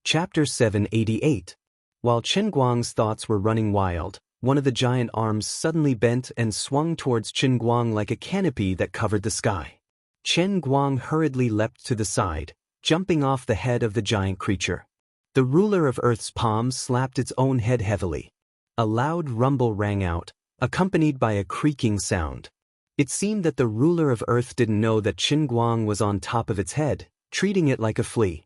Chapter 788. While Chen Guang's thoughts were running wild, one of the giant arms suddenly bent and swung towards Chen Guang like a canopy that covered the sky. Chen Guang hurriedly leapt to the side, jumping off the head of the giant creature. The ruler of Earth's palm slapped its own head heavily. A loud rumble rang out, accompanied by a creaking sound. It seemed that the ruler of Earth didn't know that Chen Guang was on top of its head, treating it like a flea.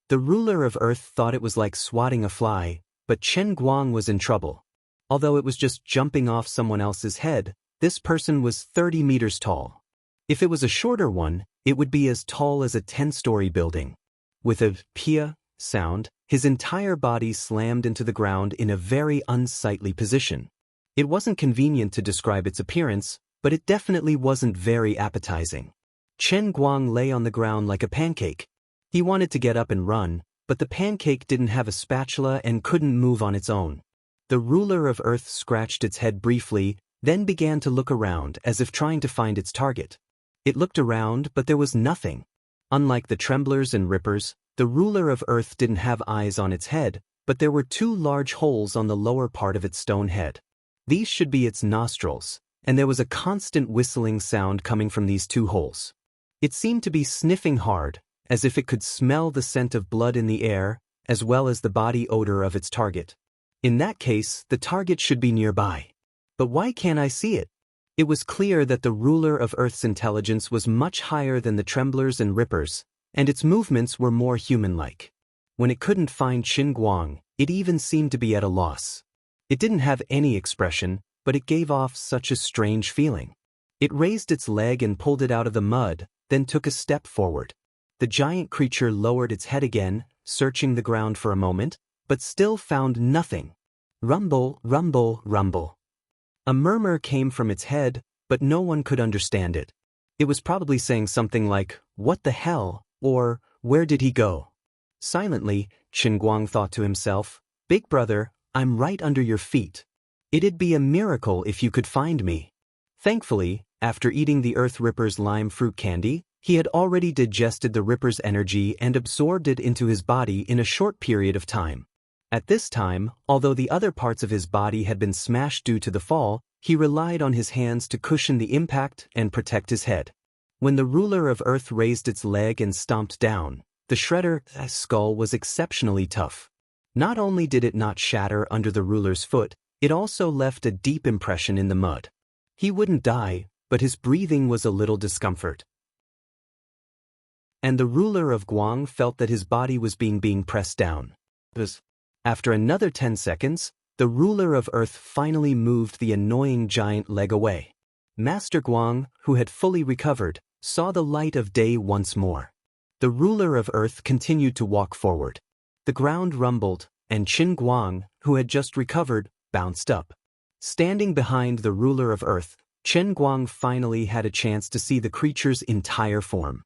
The ruler of Earth thought it was like swatting a fly, but Chen Guang was in trouble. Although it was just jumping off someone else's head, this person was 30 meters tall. If it was a shorter one, it would be as tall as a 10-story building. With a pia sound, his entire body slammed into the ground in a very unsightly position. It wasn't convenient to describe its appearance, but it definitely wasn't very appetizing. Chen Guang lay on the ground like a pancake. He wanted to get up and run, but the pancake didn't have a spatula and couldn't move on its own. The ruler of Earth scratched its head briefly, then began to look around as if trying to find its target. It looked around, but there was nothing. Unlike the tremblers and rippers, the ruler of Earth didn't have eyes on its head, but there were two large holes on the lower part of its stone head. These should be its nostrils, and there was a constant whistling sound coming from these two holes. It seemed to be sniffing hard, as if it could smell the scent of blood in the air, as well as the body odor of its target. In that case, the target should be nearby. But why can't I see it? It was clear that the ruler of Earth's intelligence was much higher than the tremblers and rippers, and its movements were more human-like. When it couldn't find Chen Guang, it even seemed to be at a loss. It didn't have any expression, but it gave off such a strange feeling. It raised its leg and pulled it out of the mud, then took a step forward. The giant creature lowered its head again, searching the ground for a moment, but still found nothing. Rumble, rumble, rumble. A murmur came from its head, but no one could understand it. It was probably saying something like, "What the hell?" or "Where did he go?" Silently, Chen Guang thought to himself, "Big brother, I'm right under your feet. It'd be a miracle if you could find me." Thankfully, after eating the Earth Ripper's lime fruit candy, he had already digested the Ripper's energy and absorbed it into his body in a short period of time. At this time, although the other parts of his body had been smashed due to the fall, he relied on his hands to cushion the impact and protect his head. When the ruler of Earth raised its leg and stomped down, the shredder's skull was exceptionally tough. Not only did it not shatter under the ruler's foot, it also left a deep impression in the mud. He wouldn't die, but his breathing was a little discomfort. And the ruler of Guang felt that his body was being pressed down. After another 10 seconds, the ruler of Earth finally moved the annoying giant leg away. Master Guang, who had fully recovered, saw the light of day once more. The ruler of Earth continued to walk forward. The ground rumbled, and Chen Guang, who had just recovered, bounced up. Standing behind the ruler of Earth, Chen Guang finally had a chance to see the creature's entire form.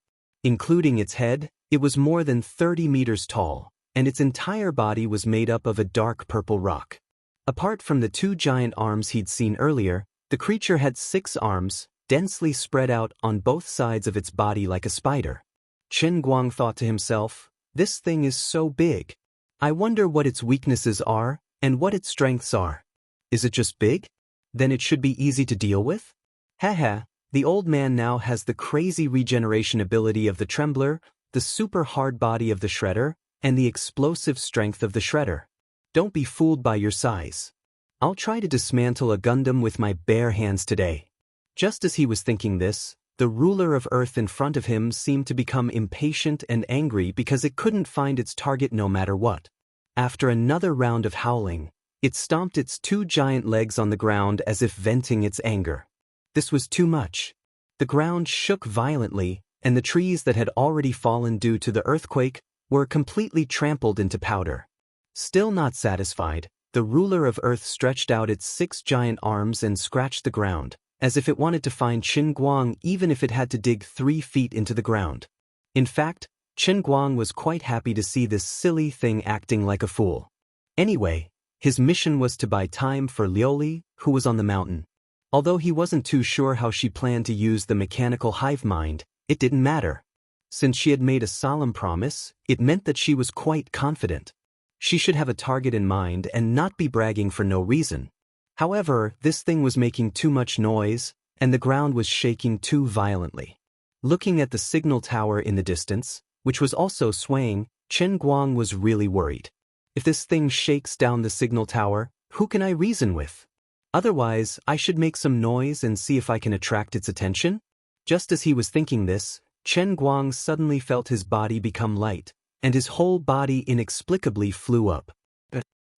Including its head, it was more than 30 meters tall, and its entire body was made up of a dark purple rock. Apart from the two giant arms he'd seen earlier, the creature had 6 arms, densely spread out on both sides of its body like a spider. Chen Guang thought to himself, "This thing is so big. I wonder what its weaknesses are, and what its strengths are. Is it just big? Then it should be easy to deal with?" Haha. The old man now has the crazy regeneration ability of the Trembler, the super hard body of the Shredder, and the explosive strength of the Shredder. Don't be fooled by your size. I'll try to dismantle a Gundam with my bare hands today. Just as he was thinking this, the ruler of Earth in front of him seemed to become impatient and angry because it couldn't find its target no matter what. After another round of howling, it stomped its 2 giant legs on the ground as if venting its anger. This was too much. The ground shook violently, and the trees that had already fallen due to the earthquake were completely trampled into powder. Still not satisfied, the ruler of Earth stretched out its 6 giant arms and scratched the ground, as if it wanted to find Chen Guang even if it had to dig 3 feet into the ground. In fact, Chen Guang was quite happy to see this silly thing acting like a fool. Anyway, his mission was to buy time for Liuli, who was on the mountain. Although he wasn't too sure how she planned to use the mechanical hive mind, it didn't matter. Since she had made a solemn promise, it meant that she was quite confident. She should have a target in mind and not be bragging for no reason. However, this thing was making too much noise, and the ground was shaking too violently. Looking at the signal tower in the distance, which was also swaying, Chen Guang was really worried. If this thing shakes down the signal tower, who can I reason with? Otherwise, I should make some noise and see if I can attract its attention? Just as he was thinking this, Chen Guang suddenly felt his body become light, and his whole body inexplicably flew up.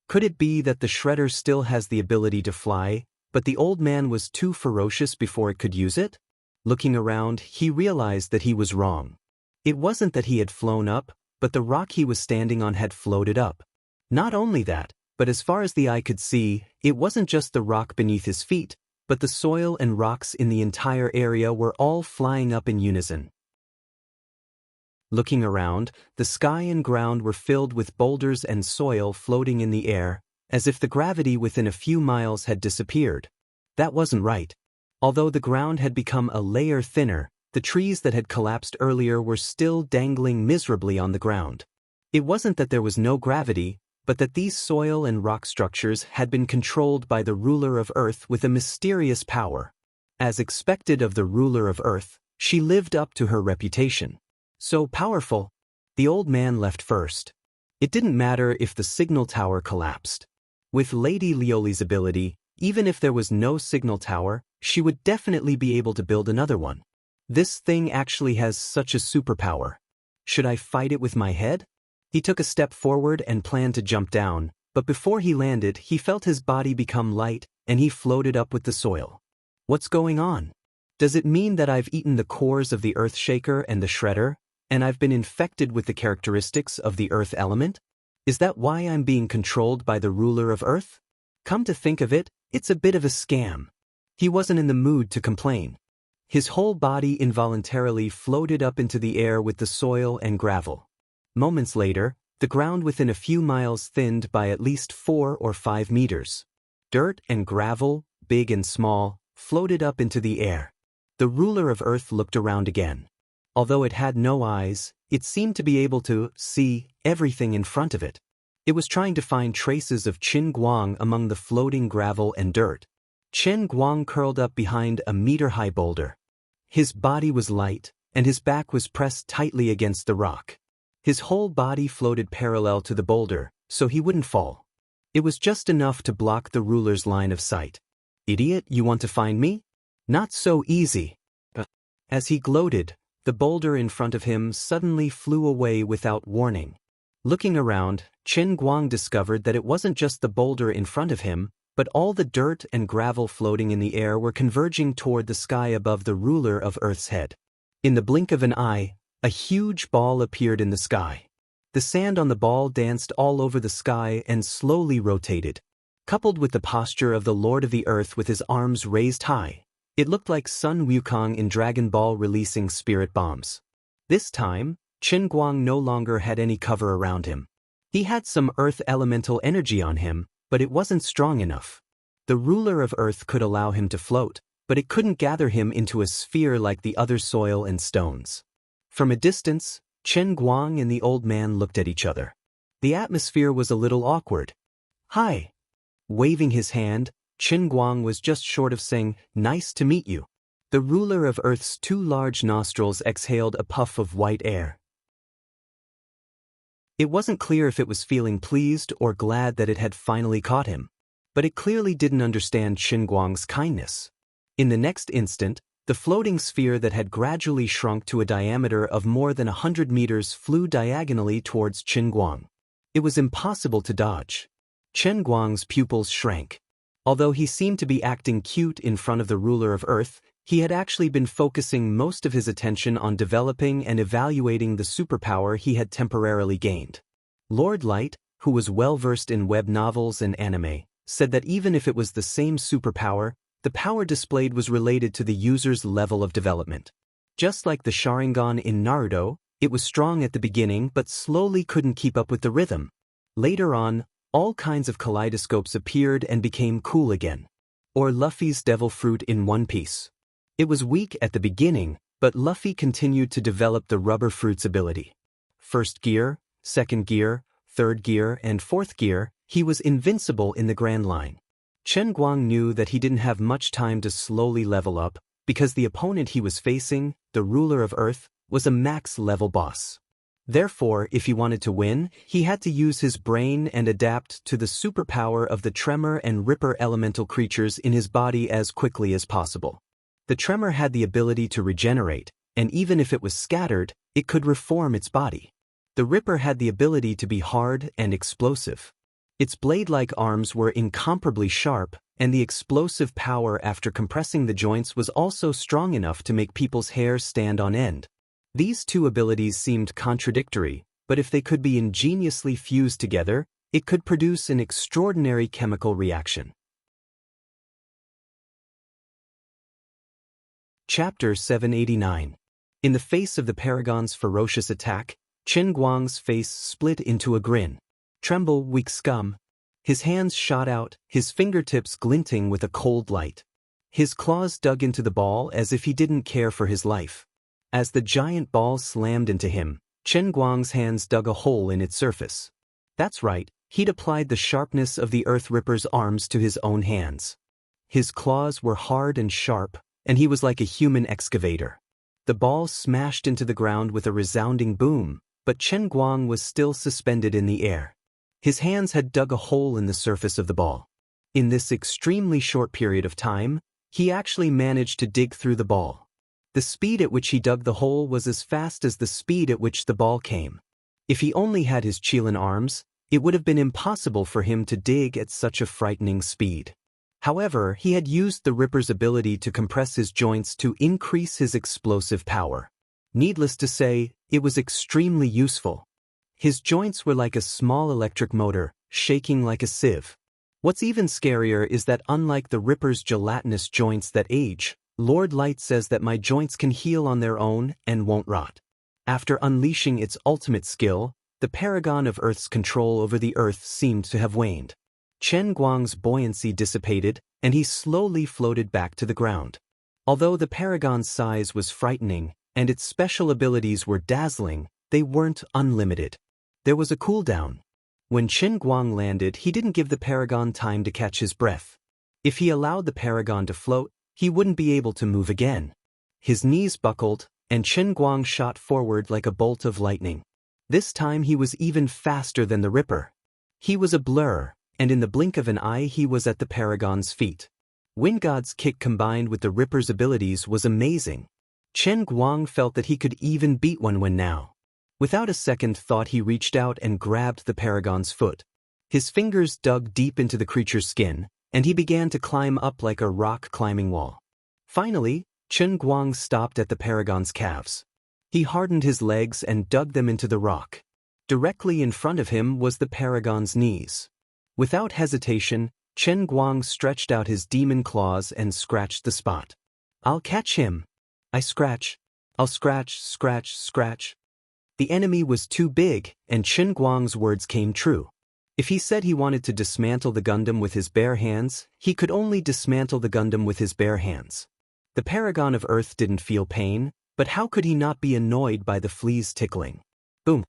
Could it be that the shredder still has the ability to fly, but the old man was too ferocious before it could use it? Looking around, he realized that he was wrong. It wasn't that he had flown up, but the rock he was standing on had floated up. Not only that, but as far as the eye could see, it wasn't just the rock beneath his feet, but the soil and rocks in the entire area were all flying up in unison. Looking around, the sky and ground were filled with boulders and soil floating in the air, as if the gravity within a few miles had disappeared. That wasn't right. Although the ground had become a layer thinner, the trees that had collapsed earlier were still dangling miserably on the ground. It wasn't that there was no gravity, but that these soil and rock structures had been controlled by the ruler of Earth with a mysterious power. As expected of the ruler of Earth, she lived up to her reputation. So powerful. The old man left first. It didn't matter if the signal tower collapsed. With Lady Lioli's ability, even if there was no signal tower, she would definitely be able to build another one. This thing actually has such a superpower. Should I fight it with my head? He took a step forward and planned to jump down, but before he landed, he felt his body become light, and he floated up with the soil. What's going on? Does it mean that I've eaten the cores of the earth shaker and the shredder, and I've been infected with the characteristics of the earth element? Is that why I'm being controlled by the ruler of Earth? Come to think of it, it's a bit of a scam. He wasn't in the mood to complain. His whole body involuntarily floated up into the air with the soil and gravel. Moments later, the ground within a few miles thinned by at least 4 or 5 meters. Dirt and gravel, big and small, floated up into the air. The ruler of Earth looked around again. Although it had no eyes, it seemed to be able to see everything in front of it. It was trying to find traces of Chen Guang among the floating gravel and dirt. Chen Guang curled up behind a meter-high boulder. His body was light, and his back was pressed tightly against the rock. His whole body floated parallel to the boulder, so he wouldn't fall. It was just enough to block the ruler's line of sight. "Idiot, you want to find me? Not so easy." As he gloated, the boulder in front of him suddenly flew away without warning. Looking around, Chen Guang discovered that it wasn't just the boulder in front of him, but all the dirt and gravel floating in the air were converging toward the sky above the ruler of Earth's head. In the blink of an eye, a huge ball appeared in the sky. The sand on the ball danced all over the sky and slowly rotated. Coupled with the posture of the Lord of the Earth with his arms raised high, it looked like Sun Wukong in Dragon Ball releasing spirit bombs. This time, Chen Guang no longer had any cover around him. He had some earth elemental energy on him, but it wasn't strong enough. The ruler of Earth could allow him to float, but it couldn't gather him into a sphere like the other soil and stones. From a distance, Chen Guang and the old man looked at each other. The atmosphere was a little awkward. "Hi." Waving his hand, Chen Guang was just short of saying, "Nice to meet you." The ruler of Earth's 2 large nostrils exhaled a puff of white air. It wasn't clear if it was feeling pleased or glad that it had finally caught him, but it clearly didn't understand Chen Guang's kindness. In the next instant, the floating sphere that had gradually shrunk to a diameter of more than 100 meters flew diagonally towards Chen Guang. It was impossible to dodge. Chen Guang's pupils shrank. Although he seemed to be acting cute in front of the ruler of Earth, he had actually been focusing most of his attention on developing and evaluating the superpower he had temporarily gained. Lord Light, who was well-versed in web novels and anime, said that even if it was the same superpower, the power displayed was related to the user's level of development. Just like the Sharingan in Naruto, it was strong at the beginning but slowly couldn't keep up with the rhythm. Later on, all kinds of kaleidoscopes appeared and became cool again. Or Luffy's devil fruit in One Piece. It was weak at the beginning, but Luffy continued to develop the rubber fruit's ability. First gear, second gear, third gear, and fourth gear, he was invincible in the Grand Line. Chen Guang knew that he didn't have much time to slowly level up, because the opponent he was facing, the ruler of Earth, was a max-level boss. Therefore, if he wanted to win, he had to use his brain and adapt to the superpower of the Tremor and Ripper elemental creatures in his body as quickly as possible. The Tremor had the ability to regenerate, and even if it was scattered, it could reform its body. The Ripper had the ability to be hard and explosive. Its blade-like arms were incomparably sharp, and the explosive power after compressing the joints was also strong enough to make people's hair stand on end. These two abilities seemed contradictory, but if they could be ingeniously fused together, it could produce an extraordinary chemical reaction. Chapter 789. In the face of the Paragon's ferocious attack, Chen Guang's face split into a grin. "Tremble, weak scum." His hands shot out, his fingertips glinting with a cold light. His claws dug into the ball as if he didn't care for his life. As the giant ball slammed into him, Chen Guang's hands dug a hole in its surface. That's right, he'd applied the sharpness of the Earth Ripper's arms to his own hands. His claws were hard and sharp, and he was like a human excavator. The ball smashed into the ground with a resounding boom, but Chen Guang was still suspended in the air. His hands had dug a hole in the surface of the ball. In this extremely short period of time, he actually managed to dig through the ball. The speed at which he dug the hole was as fast as the speed at which the ball came. If he only had his Qilin arms, it would have been impossible for him to dig at such a frightening speed. However, he had used the Ripper's ability to compress his joints to increase his explosive power. Needless to say, it was extremely useful. His joints were like a small electric motor, shaking like a sieve. What's even scarier is that unlike the Ripper's gelatinous joints that age, Lord Light says that my joints can heal on their own and won't rot. After unleashing its ultimate skill, the Paragon of Earth's control over the Earth seemed to have waned. Chen Guang's buoyancy dissipated, and he slowly floated back to the ground. Although the Paragon's size was frightening, and its special abilities were dazzling, they weren't unlimited. There was a cooldown. When Chen Guang landed, he didn't give the Paragon time to catch his breath. If he allowed the Paragon to float, he wouldn't be able to move again. His knees buckled, and Chen Guang shot forward like a bolt of lightning. This time he was even faster than the Ripper. He was a blur, and in the blink of an eye he was at the Paragon's feet. Wind God's kick combined with the Ripper's abilities was amazing. Chen Guang felt that he could even beat one now. Without a second thought, he reached out and grabbed the Paragon's foot. His fingers dug deep into the creature's skin, and he began to climb up like a rock climbing wall. Finally, Chen Guang stopped at the Paragon's calves. He hardened his legs and dug them into the rock. Directly in front of him was the Paragon's knees. Without hesitation, Chen Guang stretched out his demon claws and scratched the spot. "I'll catch him." "I scratch." "I'll scratch, scratch, scratch." The enemy was too big, and Chen Guang's words came true. If he said he wanted to dismantle the Gundam with his bare hands, he could only dismantle the Gundam with his bare hands. The Paragon of Earth didn't feel pain, but how could he not be annoyed by the fleas tickling? Boom!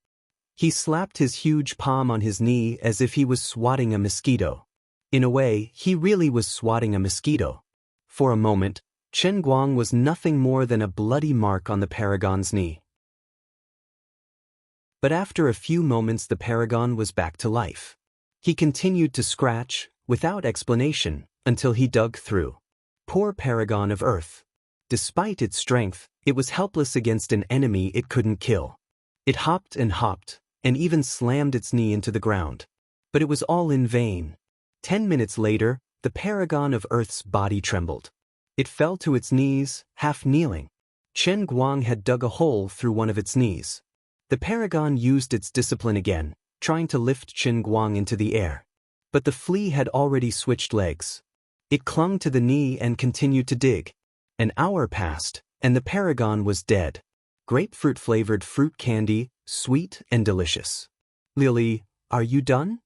He slapped his huge palm on his knee as if he was swatting a mosquito. In a way, he really was swatting a mosquito. For a moment, Chen Guang was nothing more than a bloody mark on the Paragon's knee. But after a few moments the Paragon was back to life. He continued to scratch, without explanation, until he dug through. Poor Paragon of Earth. Despite its strength, it was helpless against an enemy it couldn't kill. It hopped, and even slammed its knee into the ground. But it was all in vain. 10 minutes later, the Paragon of Earth's body trembled. It fell to its knees, half kneeling. Chen Guang had dug a hole through one of its knees. The Paragon used its discipline again, trying to lift Chen Guang into the air. But the flea had already switched legs. It clung to the knee and continued to dig. An hour passed, and the Paragon was dead. Grapefruit-flavored fruit candy, sweet and delicious. "Lily, are you done?"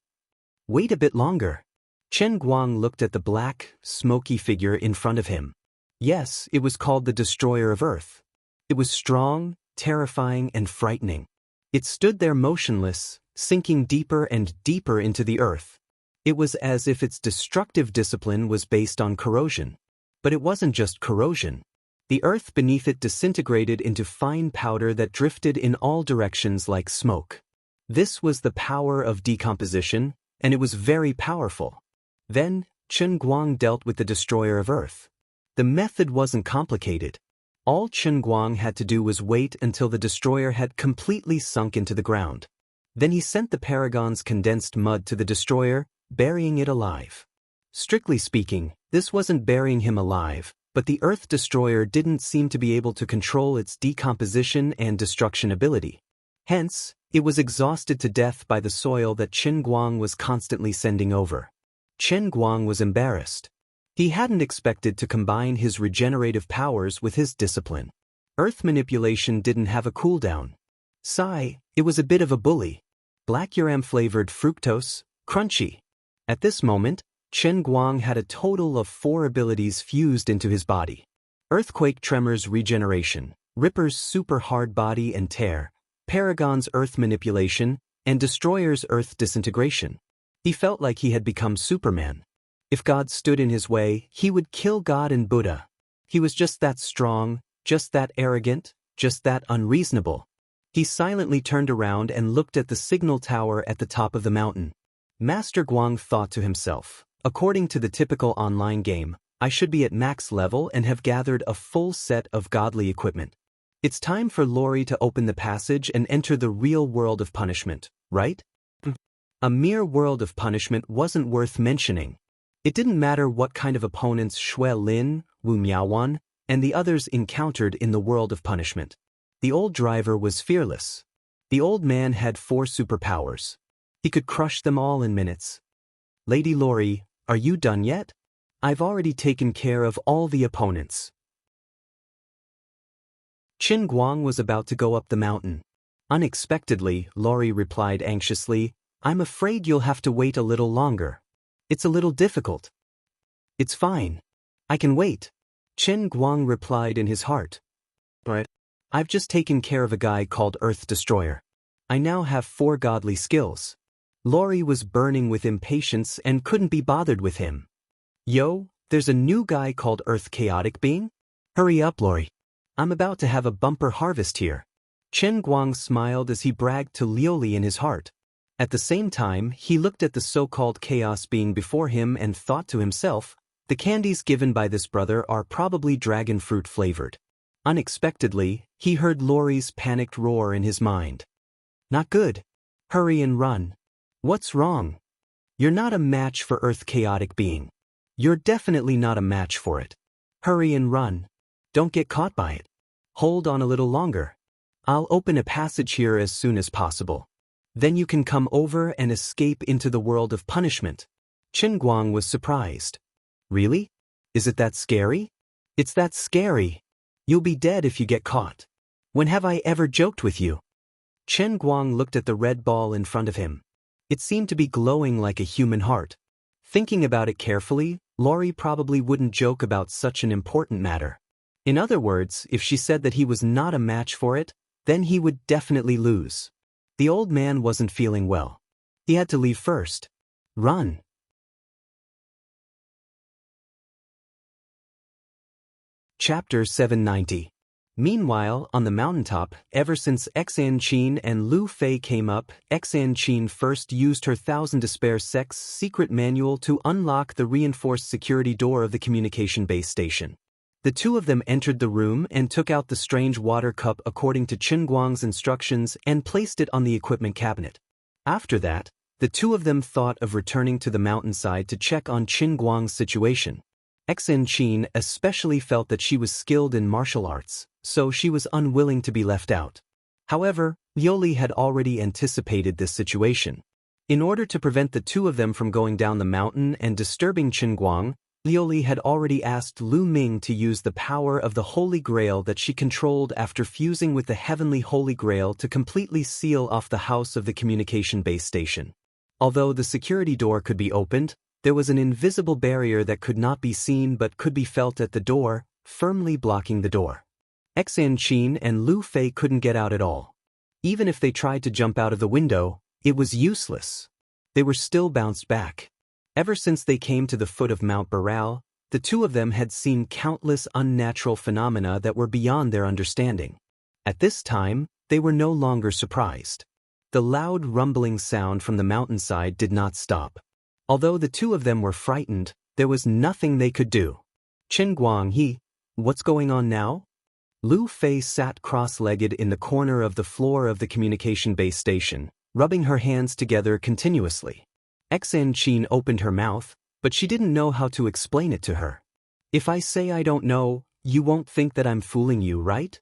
"Wait a bit longer." Chen Guang looked at the black, smoky figure in front of him. Yes, it was called the Destroyer of Earth. It was strong, terrifying, and frightening. It stood there motionless, sinking deeper and deeper into the earth. It was as if its destructive discipline was based on corrosion. But it wasn't just corrosion. The earth beneath it disintegrated into fine powder that drifted in all directions like smoke. This was the power of decomposition, and it was very powerful. Then, Chen Guang dealt with the destroyer of earth. The method wasn't complicated. All Chen Guang had to do was wait until the destroyer had completely sunk into the ground. Then he sent the Paragon's condensed mud to the destroyer, burying it alive. Strictly speaking, this wasn't burying him alive, but the Earth Destroyer didn't seem to be able to control its decomposition and destruction ability. Hence, it was exhausted to death by the soil that Chen Guang was constantly sending over. Chen Guang was embarrassed. He hadn't expected to combine his regenerative powers with his discipline. Earth manipulation didn't have a cooldown. Sigh, it was a bit of a bully. Black uram-flavored fructose, crunchy. At this moment, Chen Guang had a total of 4 abilities fused into his body. Earthquake Tremors Regeneration, Ripper's Super Hard Body and Tear, Paragon's Earth Manipulation, and Destroyer's Earth Disintegration. He felt like he had become Superman. If God stood in his way, he would kill God and Buddha. He was just that strong, just that arrogant, just that unreasonable. He silently turned around and looked at the signal tower at the top of the mountain. Master Guang thought to himself, according to the typical online game, I should be at max level and have gathered a full set of godly equipment. It's time for Lori to open the passage and enter the real world of punishment, right? A mere world of punishment wasn't worth mentioning. It didn't matter what kind of opponents Wang Lin, Wu Miaowan, and the others encountered in the world of punishment. The old driver was fearless. The old man had 4 superpowers. He could crush them all in minutes. Lady Lori, are you done yet? I've already taken care of all the opponents. Chen Guang was about to go up the mountain. Unexpectedly, Lori replied anxiously, I'm afraid you'll have to wait a little longer. It's a little difficult. It's fine. I can wait. Chen Guang replied in his heart. Right. I've just taken care of a guy called Earth Destroyer. I now have 4 godly skills. Lori was burning with impatience and couldn't be bothered with him. Yo, there's a new guy called Earth Chaotic Being? Hurry up, Lori. I'm about to have a bumper harvest here. Chen Guang smiled as he bragged to Liuli in his heart. At the same time, he looked at the so-called chaos being before him and thought to himself, the candies given by this brother are probably dragon fruit flavored. Unexpectedly, he heard Lori's panicked roar in his mind. Not good. Hurry and run. What's wrong? You're not a match for Earth Chaotic Being. You're definitely not a match for it. Hurry and run. Don't get caught by it. Hold on a little longer. I'll open a passage here as soon as possible. Then you can come over and escape into the world of punishment. Chen Guang was surprised. Really? Is it that scary? It's that scary. You'll be dead if you get caught. When have I ever joked with you? Chen Guang looked at the red ball in front of him. It seemed to be glowing like a human heart. Thinking about it carefully, Lori probably wouldn't joke about such an important matter. In other words, if she said that he was not a match for it, then he would definitely lose. The old man wasn't feeling well. He had to leave first. Run. Chapter 790. Meanwhile, on the mountaintop, ever since Xianxia and Lu Fei came up, Xianxia first used her 1000 Despair Sect's secret manual to unlock the reinforced security door of the communication base station. The two of them entered the room and took out the strange water cup according to Chen Guang's instructions and placed it on the equipment cabinet. After that, the two of them thought of returning to the mountainside to check on Chen Guang's situation. Xianxia especially felt that she was skilled in martial arts, so she was unwilling to be left out. However, Liuli had already anticipated this situation. In order to prevent the two of them from going down the mountain and disturbing Chen Guang, Liuli had already asked Lu Ming to use the power of the Holy Grail that she controlled after fusing with the Heavenly Holy Grail to completely seal off the house of the communication base station. Although the security door could be opened, there was an invisible barrier that could not be seen but could be felt at the door, firmly blocking the door. Xianxia and Lu Fei couldn't get out at all. Even if they tried to jump out of the window, It was useless. They were still bounced back. Ever since they came to the foot of Mount Baral, the two of them had seen countless unnatural phenomena that were beyond their understanding. At this time, they were no longer surprised. The loud rumbling sound from the mountainside did not stop. Although the two of them were frightened, there was nothing they could do. Qin Guang, what's going on now? Lu Fei sat cross-legged in the corner of the floor of the communication base station, rubbing her hands together continuously. Xianxia opened her mouth, but she didn't know how to explain it to her. If I say I don't know, you won't think that I'm fooling you, right?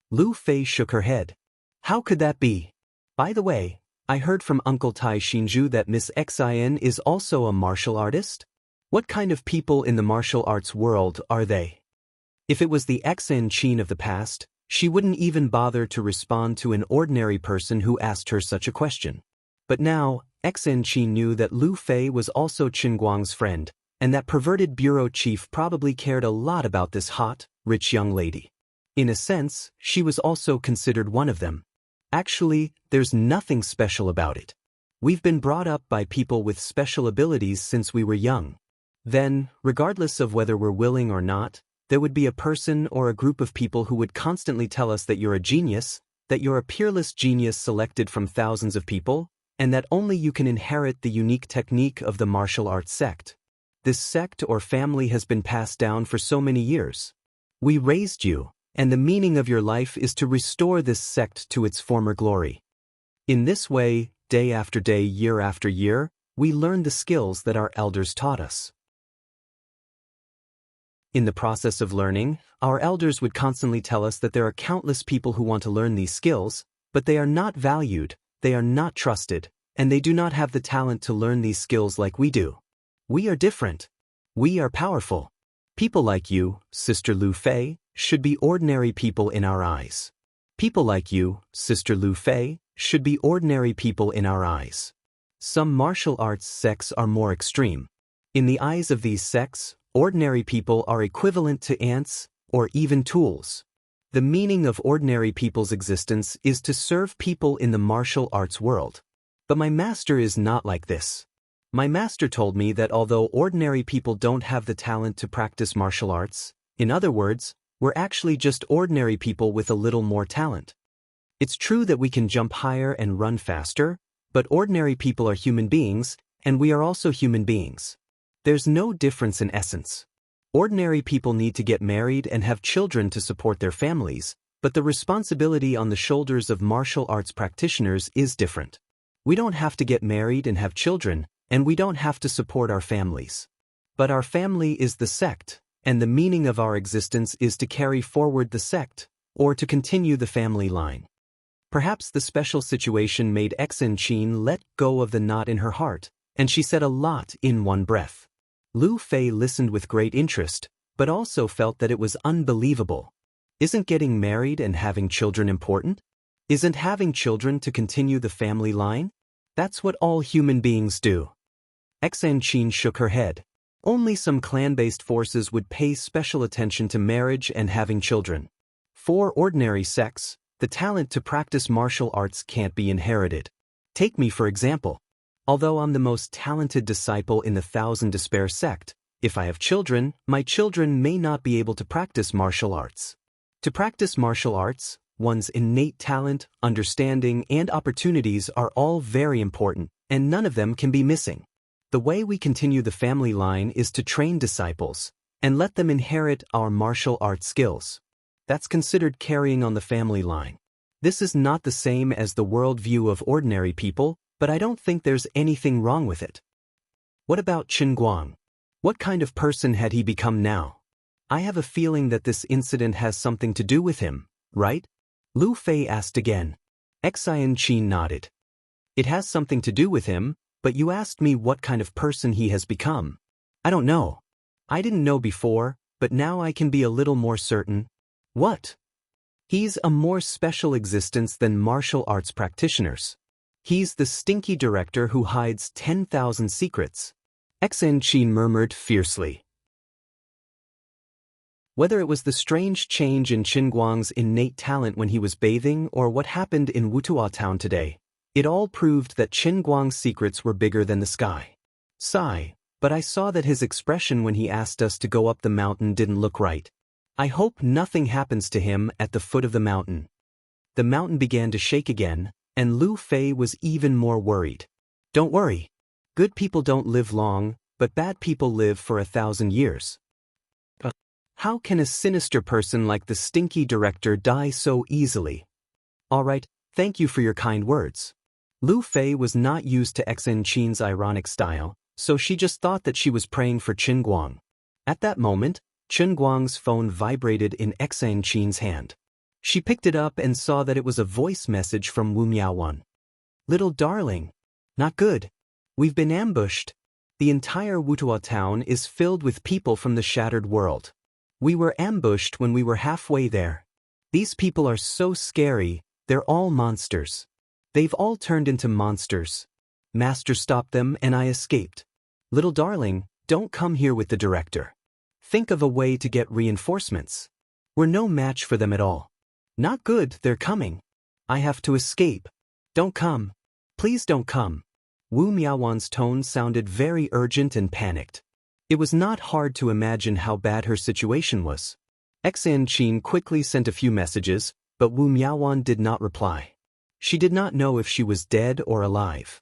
Lu Fei shook her head. How could that be? By the way, I heard from Uncle Tai Xinju that Miss Xian is also a martial artist? What kind of people in the martial arts world are they? If it was the Xianxia of the past, she wouldn't even bother to respond to an ordinary person who asked her such a question. But now, Xianxia knew that Lu Fei was also Qin Guang's friend, and that perverted bureau chief probably cared a lot about this hot, rich young lady. In a sense, she was also considered one of them. Actually, there's nothing special about it. We've been brought up by people with special abilities since we were young. Then, regardless of whether we're willing or not, there would be a person or a group of people who would constantly tell us that you're a genius, that you're a peerless genius selected from thousands of people, and that only you can inherit the unique technique of the martial arts sect. This sect or family has been passed down for so many years. We raised you, and the meaning of your life is to restore this sect to its former glory. In this way, day after day, year after year, we learn the skills that our elders taught us. In the process of learning, our elders would constantly tell us that there are countless people who want to learn these skills, but they are not valued, they are not trusted, and they do not have the talent to learn these skills like we do. We are different. We are powerful. People like you, Sister Lu Fei, should be ordinary people in our eyes. People like you, Sister Lu Fei, should be ordinary people in our eyes. Some martial arts sects are more extreme. In the eyes of these sects, ordinary people are equivalent to ants, or even tools. The meaning of ordinary people's existence is to serve people in the martial arts world. But my master is not like this. My master told me that although ordinary people don't have the talent to practice martial arts, in other words, we're actually just ordinary people with a little more talent. It's true that we can jump higher and run faster, but ordinary people are human beings, and we are also human beings. There's no difference in essence. Ordinary people need to get married and have children to support their families, but the responsibility on the shoulders of martial arts practitioners is different. We don't have to get married and have children, and we don't have to support our families. But our family is the sect, and the meaning of our existence is to carry forward the sect, or to continue the family line. Perhaps the special situation made Xianxia let go of the knot in her heart, and she said a lot in one breath. Lu Fei listened with great interest, but also felt that it was unbelievable. Isn't getting married and having children important? Isn't having children to continue the family line? That's what all human beings do. Xianxia shook her head. Only some clan-based forces would pay special attention to marriage and having children. For ordinary sects, the talent to practice martial arts can't be inherited. Take me for example. Although I'm the most talented disciple in the Thousand Despair sect, if I have children, my children may not be able to practice martial arts. To practice martial arts, one's innate talent, understanding, and opportunities are all very important, and none of them can be missing. The way we continue the family line is to train disciples, and let them inherit our martial arts skills. That's considered carrying on the family line. This is not the same as the worldview of ordinary people, but I don't think there's anything wrong with it. What about Qin Guang? What kind of person had he become now? I have a feeling that this incident has something to do with him, right? Lu Fei asked again. Xianxia nodded. It has something to do with him, but you asked me what kind of person he has become. I don't know. I didn't know before, but now I can be a little more certain. What? He's a more special existence than martial arts practitioners. He's the stinky director who hides 10,000 secrets. Xianxia murmured fiercely. Whether it was the strange change in Qin Guang's innate talent when he was bathing or what happened in Wutua town today, It all proved that Qin Guang's secrets were bigger than the sky. Sigh, but I saw that his expression when he asked us to go up the mountain didn't look right. I hope nothing happens to him at the foot of the mountain. The mountain began to shake again, and Lu Fei was even more worried. Don't worry. Good people don't live long, but bad people live for 1,000 years. How can a sinister person like the stinky director die so easily? All right, thank you for your kind words. Lu Fei was not used to Xen Qin's ironic style, so she just thought that she was praying for Qin Guang. At that moment, Qin Guang's phone vibrated in Xen Qin's hand. She picked it up and saw that it was a voice message from Wu Miaowan. Little darling. Not good. We've been ambushed. The entire Wutua town is filled with people from the shattered world. We were ambushed when we were halfway there. These people are so scary, they're all monsters. They've all turned into monsters. Master stopped them and I escaped. Little darling, don't come here with the director. Think of a way to get reinforcements. We're no match for them at all. Not good, they're coming. I have to escape. Don't come. Please don't come. Wu Miaowan's tone sounded very urgent and panicked. It was not hard to imagine how bad her situation was. Xen Qin quickly sent a few messages, but Wu Miaowan did not reply. She did not know if she was dead or alive.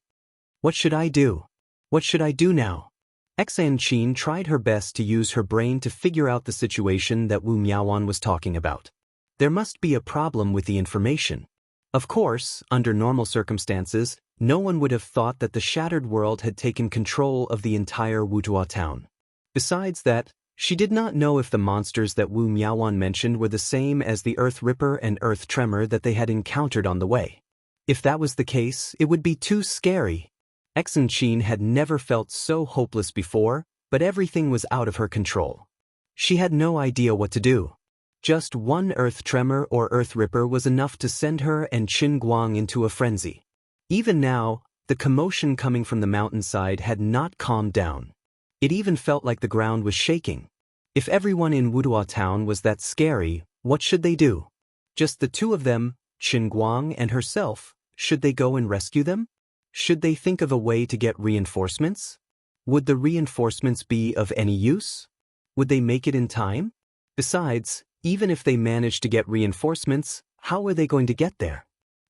What should I do? What should I do now? Xen Qin tried her best to use her brain to figure out the situation that Wu Miaowan was talking about. There must be a problem with the information. Of course, under normal circumstances, no one would have thought that the shattered world had taken control of the entire Wutua town. Besides that, she did not know if the monsters that Wu Miaowan mentioned were the same as the Earth Ripper and Earth Tremor that they had encountered on the way. If that was the case, it would be too scary. Xen Qin had never felt so hopeless before, but everything was out of her control. She had no idea what to do. Just one Earth Tremor or Earth Ripper was enough to send her and Qin Guang into a frenzy. Even now, the commotion coming from the mountainside had not calmed down. It even felt like the ground was shaking. If everyone in Wutua town was that scary, what should they do? Just the two of them, Qin Guang and herself, should they go and rescue them? Should they think of a way to get reinforcements? Would the reinforcements be of any use? Would they make it in time? Besides, even if they managed to get reinforcements, how were they going to get there?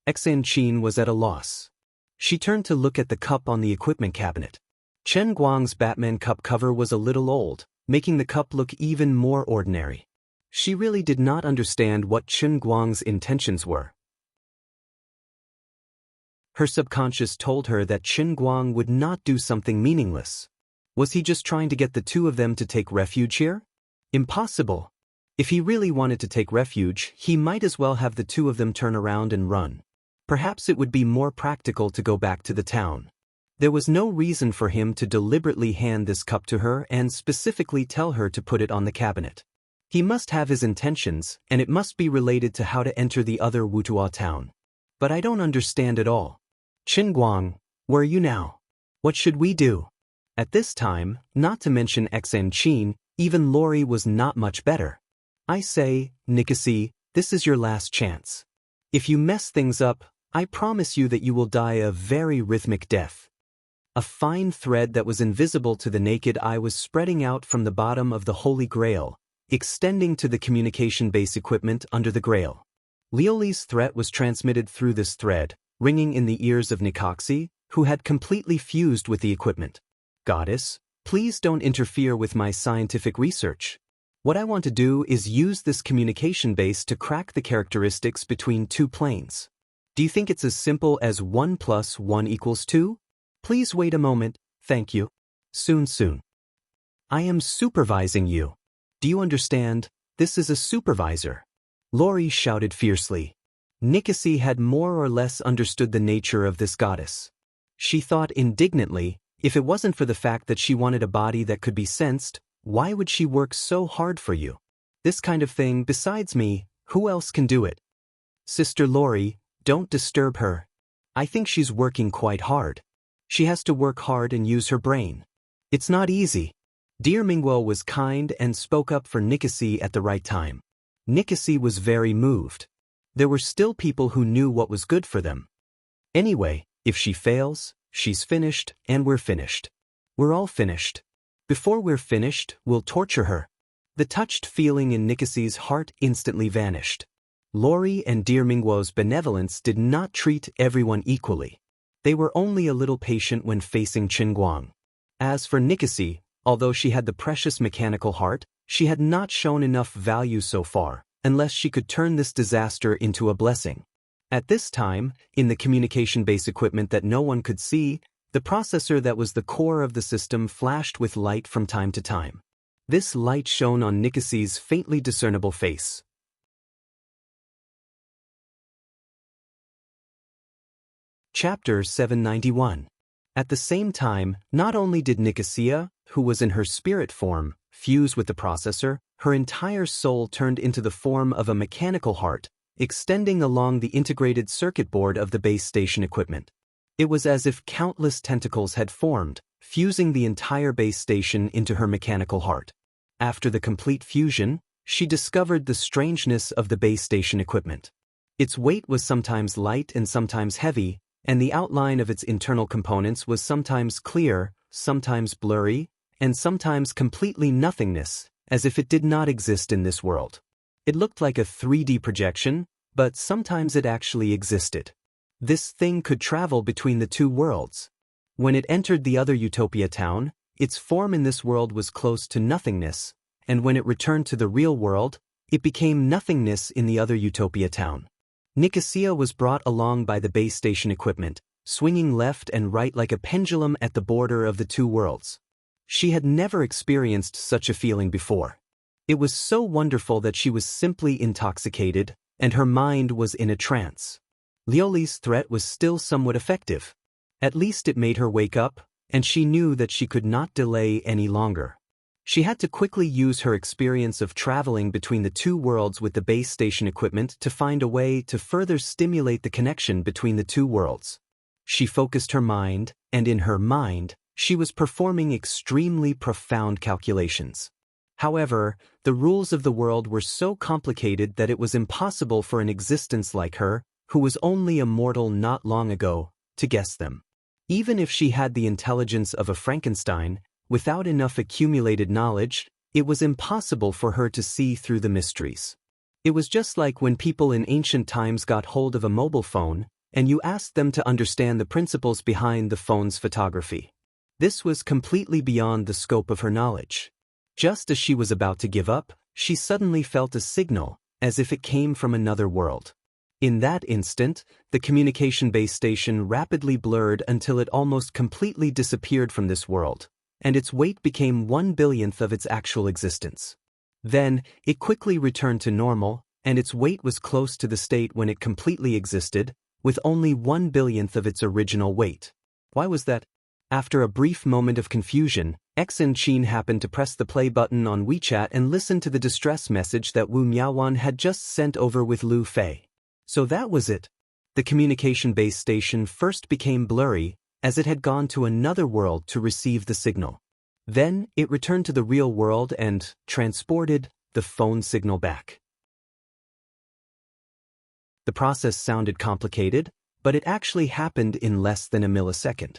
Xen Qin was at a loss. She turned to look at the cup on the equipment cabinet. Qin Guang's Batman cup cover was a little old, making the cup look even more ordinary. She really did not understand what Qin Guang's intentions were. Her subconscious told her that Qin Guang would not do something meaningless. Was he just trying to get the two of them to take refuge here? Impossible. If he really wanted to take refuge, he might as well have the two of them turn around and run. Perhaps it would be more practical to go back to the town. There was no reason for him to deliberately hand this cup to her and specifically tell her to put it on the cabinet. He must have his intentions, and it must be related to how to enter the other Wutua town. But I don't understand at all. Qin Guang, where are you now? What should we do? At this time, not to mention Xen Qin, even Lori was not much better. I say, Nicosie, this is your last chance. If you mess things up, I promise you that you will die a very rhythmic death. A fine thread that was invisible to the naked eye was spreading out from the bottom of the Holy Grail, extending to the communication base equipment under the Grail. Lioli's threat was transmitted through this thread, ringing in the ears of Nikoxi, who had completely fused with the equipment. Goddess, please don't interfere with my scientific research. What I want to do is use this communication base to crack the characteristics between two planes. Do you think it's as simple as 1 + 1 = 2? Please wait a moment, thank you. Soon. I am supervising you. Do you understand? This is a supervisor. Lori shouted fiercely. Nicosie had more or less understood the nature of this goddess. She thought indignantly, if it wasn't for the fact that she wanted a body that could be sensed, why would she work so hard for you? This kind of thing, besides me, who else can do it? Sister Lori, don't disturb her. I think she's working quite hard. She has to work hard and use her brain. It's not easy. Dear Mingguo was kind and spoke up for Nicosie at the right time. Nicosie was very moved. There were still people who knew what was good for them. Anyway, If she fails, she's finished, and we're finished. We're all finished. Before we're finished, we'll torture her. The touched feeling in Nikasi's heart instantly vanished. Lori and dear Mingguo's benevolence did not treat everyone equally. They were only a little patient when facing Qinguang. As for Nikasi, although she had the precious mechanical heart, she had not shown enough value so far, unless she could turn this disaster into a blessing. At this time, in the communication-based equipment that no one could see, the processor that was the core of the system flashed with light from time to time. This light shone on Nikasi's faintly discernible face. Chapter 791. At the same time, not only did Nicosia, who was in her spirit form, fuse with the processor, her entire soul turned into the form of a mechanical heart, extending along the integrated circuit board of the base station equipment. It was as if countless tentacles had formed, fusing the entire base station into her mechanical heart. After the complete fusion, she discovered the strangeness of the base station equipment. Its weight was sometimes light and sometimes heavy, and the outline of its internal components was sometimes clear, sometimes blurry, and sometimes completely nothingness, as if it did not exist in this world. It looked like a 3D projection, but sometimes it actually existed. This thing could travel between the two worlds. When it entered the other Utopia town, its form in this world was close to nothingness, and when it returned to the real world, it became nothingness in the other Utopia town. Nicosia was brought along by the base station equipment, swinging left and right like a pendulum at the border of the two worlds. She had never experienced such a feeling before. It was so wonderful that she was simply intoxicated, and her mind was in a trance. Lioli's threat was still somewhat effective. At least it made her wake up, and she knew that she could not delay any longer. She had to quickly use her experience of traveling between the two worlds with the base station equipment to find a way to further stimulate the connection between the two worlds. She focused her mind, and in her mind, she was performing extremely profound calculations. However, the rules of the world were so complicated that it was impossible for an existence like her, who was only a mortal not long ago, to guess them. Even if she had the intelligence of a Frankenstein, without enough accumulated knowledge, it was impossible for her to see through the mysteries. It was just like when people in ancient times got hold of a mobile phone, and you asked them to understand the principles behind the phone's photography. This was completely beyond the scope of her knowledge. Just as she was about to give up, she suddenly felt a signal, as if it came from another world. In that instant, the communication base station rapidly blurred until it almost completely disappeared from this world, and its weight became 1/1000th of its actual existence. Then, it quickly returned to normal, and its weight was close to the state when it completely existed, with only 1/1000th of its original weight. Why was that? After a brief moment of confusion, X and Qin happened to press the play button on WeChat and listen to the distress message that Wu Miaowan had just sent over with Lu Fei. So that was it. The communication base station first became blurry, as it had gone to another world to receive the signal. Then, it returned to the real world and transported the phone signal back. The process sounded complicated, but it actually happened in less than a millisecond.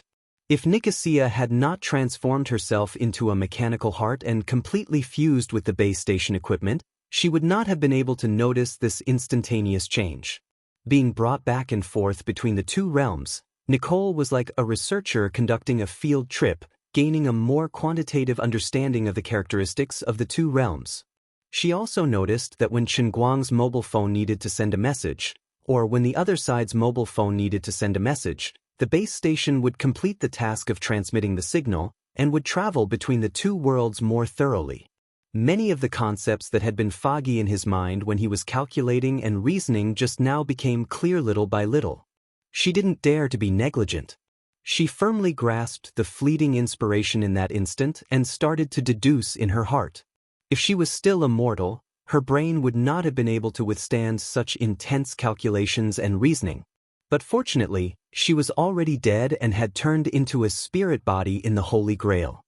If Nicosia had not transformed herself into a mechanical heart and completely fused with the base station equipment, she would not have been able to notice this instantaneous change. Being brought back and forth between the two realms, Nicole was like a researcher conducting a field trip, gaining a more quantitative understanding of the characteristics of the two realms. She also noticed that when Qinguang's mobile phone needed to send a message, or when the other side's mobile phone needed to send a message, the base station would complete the task of transmitting the signal and would travel between the two worlds more thoroughly. Many of the concepts that had been foggy in his mind when he was calculating and reasoning just now became clear little by little. She didn't dare to be negligent. She firmly grasped the fleeting inspiration in that instant and started to deduce in her heart. If she was still immortal, her brain would not have been able to withstand such intense calculations and reasoning. But fortunately, she was already dead and had turned into a spirit body in the Holy Grail.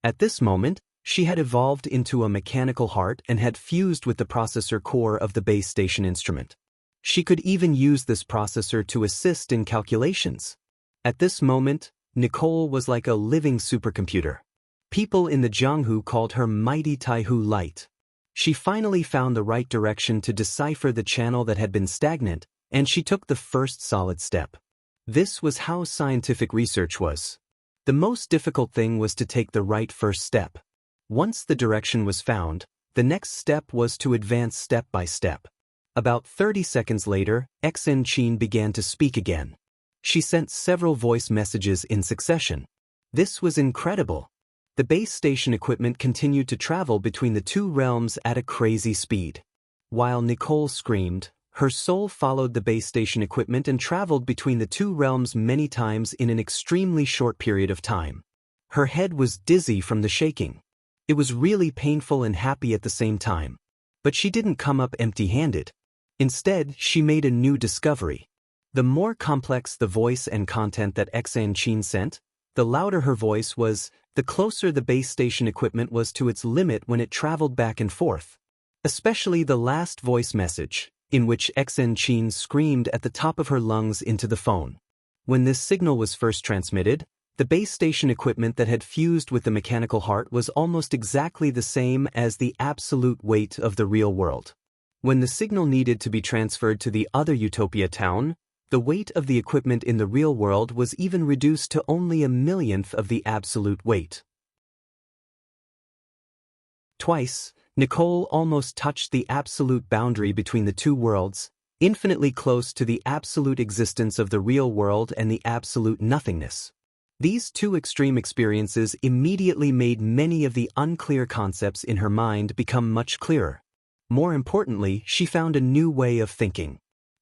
At this moment, she had evolved into a mechanical heart and had fused with the processor core of the base station instrument. She could even use this processor to assist in calculations. At this moment, Nicole was like a living supercomputer. People in the Jianghu called her Mighty Taihu Light. She finally found the right direction to decipher the channel that had been stagnant, and she took the first solid step. This was how scientific research was. The most difficult thing was to take the right first step. Once the direction was found, the next step was to advance step by step. About 30 seconds later, Xianxia began to speak again. She sent several voice messages in succession. This was incredible. The base station equipment continued to travel between the two realms at a crazy speed. While Nicole screamed, her soul followed the base station equipment and traveled between the two realms many times in an extremely short period of time. Her head was dizzy from the shaking. It was really painful and happy at the same time. But she didn't come up empty-handed. Instead, she made a new discovery. The more complex the voice and content that Xianxia sent, the louder her voice was, the closer the base station equipment was to its limit when it traveled back and forth. Especially the last voice message, in which Xianxia screamed at the top of her lungs into the phone. When this signal was first transmitted, the base station equipment that had fused with the mechanical heart was almost exactly the same as the absolute weight of the real world. When the signal needed to be transferred to the other Utopia town, the weight of the equipment in the real world was even reduced to only a millionth of the absolute weight. Twice, Nicole almost touched the absolute boundary between the two worlds, infinitely close to the absolute existence of the real world and the absolute nothingness. These two extreme experiences immediately made many of the unclear concepts in her mind become much clearer. More importantly, she found a new way of thinking.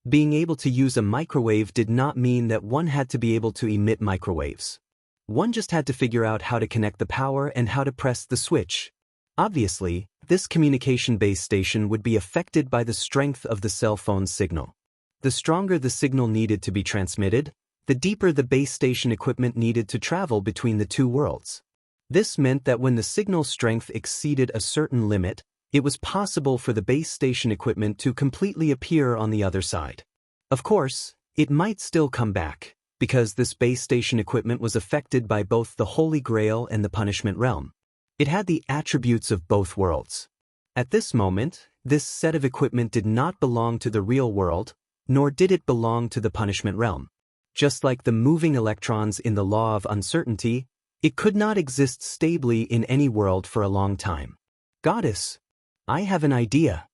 Being able to use a microwave did not mean that one had to be able to emit microwaves. One just had to figure out how to connect the power and how to press the switch. Obviously, this communication base station would be affected by the strength of the cell phone signal. The stronger the signal needed to be transmitted, the deeper the base station equipment needed to travel between the two worlds. This meant that when the signal strength exceeded a certain limit, it was possible for the base station equipment to completely appear on the other side. Of course, it might still come back, because this base station equipment was affected by both the Holy Grail and the Punishment Realm. It had the attributes of both worlds. At this moment, this set of equipment did not belong to the real world, nor did it belong to the Punishment Realm. Just like the moving electrons in the law of uncertainty, it could not exist stably in any world for a long time. Goddess, I have an idea.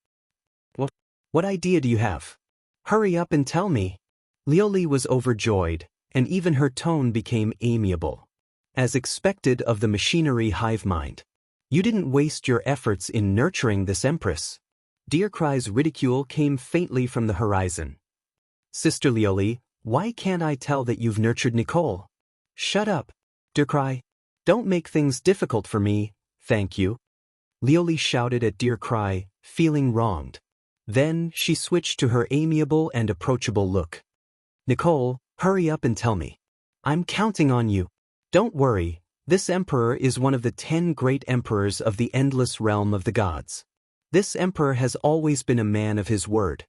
What idea do you have? Hurry up and tell me. Lioli was overjoyed, and even her tone became amiable. As expected of the machinery hive mind. You didn't waste your efforts in nurturing this empress. Dear Cry's ridicule came faintly from the horizon. Sister Lioli, why can't I tell that you've nurtured Nicole? Shut up, Dear Cry. Don't make things difficult for me, thank you. Lioli shouted at Dear Cry, feeling wronged. Then she switched to her amiable and approachable look. Nicole, hurry up and tell me. I'm counting on you. Don't worry, this emperor is one of the 10 great emperors of the endless realm of the gods. This emperor has always been a man of his word.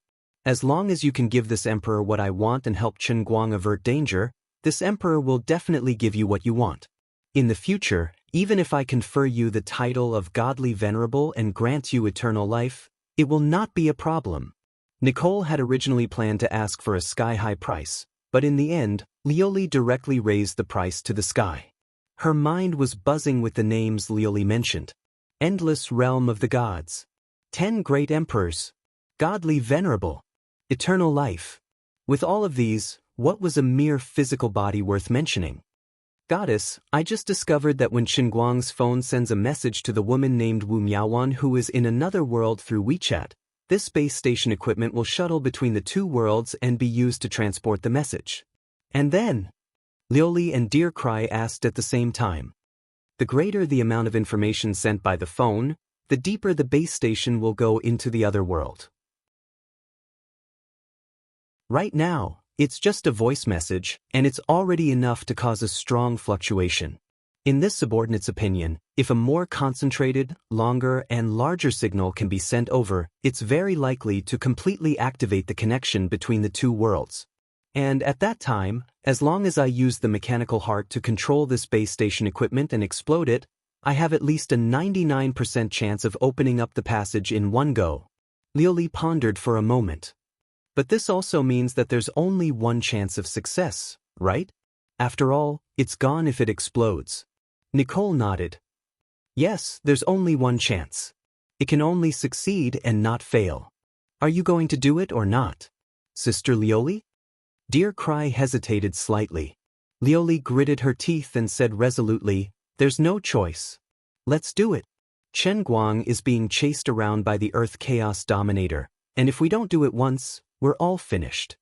As long as you can give this emperor what I want and help Qinguang avert danger, this emperor will definitely give you what you want. In the future, even if I confer you the title of Godly Venerable and grant you eternal life, it will not be a problem. Nicole had originally planned to ask for a sky-high price, but in the end, Lioli directly raised the price to the sky. Her mind was buzzing with the names Lioli mentioned. Endless realm of the gods. 10 great emperors. Godly Venerable. Eternal life. With all of these, what was a mere physical body worth mentioning? Goddess, I just discovered that when Qinguang's phone sends a message to the woman named Wu Miaowan who is in another world through WeChat, this space station equipment will shuttle between the two worlds and be used to transport the message. And then? Lioli and Dear Cry asked at the same time. The greater the amount of information sent by the phone, the deeper the base station will go into the other world. Right now, it's just a voice message, and it's already enough to cause a strong fluctuation. In this subordinate's opinion, if a more concentrated, longer, and larger signal can be sent over, it's very likely to completely activate the connection between the two worlds. And at that time, as long as I use the mechanical heart to control this base station equipment and explode it, I have at least a 99% chance of opening up the passage in one go. Liuli pondered for a moment. But this also means that there's only one chance of success, right? After all, it's gone if it explodes. Nicole nodded. Yes, there's only one chance. It can only succeed and not fail. Are you going to do it or not? Sister Liuli? Dear Cry hesitated slightly. Liuli gritted her teeth and said resolutely, there's no choice. Let's do it. Chen Guang is being chased around by the Earth Chaos Dominator, and if we don't do it once, we're all finished.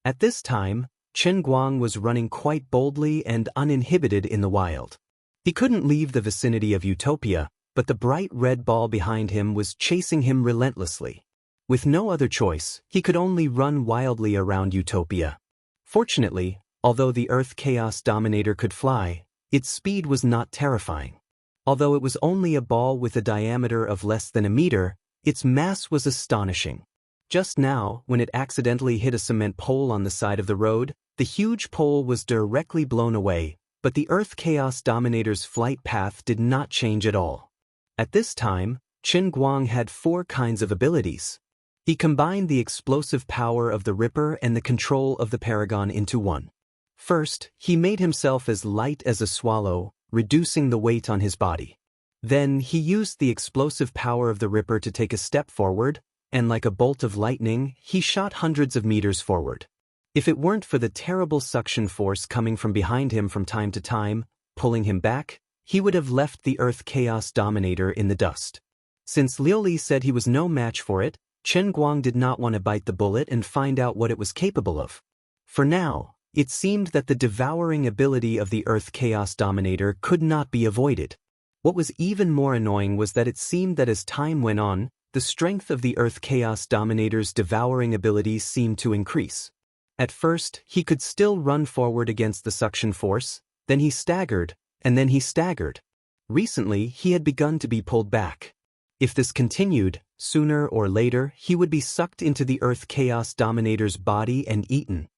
At this time, Chen Guang was running quite boldly and uninhibited in the wild. He couldn't leave the vicinity of Utopia, but the bright red ball behind him was chasing him relentlessly. With no other choice, he could only run wildly around Utopia. Fortunately, although the Earth Chaos Dominator could fly, its speed was not terrifying. Although it was only a ball with a diameter of less than a meter, its mass was astonishing. Just now, when it accidentally hit a cement pole on the side of the road, the huge pole was directly blown away, but the Earth Chaos Dominator's flight path did not change at all. At this time, Chen Guang had 4 kinds of abilities. He combined the explosive power of the Ripper and the control of the Paragon into one. First, he made himself as light as a swallow, reducing the weight on his body. Then, he used the explosive power of the Ripper to take a step forward, and like a bolt of lightning, he shot hundreds of meters forward. If it weren't for the terrible suction force coming from behind him from time to time, pulling him back, he would have left the Earth Chaos Dominator in the dust. Since Liuli said he was no match for it, Chen Guang did not want to bite the bullet and find out what it was capable of. For now, it seemed that the devouring ability of the Earth Chaos Dominator could not be avoided. What was even more annoying was that it seemed that as time went on, the strength of the Earth Chaos Dominator's devouring abilities seemed to increase. At first, he could still run forward against the suction force, then he staggered, and then he staggered. Recently, he had begun to be pulled back. If this continued, sooner or later, he would be sucked into the Earth Chaos Dominator's body and eaten.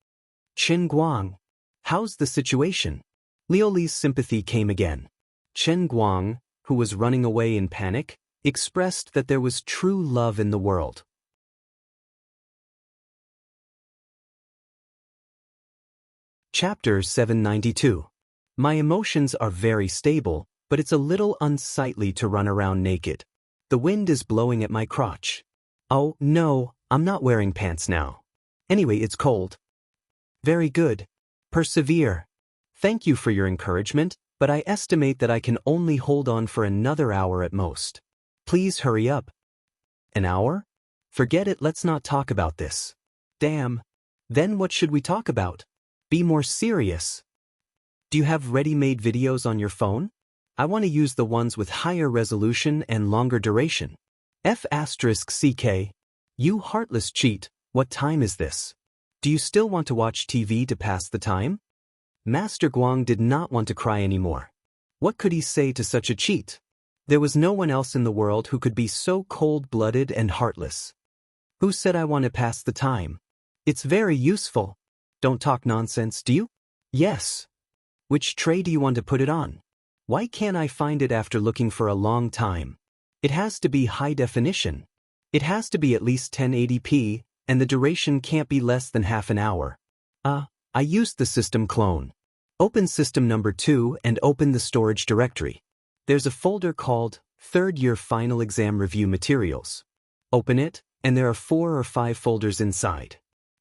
Chen Guang, how's the situation? Liuli's sympathy came again. Chen Guang, who was running away in panic, expressed that there was true love in the world. Chapter 792. My emotions are very stable, but it's a little unsightly to run around naked. The wind is blowing at my crotch. Oh, no, I'm not wearing pants now. Anyway, it's cold. Very good. Persevere. Thank you for your encouragement, but I estimate that I can only hold on for another hour at most. Please hurry up. An hour? Forget it, let's not talk about this. Damn. Then what should we talk about? Be more serious. Do you have ready-made videos on your phone? I want to use the ones with higher resolution and longer duration. F***CK. You heartless cheat, what time is this? Do you still want to watch TV to pass the time? Master Guang did not want to cry anymore. What could he say to such a cheat? There was no one else in the world who could be so cold-blooded and heartless. Who said I want to pass the time? It's very useful. Don't talk nonsense, do you? Yes. Which tray do you want to put it on? Why can't I find it after looking for a long time? It has to be high definition. It has to be at least 1080p, and the duration can't be less than half an hour. I used the system clone. Open system number 2 and open the storage directory. There's a folder called Third Year Final Exam Review Materials. Open it, and there are 4 or 5 folders inside.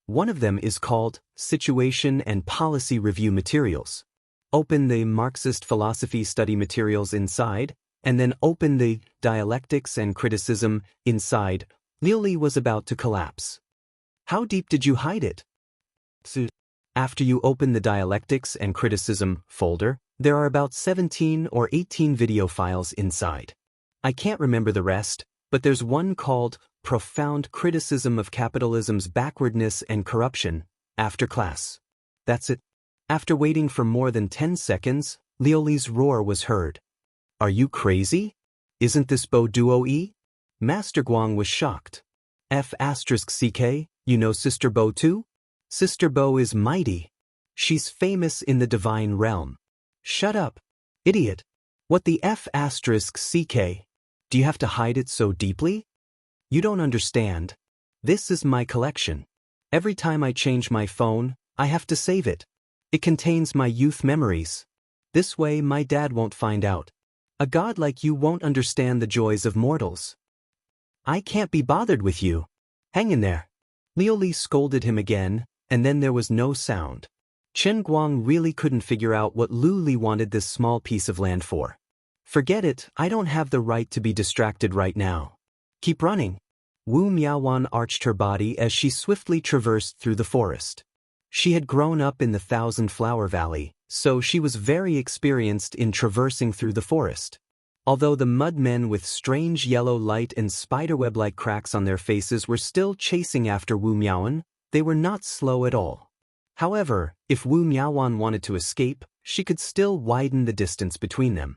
One of them is called Situation and Policy Review Materials. Open the Marxist Philosophy Study Materials inside, and then open the Dialectics and Criticism inside. Liuli was about to collapse. How deep did you hide it? After you open the Dialectics and Criticism folder, there are about 17 or 18 video files inside. I can't remember the rest, but there's one called Profound Criticism of Capitalism's Backwardness and Corruption, after class. That's it. After waiting for more than 10 seconds, Liuli's roar was heard. Are you crazy? Isn't this Bo Duo E? Master Guang was shocked. F***CK, you know Sister Bo too? Sister Bo is mighty. She's famous in the divine realm. Shut up, idiot. What the F***CK? Do you have to hide it so deeply? You don't understand. This is my collection. Every time I change my phone, I have to save it. It contains my youth memories. This way my dad won't find out. A god like you won't understand the joys of mortals. I can't be bothered with you. Hang in there. Liu Li scolded him again, and then there was no sound. Chen Guang really couldn't figure out what Liu Li wanted this small piece of land for. Forget it, I don't have the right to be distracted right now. Keep running. Wu Miaowan arched her body as she swiftly traversed through the forest. She had grown up in the Thousand Flower Valley, so she was very experienced in traversing through the forest. Although the mud men with strange yellow light and spiderweb-like cracks on their faces were still chasing after Wu Miaowan, they were not slow at all. However, if Wu Miaowan wanted to escape, she could still widen the distance between them.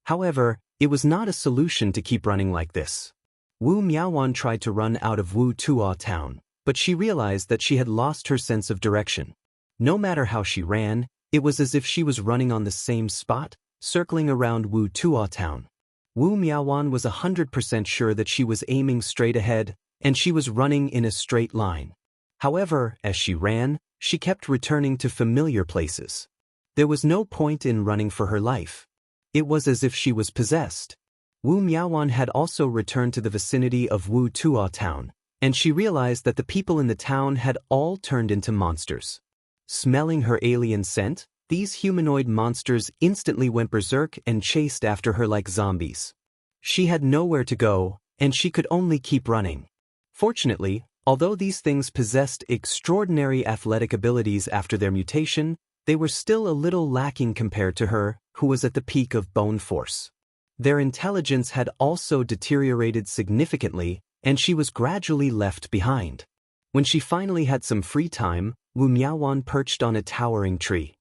However, it was not a solution to keep running like this. Wu Miaowan tried to run out of Wu Tuo town, but she realized that she had lost her sense of direction. No matter how she ran, it was as if she was running on the same spot, circling around Wu Tuo town. Wu Miaowan was 100% sure that she was aiming straight ahead, and she was running in a straight line. However, as she ran, she kept returning to familiar places. There was no point in running for her life. It was as if she was possessed. Wu Miaowan had also returned to the vicinity of Wu Tuo town, and she realized that the people in the town had all turned into monsters. Smelling her alien scent, these humanoid monsters instantly went berserk and chased after her like zombies. She had nowhere to go, and she could only keep running. Fortunately, although these things possessed extraordinary athletic abilities after their mutation, they were still a little lacking compared to her, who was at the peak of bone force. Their intelligence had also deteriorated significantly, and she was gradually left behind. When she finally had some free time, Wu Miaowan perched on a towering tree.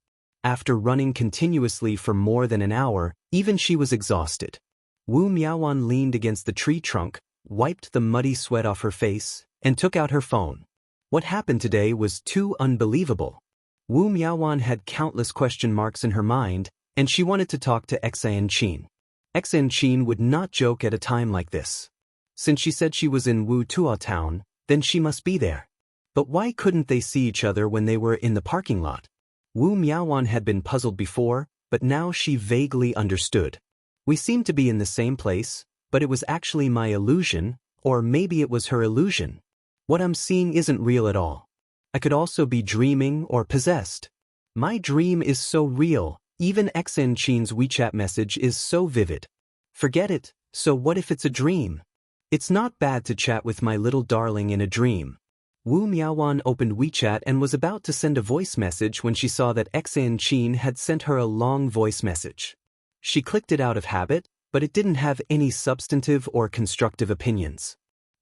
After running continuously for more than an hour, even she was exhausted. Wu Miaowan leaned against the tree trunk, wiped the muddy sweat off her face, and took out her phone. What happened today was too unbelievable. Wu Miaowan had countless question marks in her mind, and she wanted to talk to Xianxia. Xianxia would not joke at a time like this. Since she said she was in Wu Tuo town, then she must be there. But why couldn't they see each other when they were in the parking lot? Wu Miaowan had been puzzled before, but now she vaguely understood. We seem to be in the same place, but it was actually my illusion, or maybe it was her illusion. What I'm seeing isn't real at all. I could also be dreaming or possessed. My dream is so real, even Xianxia's WeChat message is so vivid. Forget it, so what if it's a dream? It's not bad to chat with my little darling in a dream. Wu Miaowan opened WeChat and was about to send a voice message when she saw that Xianxia had sent her a long voice message. She clicked it out of habit, but it didn't have any substantive or constructive opinions.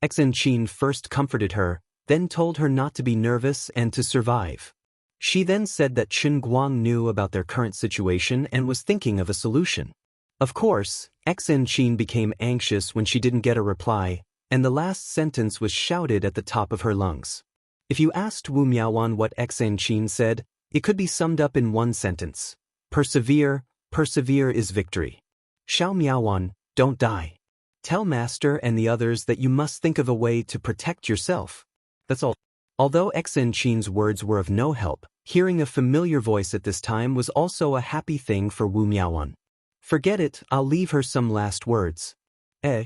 Xianxia first comforted her, then told her not to be nervous and to survive. She then said that Chen Guang knew about their current situation and was thinking of a solution. Of course, Xianxia became anxious when she didn't get a reply, and the last sentence was shouted at the top of her lungs. If you asked Wu Miaowan what Xianxia said, it could be summed up in one sentence. Persevere, persevere is victory. Xiao Miaowan, don't die. Tell Master and the others that you must think of a way to protect yourself. That's all. Although Xianxia's words were of no help, hearing a familiar voice at this time was also a happy thing for Wu Miaowan. Forget it, I'll leave her some last words.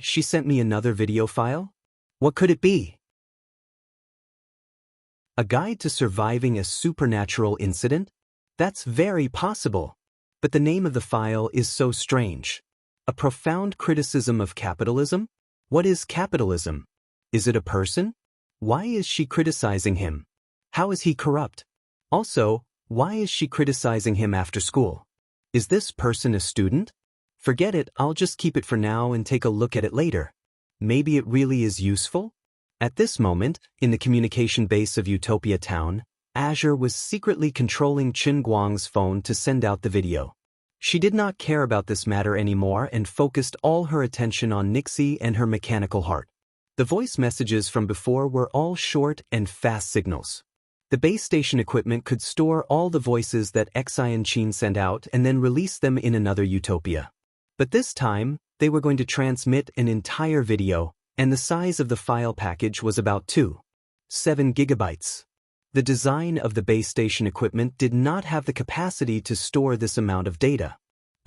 She sent me another video file? What could it be? A guide to surviving a supernatural incident? That's very possible. But the name of the file is so strange. A profound criticism of capitalism? What is capitalism? Is it a person? Why is she criticizing him? How is he corrupt? Also, why is she criticizing him after school? Is this person a student? Forget it, I'll just keep it for now and take a look at it later. Maybe it really is useful? At this moment, in the communication base of Utopia Town, Azure was secretly controlling Chen Guang's phone to send out the video. She did not care about this matter anymore and focused all her attention on Nixie and her mechanical heart. The voice messages from before were all short and fast signals. The base station equipment could store all the voices that Wuxia and Xianxia sent out and then release them in another utopia. But this time, they were going to transmit an entire video, and the size of the file package was about 2.7 gigabytes. The design of the base station equipment did not have the capacity to store this amount of data.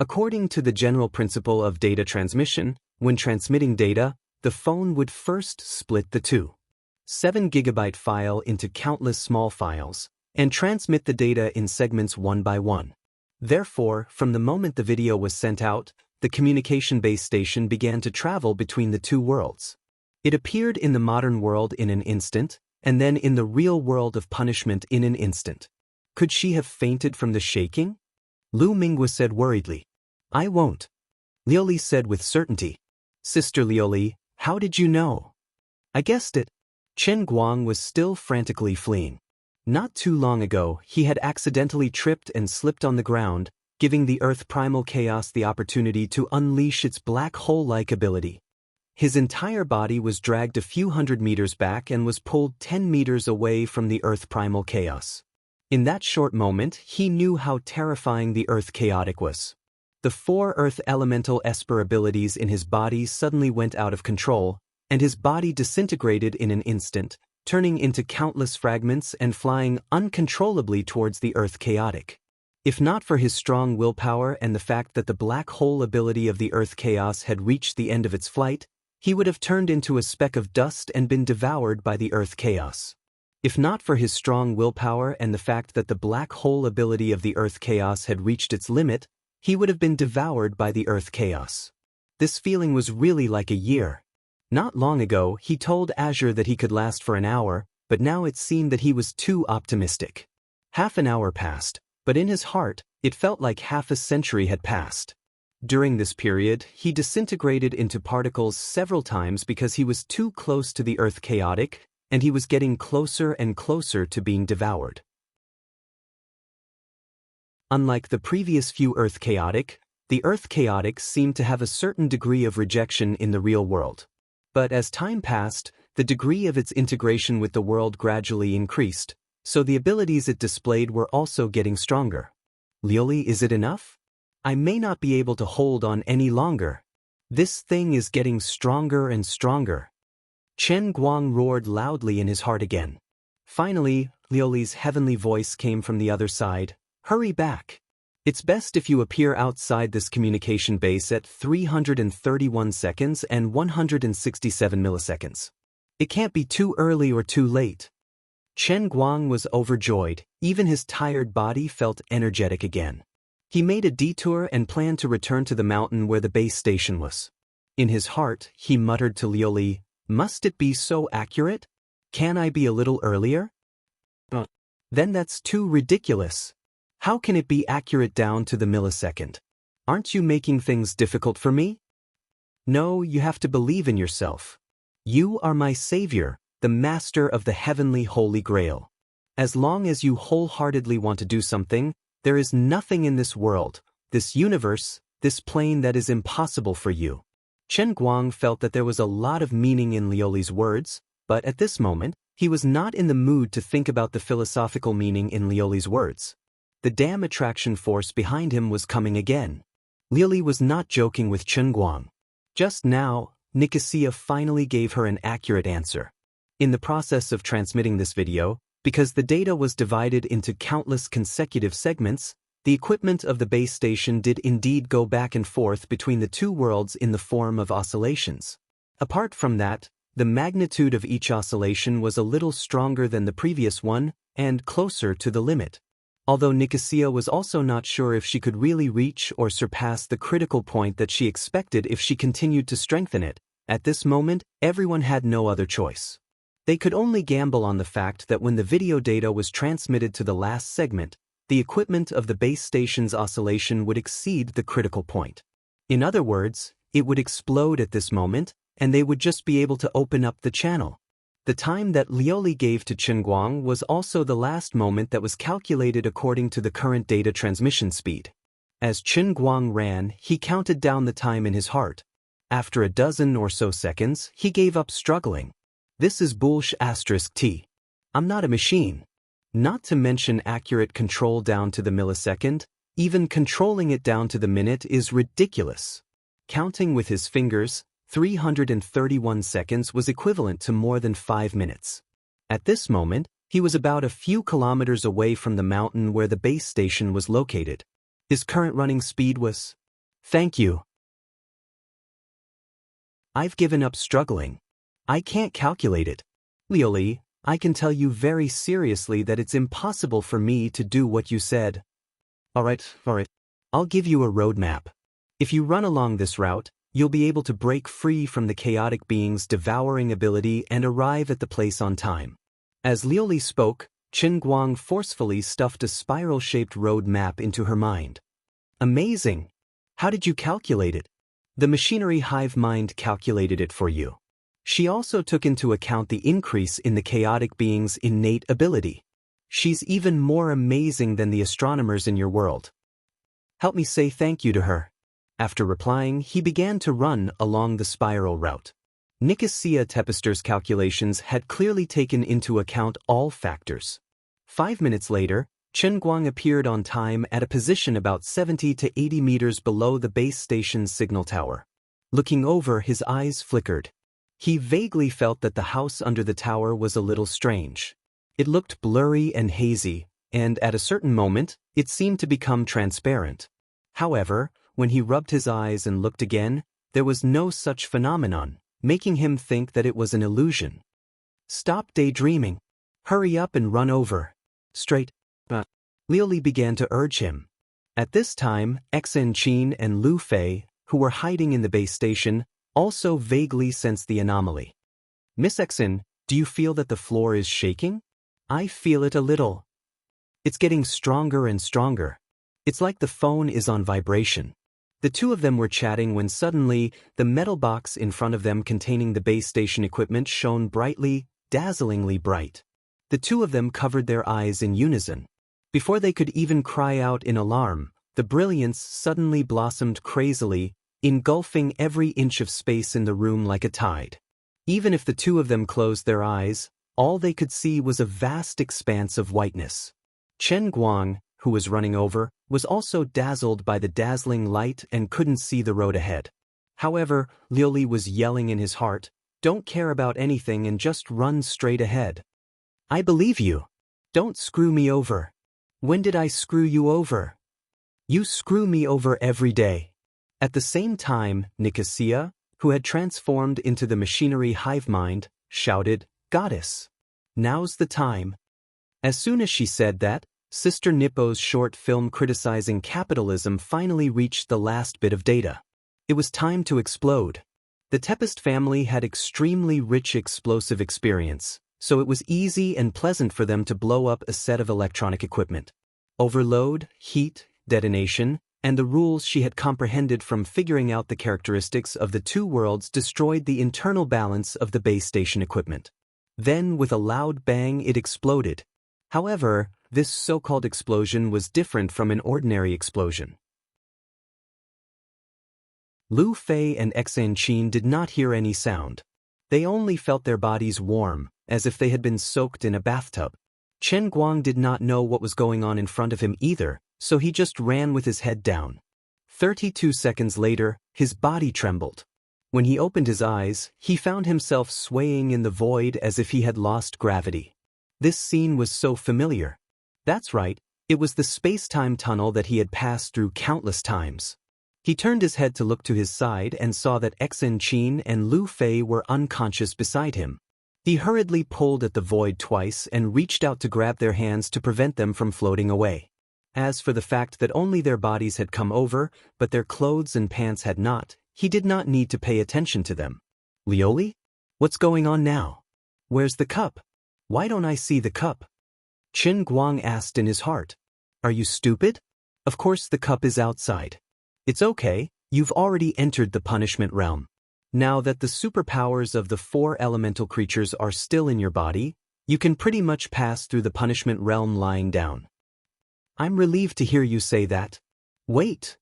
According to the general principle of data transmission, when transmitting data, the phone would first split the 2.7 gigabyte file into countless small files, and transmit the data in segments one by one. Therefore, from the moment the video was sent out, the communication base station began to travel between the two worlds. It appeared in the modern world in an instant, and then in the real world of punishment in an instant. Could she have fainted from the shaking? Lu Minghua said worriedly. I won't. Liuli said with certainty. Sister Liuli, how did you know? I guessed it. Chen Guang was still frantically fleeing. Not too long ago, he had accidentally tripped and slipped on the ground, giving the Earth primal chaos the opportunity to unleash its black hole-like ability. His entire body was dragged a few hundred meters back and was pulled 10 meters away from the Earth primal chaos. In that short moment, he knew how terrifying the Earth chaotic was. The 4 Earth elemental esper abilities in his body suddenly went out of control, and his body disintegrated in an instant, turning into countless fragments and flying uncontrollably towards the Earth chaotic. If not for his strong willpower and the fact that the black hole ability of the Earth chaos had reached the end of its flight, he would have turned into a speck of dust and been devoured by the Earth chaos. If not for his strong willpower and the fact that the black hole ability of the Earth chaos had reached its limit, he would have been devoured by the Earth chaos. This feeling was really like a year. Not long ago, he told Azure that he could last for an hour, but now it seemed that he was too optimistic. Half an hour passed, but in his heart, it felt like half a century had passed. During this period, he disintegrated into particles several times because he was too close to the Earth chaotic, and he was getting closer and closer to being devoured. Unlike the previous few Earth chaotic, the Earth chaotic seemed to have a certain degree of rejection in the real world. But as time passed, the degree of its integration with the world gradually increased, so the abilities it displayed were also getting stronger. Liuli, is it enough? I may not be able to hold on any longer. This thing is getting stronger and stronger. Chen Guang roared loudly in his heart again. Finally, Liuli's heavenly voice came from the other side. Hurry back. It's best if you appear outside this communication base at 331 seconds and 167 milliseconds. It can't be too early or too late. Chen Guang was overjoyed, even his tired body felt energetic again. He made a detour and planned to return to the mountain where the base station was. In his heart, he muttered to Liuli, must it be so accurate? Can I be a little earlier? Then that's too ridiculous. How can it be accurate down to the millisecond? Aren't you making things difficult for me? No, you have to believe in yourself. You are my savior, the master of the heavenly Holy Grail. As long as you wholeheartedly want to do something, there is nothing in this world, this universe, this plane that is impossible for you. Chen Guang felt that there was a lot of meaning in Liuli's words, but at this moment, he was not in the mood to think about the philosophical meaning in Liuli's words. The damn attraction force behind him was coming again. Liuli was not joking with Chen Guang. Just now, Nicosia finally gave her an accurate answer. In the process of transmitting this video, because the data was divided into countless consecutive segments, the equipment of the base station did indeed go back and forth between the two worlds in the form of oscillations. Apart from that, the magnitude of each oscillation was a little stronger than the previous one and closer to the limit. Although Nicosia was also not sure if she could really reach or surpass the critical point that she expected if she continued to strengthen it, at this moment, everyone had no other choice. They could only gamble on the fact that when the video data was transmitted to the last segment, the equipment of the base station's oscillation would exceed the critical point. In other words, it would explode at this moment, and they would just be able to open up the channel. The time that Liuli gave to Chen Guang was also the last moment that was calculated according to the current data transmission speed. As Chen Guang ran, he counted down the time in his heart. After a dozen or so seconds, he gave up struggling. This is bullsh*t. I'm not a machine. Not to mention accurate control down to the millisecond, even controlling it down to the minute is ridiculous. Counting with his fingers, 331 seconds was equivalent to more than 5 minutes. At this moment, he was about a few kilometers away from the mountain where the base station was located. His current running speed was... Thank you. I've given up struggling. I can't calculate it. Lioli, I can tell you very seriously that it's impossible for me to do what you said. Alright. I'll give you a roadmap. If you run along this route, you'll be able to break free from the chaotic being's devouring ability and arrive at the place on time. As Lioli spoke, Qin Guang forcefully stuffed a spiral-shaped road map into her mind. Amazing! How did you calculate it? The machinery hive mind calculated it for you. She also took into account the increase in the chaotic being's innate ability. She's even more amazing than the astronomers in your world. Help me say thank you to her. After replying, he began to run along the spiral route. Nicosia Tepister's calculations had clearly taken into account all factors. 5 minutes later, Qin Guang appeared on time at a position about 70 to 80 meters below the base station's signal tower. Looking over, his eyes flickered. He vaguely felt that the house under the tower was a little strange. It looked blurry and hazy, and at a certain moment, it seemed to become transparent. However, when he rubbed his eyes and looked again, there was no such phenomenon, making him think that it was an illusion. Stop daydreaming. Hurry up and run over. Straight. Lioli began to urge him. At this time, Xianxia and Lu Fei, who were hiding in the base station, also vaguely sensed the anomaly. Miss Xin, do you feel that the floor is shaking? I feel it a little. It's getting stronger and stronger. It's like the phone is on vibration. The two of them were chatting when suddenly, the metal box in front of them containing the base station equipment shone brightly, dazzlingly bright. The two of them covered their eyes in unison. Before they could even cry out in alarm, the brilliance suddenly blossomed crazily, engulfing every inch of space in the room like a tide. Even if the two of them closed their eyes, all they could see was a vast expanse of whiteness. Qin Guang, who was running over, was also dazzled by the dazzling light and couldn't see the road ahead. However, Lioli was yelling in his heart, "Don't care about anything and just run straight ahead. I believe you. Don't screw me over. When did I screw you over? You screw me over every day." At the same time, Nicosia, who had transformed into the machinery hive mind, shouted, "Goddess! Now's the time." As soon as she said that, Sister Nippo's short film criticizing capitalism finally reached the last bit of data. It was time to explode. The Tepist family had extremely rich explosive experience, so it was easy and pleasant for them to blow up a set of electronic equipment. Overload, heat, detonation, and the rules she had comprehended from figuring out the characteristics of the two worlds destroyed the internal balance of the base station equipment. Then, with a loud bang, it exploded. However, this so-called explosion was different from an ordinary explosion. Lu Fei and Xianxia did not hear any sound. They only felt their bodies warm, as if they had been soaked in a bathtub. Qin Guang did not know what was going on in front of him either, so he just ran with his head down. 32 seconds later, his body trembled. When he opened his eyes, he found himself swaying in the void as if he had lost gravity. This scene was so familiar. That's right, it was the space-time tunnel that he had passed through countless times. He turned his head to look to his side and saw that Xianxia and Lu Fei were unconscious beside him. He hurriedly pulled at the void twice and reached out to grab their hands to prevent them from floating away. As for the fact that only their bodies had come over, but their clothes and pants had not, he did not need to pay attention to them. Lioli? What's going on now? Where's the cup? Why don't I see the cup? Qin Guang asked in his heart. Are you stupid? Of course the cup is outside. It's okay, you've already entered the punishment realm. Now that the superpowers of the 4 elemental creatures are still in your body, you can pretty much pass through the punishment realm lying down. I'm relieved to hear you say that. Wait!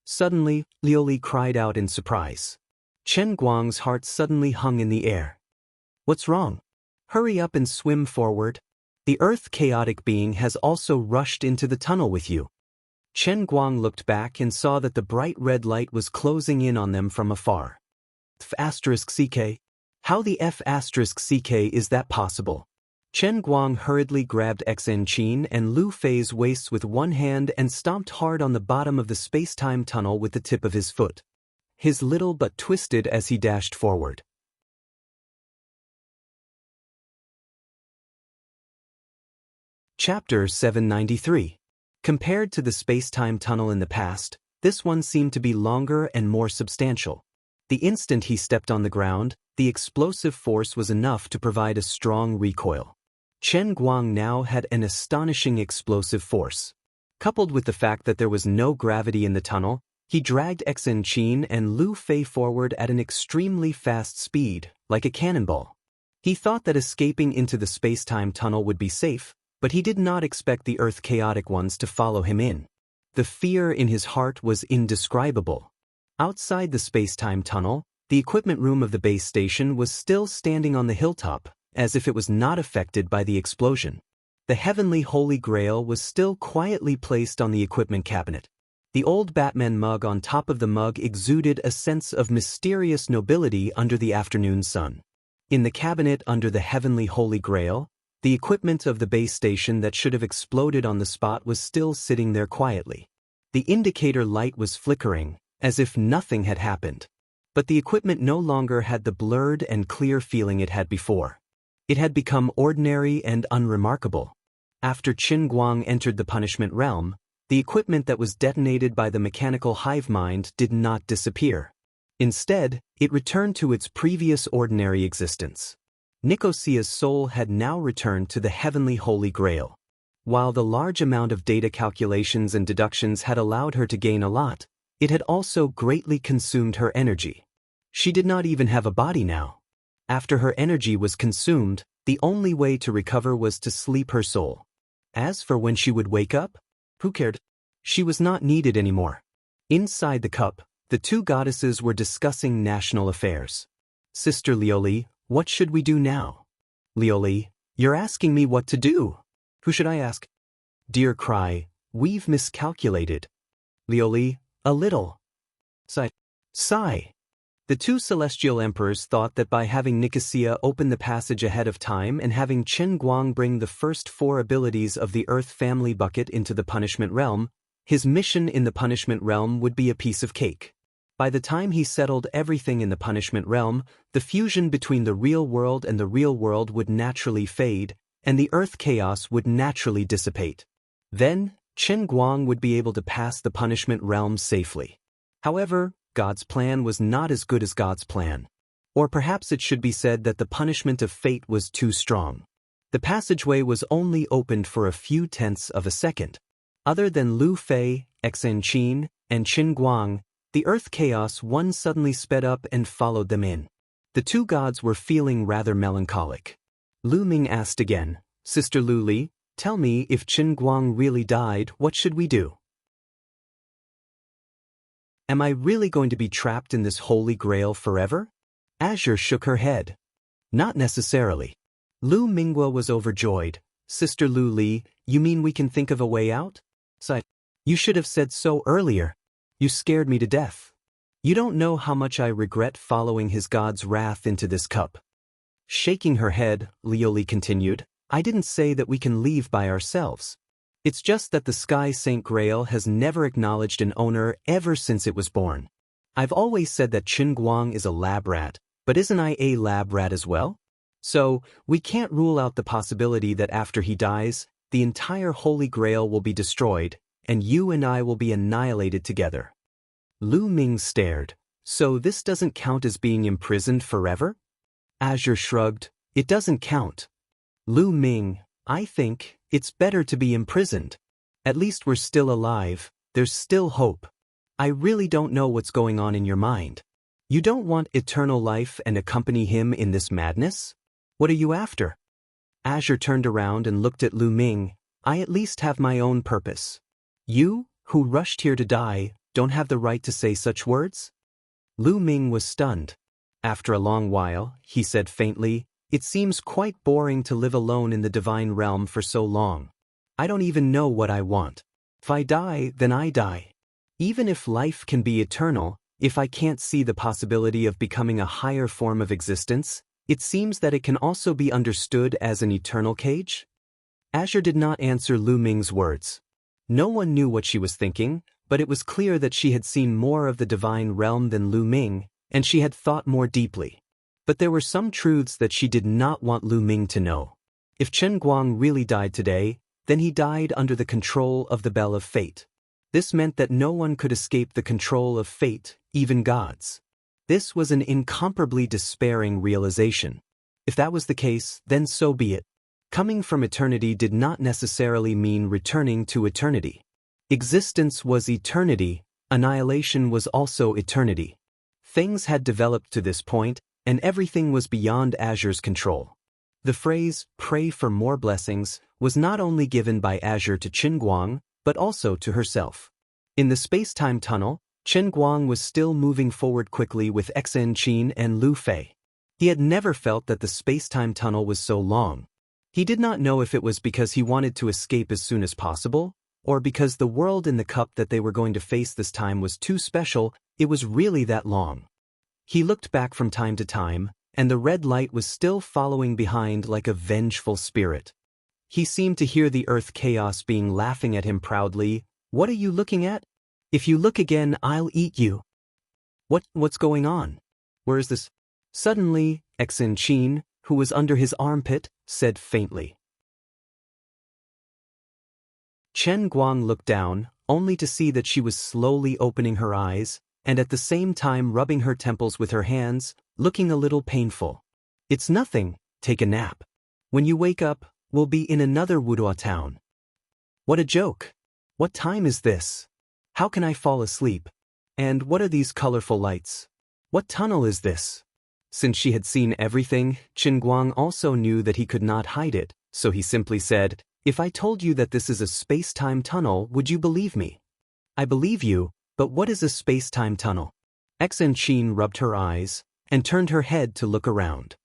Suddenly, Lioli cried out in surprise. Chen Guang's heart suddenly hung in the air. What's wrong? Hurry up and swim forward. The Earth chaotic being has also rushed into the tunnel with you. Chen Guang looked back and saw that the bright red light was closing in on them from afar. F***ck? How the F***ck is that possible? Chen Guang hurriedly grabbed Xianxia and Lu Fei's waists with one hand and stomped hard on the bottom of the space-time tunnel with the tip of his foot. His little butt twisted as he dashed forward. Chapter 793. Compared to the space-time tunnel in the past, this one seemed to be longer and more substantial. The instant he stepped on the ground, the explosive force was enough to provide a strong recoil. Chen Guang now had an astonishing explosive force. Coupled with the fact that there was no gravity in the tunnel, he dragged Xianxia and Lu Fei forward at an extremely fast speed, like a cannonball. He thought that escaping into the space-time tunnel would be safe, but he did not expect the Earth chaotic ones to follow him in. The fear in his heart was indescribable. Outside the space-time tunnel, the equipment room of the base station was still standing on the hilltop, as if it was not affected by the explosion. The heavenly Holy Grail was still quietly placed on the equipment cabinet. The old Batman mug on top of the mug exuded a sense of mysterious nobility under the afternoon sun. In the cabinet under the heavenly Holy Grail, the equipment of the base station that should have exploded on the spot was still sitting there quietly. The indicator light was flickering, as if nothing had happened. But the equipment no longer had the blurred and clear feeling it had before. It had become ordinary and unremarkable. After Chen Guang entered the punishment realm, the equipment that was detonated by the mechanical hive mind did not disappear. Instead, it returned to its previous ordinary existence. Nicosia's soul had now returned to the heavenly Holy Grail. While the large amount of data calculations and deductions had allowed her to gain a lot, it had also greatly consumed her energy. She did not even have a body now. After her energy was consumed, the only way to recover was to sleep her soul. As for when she would wake up, who cared? She was not needed anymore. Inside the cup, the two goddesses were discussing national affairs. Sister Lioli, what should we do now? Lioli, you're asking me what to do. Who should I ask? Dear Cry, we've miscalculated. Lioli, a little. Sigh. The two celestial emperors thought that by having Nicosia open the passage ahead of time and having Chen Guang bring the first 4 abilities of the Earth family bucket into the punishment realm, his mission in the punishment realm would be a piece of cake. By the time he settled everything in the punishment realm, the fusion between the real world and the real world would naturally fade, and the Earth chaos would naturally dissipate. Then, Chen Guang would be able to pass the punishment realm safely. However, God's plan was not as good as God's plan. Or perhaps it should be said that the punishment of fate was too strong. The passageway was only opened for a few tenths of a second. Other than Lu Fei, Xianxia, and Chen Guang, the Earth chaos one suddenly sped up and followed them in. The two gods were feeling rather melancholic. Lu Ming asked again, Sister Lu Li, tell me, if Chen Guang really died, what should we do? Am I really going to be trapped in this Holy Grail forever? Azure shook her head. Not necessarily. Lu Minghua was overjoyed. Sister Lu Li, you mean we can think of a way out? Sighed. You should have said so earlier. You scared me to death. You don't know how much I regret following his god's wrath into this cup. Shaking her head, Lioli continued, I didn't say that we can leave by ourselves. It's just that the Sky Saint Grail has never acknowledged an owner ever since it was born. I've always said that Chen Guang is a lab rat, but isn't I a lab rat as well? So, we can't rule out the possibility that after he dies, the entire Holy Grail will be destroyed, and you and I will be annihilated together. Lu Ming stared. So this doesn't count as being imprisoned forever? Azure shrugged. It doesn't count. Lu Ming, I think it's better to be imprisoned. At least we're still alive, there's still hope. I really don't know what's going on in your mind. You don't want eternal life and accompany him in this madness? What are you after? Azure turned around and looked at Lu Ming. I at least have my own purpose. You, who rushed here to die, don't have the right to say such words? Lu Ming was stunned. After a long while, he said faintly, "It seems quite boring to live alone in the divine realm for so long. I don't even know what I want. If I die, then I die. Even if life can be eternal, if I can't see the possibility of becoming a higher form of existence, it seems that it can also be understood as an eternal cage?" Azure did not answer Lu Ming's words. No one knew what she was thinking, but it was clear that she had seen more of the divine realm than Lu Ming, and she had thought more deeply. But there were some truths that she did not want Lu Ming to know. If Chen Guang really died today, then he died under the control of the Bell of Fate. This meant that no one could escape the control of fate, even gods. This was an incomparably despairing realization. If that was the case, then so be it. Coming from eternity did not necessarily mean returning to eternity. Existence was eternity, annihilation was also eternity. Things had developed to this point, and everything was beyond Azure's control. The phrase, "pray for more blessings," was not only given by Azure to Qin Guang, but also to herself. In the space-time tunnel, Qin Guang was still moving forward quickly with Xianxia and Lu Fei. He had never felt that the space-time tunnel was so long. He did not know if it was because he wanted to escape as soon as possible, or because the world in the cup that they were going to face this time was too special. It was really that long. He looked back from time to time, and the red light was still following behind like a vengeful spirit. He seemed to hear the earth chaos being laughing at him proudly. "What are you looking at? If you look again, I'll eat you." What's going on? Where is this? Suddenly, Xianxia, who was under his armpit, said faintly. Chen Guang looked down, only to see that she was slowly opening her eyes, and at the same time rubbing her temples with her hands, looking a little painful. "It's nothing, take a nap. When you wake up, we'll be in another Wuduo town." What a joke! What time is this? How can I fall asleep? And what are these colorful lights? What tunnel is this? Since she had seen everything, Qin Guang also knew that he could not hide it, so he simply said, "If I told you that this is a space-time tunnel, would you believe me?" "I believe you, but what is a space-time tunnel?" Xianxia rubbed her eyes, and turned her head to look around.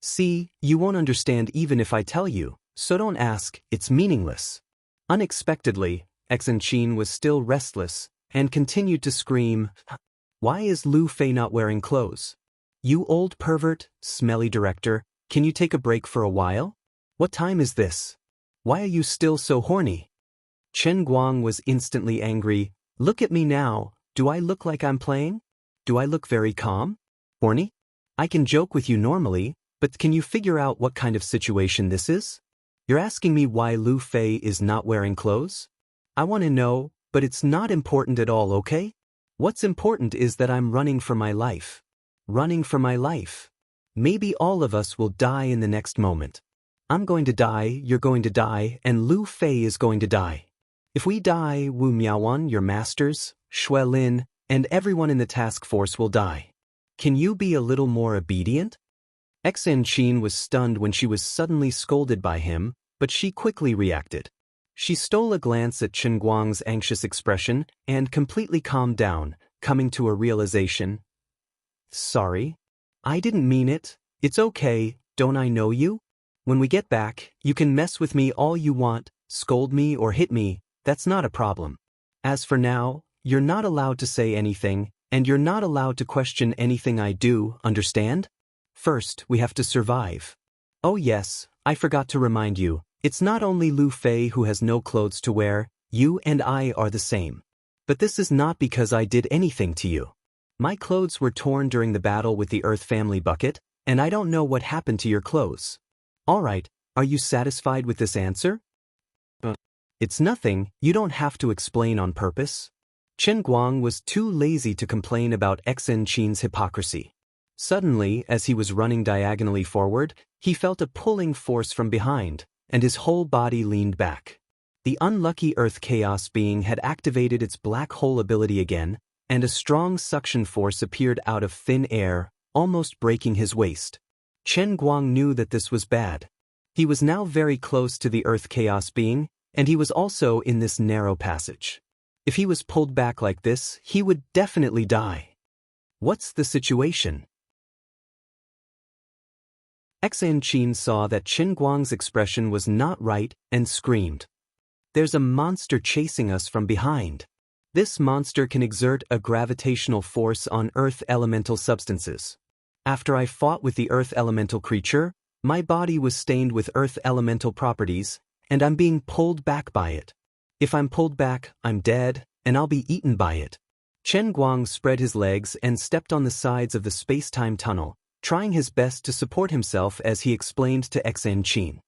"See, you won't understand even if I tell you, so don't ask, it's meaningless." Unexpectedly, Xianxia was still restless, and continued to scream, "Why is Lu Fei not wearing clothes? You old pervert, smelly director, can you take a break for a while? What time is this? Why are you still so horny?" Chen Guang was instantly angry. "Look at me now, do I look like I'm playing? Do I look very calm? Horny? I can joke with you normally, but can you figure out what kind of situation this is? You're asking me why Lu Fei is not wearing clothes? I want to know, but it's not important at all, okay? What's important is that I'm running for my life. Running for my life. Maybe all of us will die in the next moment. I'm going to die, you're going to die, and Lu Fei is going to die. If we die, Wu Miaowan, your masters, Shui Lin, and everyone in the task force will die. Can you be a little more obedient?" Xianxia was stunned when she was suddenly scolded by him, but she quickly reacted. She stole a glance at Chen Guang's anxious expression and completely calmed down, coming to a realization. "Sorry. I didn't mean it. It's okay, don't I know you? When we get back, you can mess with me all you want, scold me or hit me, that's not a problem. As for now, you're not allowed to say anything, and you're not allowed to question anything I do, understand? First, we have to survive. Oh yes, I forgot to remind you, it's not only Lu Fei who has no clothes to wear, you and I are the same. But this is not because I did anything to you. My clothes were torn during the battle with the Earth Family Bucket, and I don't know what happened to your clothes. Alright, are you satisfied with this answer?" "It's nothing, you don't have to explain on purpose." Chen Guang was too lazy to complain about Xianxia's hypocrisy. Suddenly, as he was running diagonally forward, he felt a pulling force from behind, and his whole body leaned back. The unlucky Earth Chaos being had activated its black hole ability again, and a strong suction force appeared out of thin air, almost breaking his waist. Chen Guang knew that this was bad. He was now very close to the Earth Chaos being, and he was also in this narrow passage. If he was pulled back like this, he would definitely die. What's the situation? Xianxia saw that Qin Guang's expression was not right and screamed. There's a monster chasing us from behind. This monster can exert a gravitational force on earth elemental substances. After I fought with the earth elemental creature, my body was stained with earth elemental properties, and I'm being pulled back by it. If I'm pulled back, I'm dead, and I'll be eaten by it. Qin Guang spread his legs and stepped on the sides of the space-time tunnel, trying his best to support himself as he explained to Xianxia.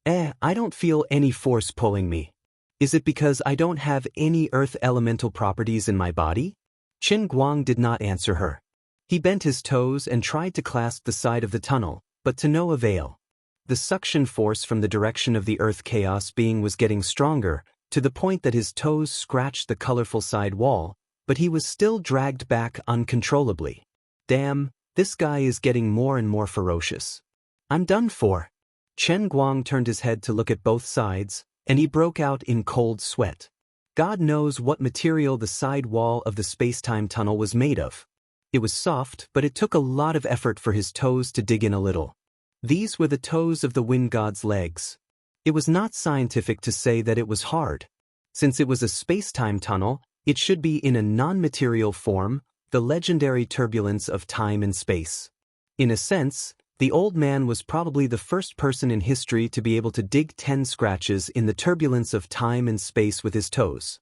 I don't feel any force pulling me. Is it because I don't have any earth elemental properties in my body? Qin Guang did not answer her. He bent his toes and tried to clasp the side of the tunnel, but to no avail. The suction force from the direction of the earth chaos being was getting stronger, to the point that his toes scratched the colorful side wall, but he was still dragged back uncontrollably. Damn, this guy is getting more and more ferocious. I'm done for. Qin Guang turned his head to look at both sides, and he broke out in cold sweat. God knows what material the side wall of the space-time tunnel was made of. It was soft, but it took a lot of effort for his toes to dig in a little. These were the toes of the wind god's legs. It was not scientific to say that it was hard. Since it was a space-time tunnel, it should be in a non-material form, the legendary turbulence of time and space. In a sense, the old man was probably the first person in history to be able to dig 10 scratches in the turbulence of time and space with his toes.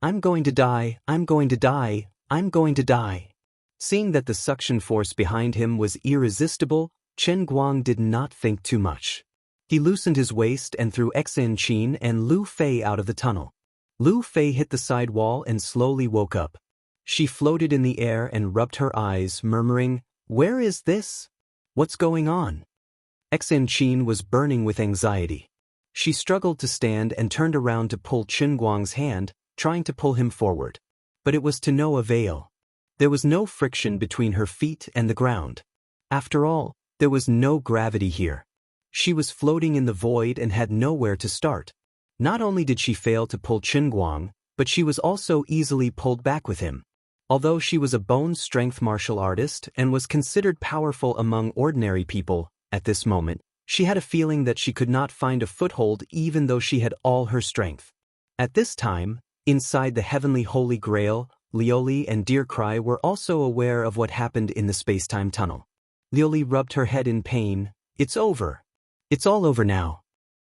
I'm going to die, I'm going to die, I'm going to die. Seeing that the suction force behind him was irresistible, Qin Guang did not think too much. He loosened his waist and threw Xianxia and Lu Fei out of the tunnel. Lu Fei hit the side wall and slowly woke up. She floated in the air and rubbed her eyes, murmuring, "Where is this? What's going on?" Xianxia was burning with anxiety. She struggled to stand and turned around to pull Qin Guang's hand, trying to pull him forward. But it was to no avail. There was no friction between her feet and the ground. After all, there was no gravity here. She was floating in the void and had nowhere to start. Not only did she fail to pull Qin Guang, but she was also easily pulled back with him. Although she was a bone-strength martial artist and was considered powerful among ordinary people, at this moment, she had a feeling that she could not find a foothold even though she had all her strength. At this time, inside the heavenly Holy Grail, Lioli and Deercry were also aware of what happened in the space-time tunnel. Lioli rubbed her head in pain. It's over. It's all over now.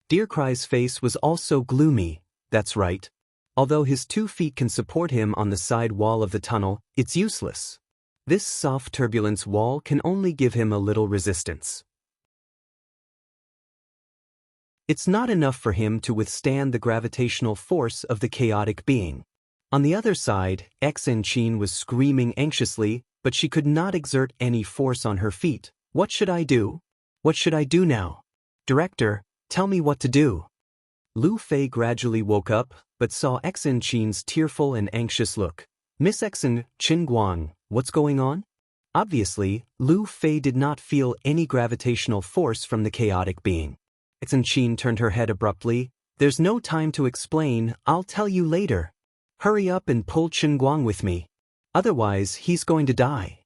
Deercry's face was also gloomy. That's right. Although his 2 feet can support him on the side wall of the tunnel, it's useless. This soft turbulence wall can only give him a little resistance. It's not enough for him to withstand the gravitational force of the chaotic being. On the other side, Xianxia was screaming anxiously, but she could not exert any force on her feet. What should I do? What should I do now? Director, tell me what to do. Lu Fei gradually woke up, but saw Xianxia's tearful and anxious look. Miss Qin Guang, what's going on? Obviously, Lu Fei did not feel any gravitational force from the chaotic being. Xianxia turned her head abruptly. There's no time to explain, I'll tell you later. Hurry up and pull Qin Guang with me. Otherwise, he's going to die.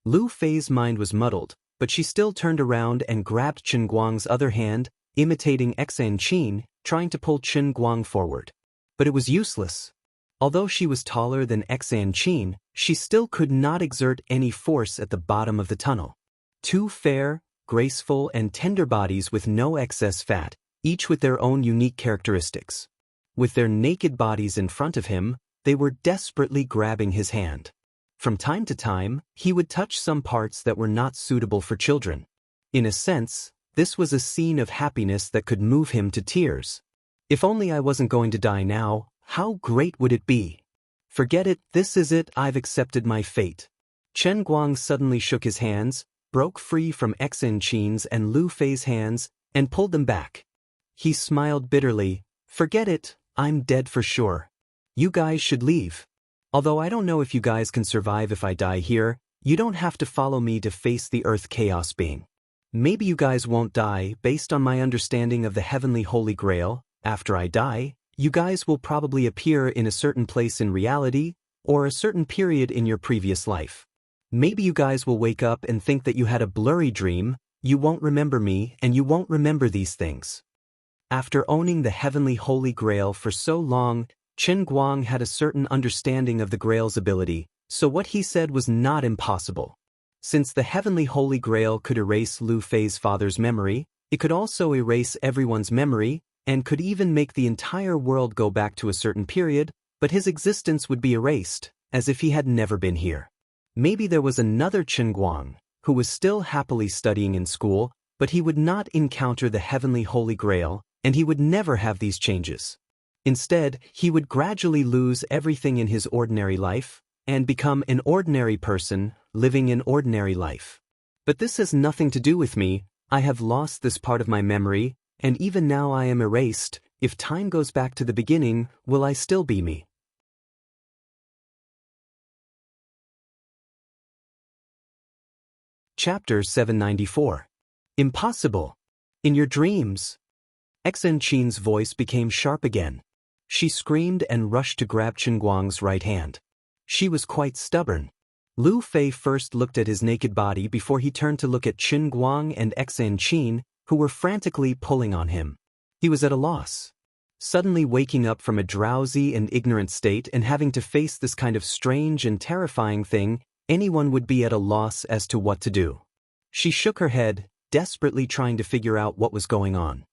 Lu Fei's mind was muddled, but she still turned around and grabbed Qin Guang's other hand, imitating Xianxia, trying to pull Qin Guang forward. But it was useless. Although she was taller than Xianxia, she still could not exert any force at the bottom of the tunnel. 2 fair, graceful and tender bodies with no excess fat, each with their own unique characteristics. With their naked bodies in front of him, they were desperately grabbing his hand. From time to time, he would touch some parts that were not suitable for children. In a sense, this was a scene of happiness that could move him to tears. If only I wasn't going to die now, how great would it be? Forget it, this is it, I've accepted my fate. Qin Guang suddenly shook his hands, broke free from Xianxia's and Lu Fei's hands, and pulled them back. He smiled bitterly. Forget it, I'm dead for sure. You guys should leave. Although I don't know if you guys can survive if I die here, you don't have to follow me to face the Earth Chaos being. Maybe you guys won't die based on my understanding of the Heavenly Holy Grail. After I die, you guys will probably appear in a certain place in reality, or a certain period in your previous life. Maybe you guys will wake up and think that you had a blurry dream, you won't remember me, and you won't remember these things. After owning the heavenly Holy Grail for so long, Qin Guang had a certain understanding of the Grail's ability, so what he said was not impossible. Since the heavenly Holy Grail could erase Lu Fei's father's memory, it could also erase everyone's memory, and could even make the entire world go back to a certain period, but his existence would be erased, as if he had never been here. Maybe there was another Qin Guang, who was still happily studying in school, but he would not encounter the heavenly Holy Grail, and he would never have these changes. Instead, he would gradually lose everything in his ordinary life, and become an ordinary person, living an ordinary life. But this has nothing to do with me. I have lost this part of my memory, and even now I am erased. If time goes back to the beginning, will I still be me? Chapter 794. Impossible. In your dreams. Xianxia's voice became sharp again. She screamed and rushed to grab Qin Guang's right hand. She was quite stubborn. Lu Fei first looked at his naked body before he turned to look at Qin Guang and Xianxia, who were frantically pulling on him. He was at a loss. Suddenly waking up from a drowsy and ignorant state and having to face this kind of strange and terrifying thing, anyone would be at a loss as to what to do. She shook her head, desperately trying to figure out what was going on.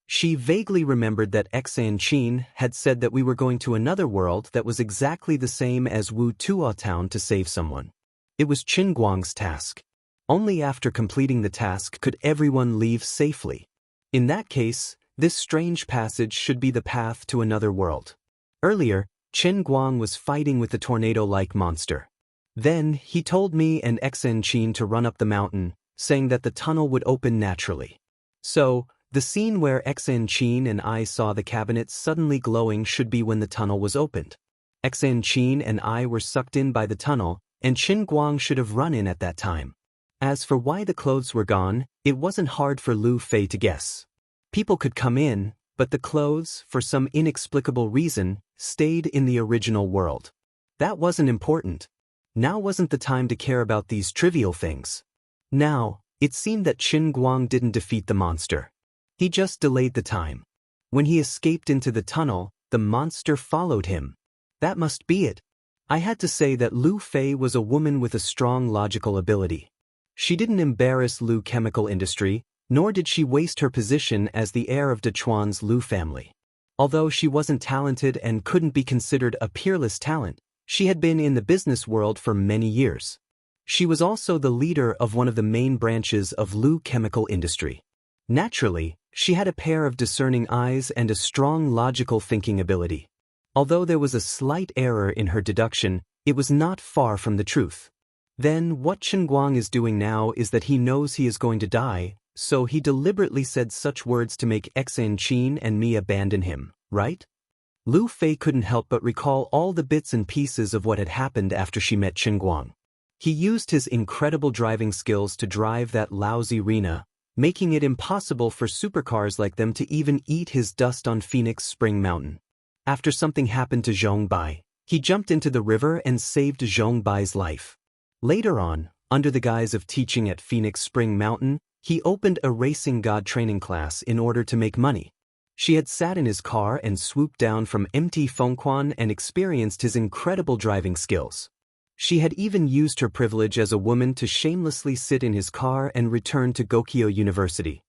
She vaguely remembered that Xianxia had said that we were going to another world that was exactly the same as Wu Tuo Town to save someone. It was Qin Guang's task. Only after completing the task could everyone leave safely. In that case, this strange passage should be the path to another world. Earlier, Qin Guang was fighting with the tornado-like monster. Then, he told me and Xianxia to run up the mountain, saying that the tunnel would open naturally. So, the scene where Xianxia and I saw the cabinet suddenly glowing should be when the tunnel was opened. Xianxia and I were sucked in by the tunnel, and Qin Guang should have run in at that time. As for why the clothes were gone, it wasn't hard for Lu Fei to guess. People could come in, but the clothes, for some inexplicable reason, stayed in the original world. That wasn't important. Now wasn't the time to care about these trivial things. Now, it seemed that Qin Guang didn't defeat the monster. He just delayed the time. When he escaped into the tunnel, the monster followed him. That must be it. I had to say that Lu Fei was a woman with a strong logical ability. She didn't embarrass Lu chemical industry, nor did she waste her position as the heir of Dechuan's Lu family. Although she wasn't talented and couldn't be considered a peerless talent, she had been in the business world for many years. She was also the leader of one of the main branches of Lu chemical industry. Naturally, she had a pair of discerning eyes and a strong logical thinking ability. Although there was a slight error in her deduction, it was not far from the truth. Then what Qin Guang is doing now is that he knows he is going to die, so he deliberately said such words to make Xianxia and me abandon him, right? Lu Fei couldn't help but recall all the bits and pieces of what had happened after she met Qin Guang. He used his incredible driving skills to drive that lousy Rena, making it impossible for supercars like them to even eat his dust on Phoenix Spring Mountain. After something happened to Zhongbei, he jumped into the river and saved Zhongbei's life. Later on, under the guise of teaching at Phoenix Spring Mountain, he opened a racing god training class in order to make money. She had sat in his car and swooped down from MT Fengquan and experienced his incredible driving skills. She had even used her privilege as a woman to shamelessly sit in his car and return to Gokyo University.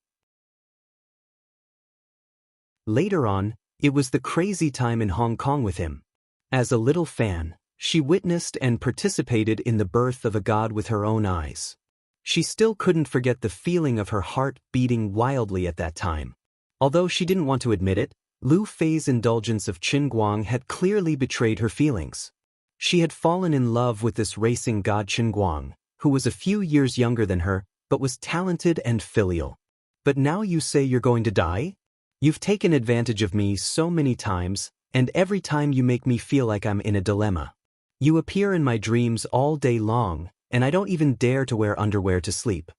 Later on, it was the crazy time in Hong Kong with him. As a little fan, she witnessed and participated in the birth of a god with her own eyes. She still couldn't forget the feeling of her heart beating wildly at that time. Although she didn't want to admit it, Lu Fei's indulgence of Qin Guang had clearly betrayed her feelings. She had fallen in love with this racing god Qin Guang, who was a few years younger than her, but was talented and filial. But now you say you're going to die? You've taken advantage of me so many times, and every time you make me feel like I'm in a dilemma. You appear in my dreams all day long, and I don't even dare to wear underwear to sleep.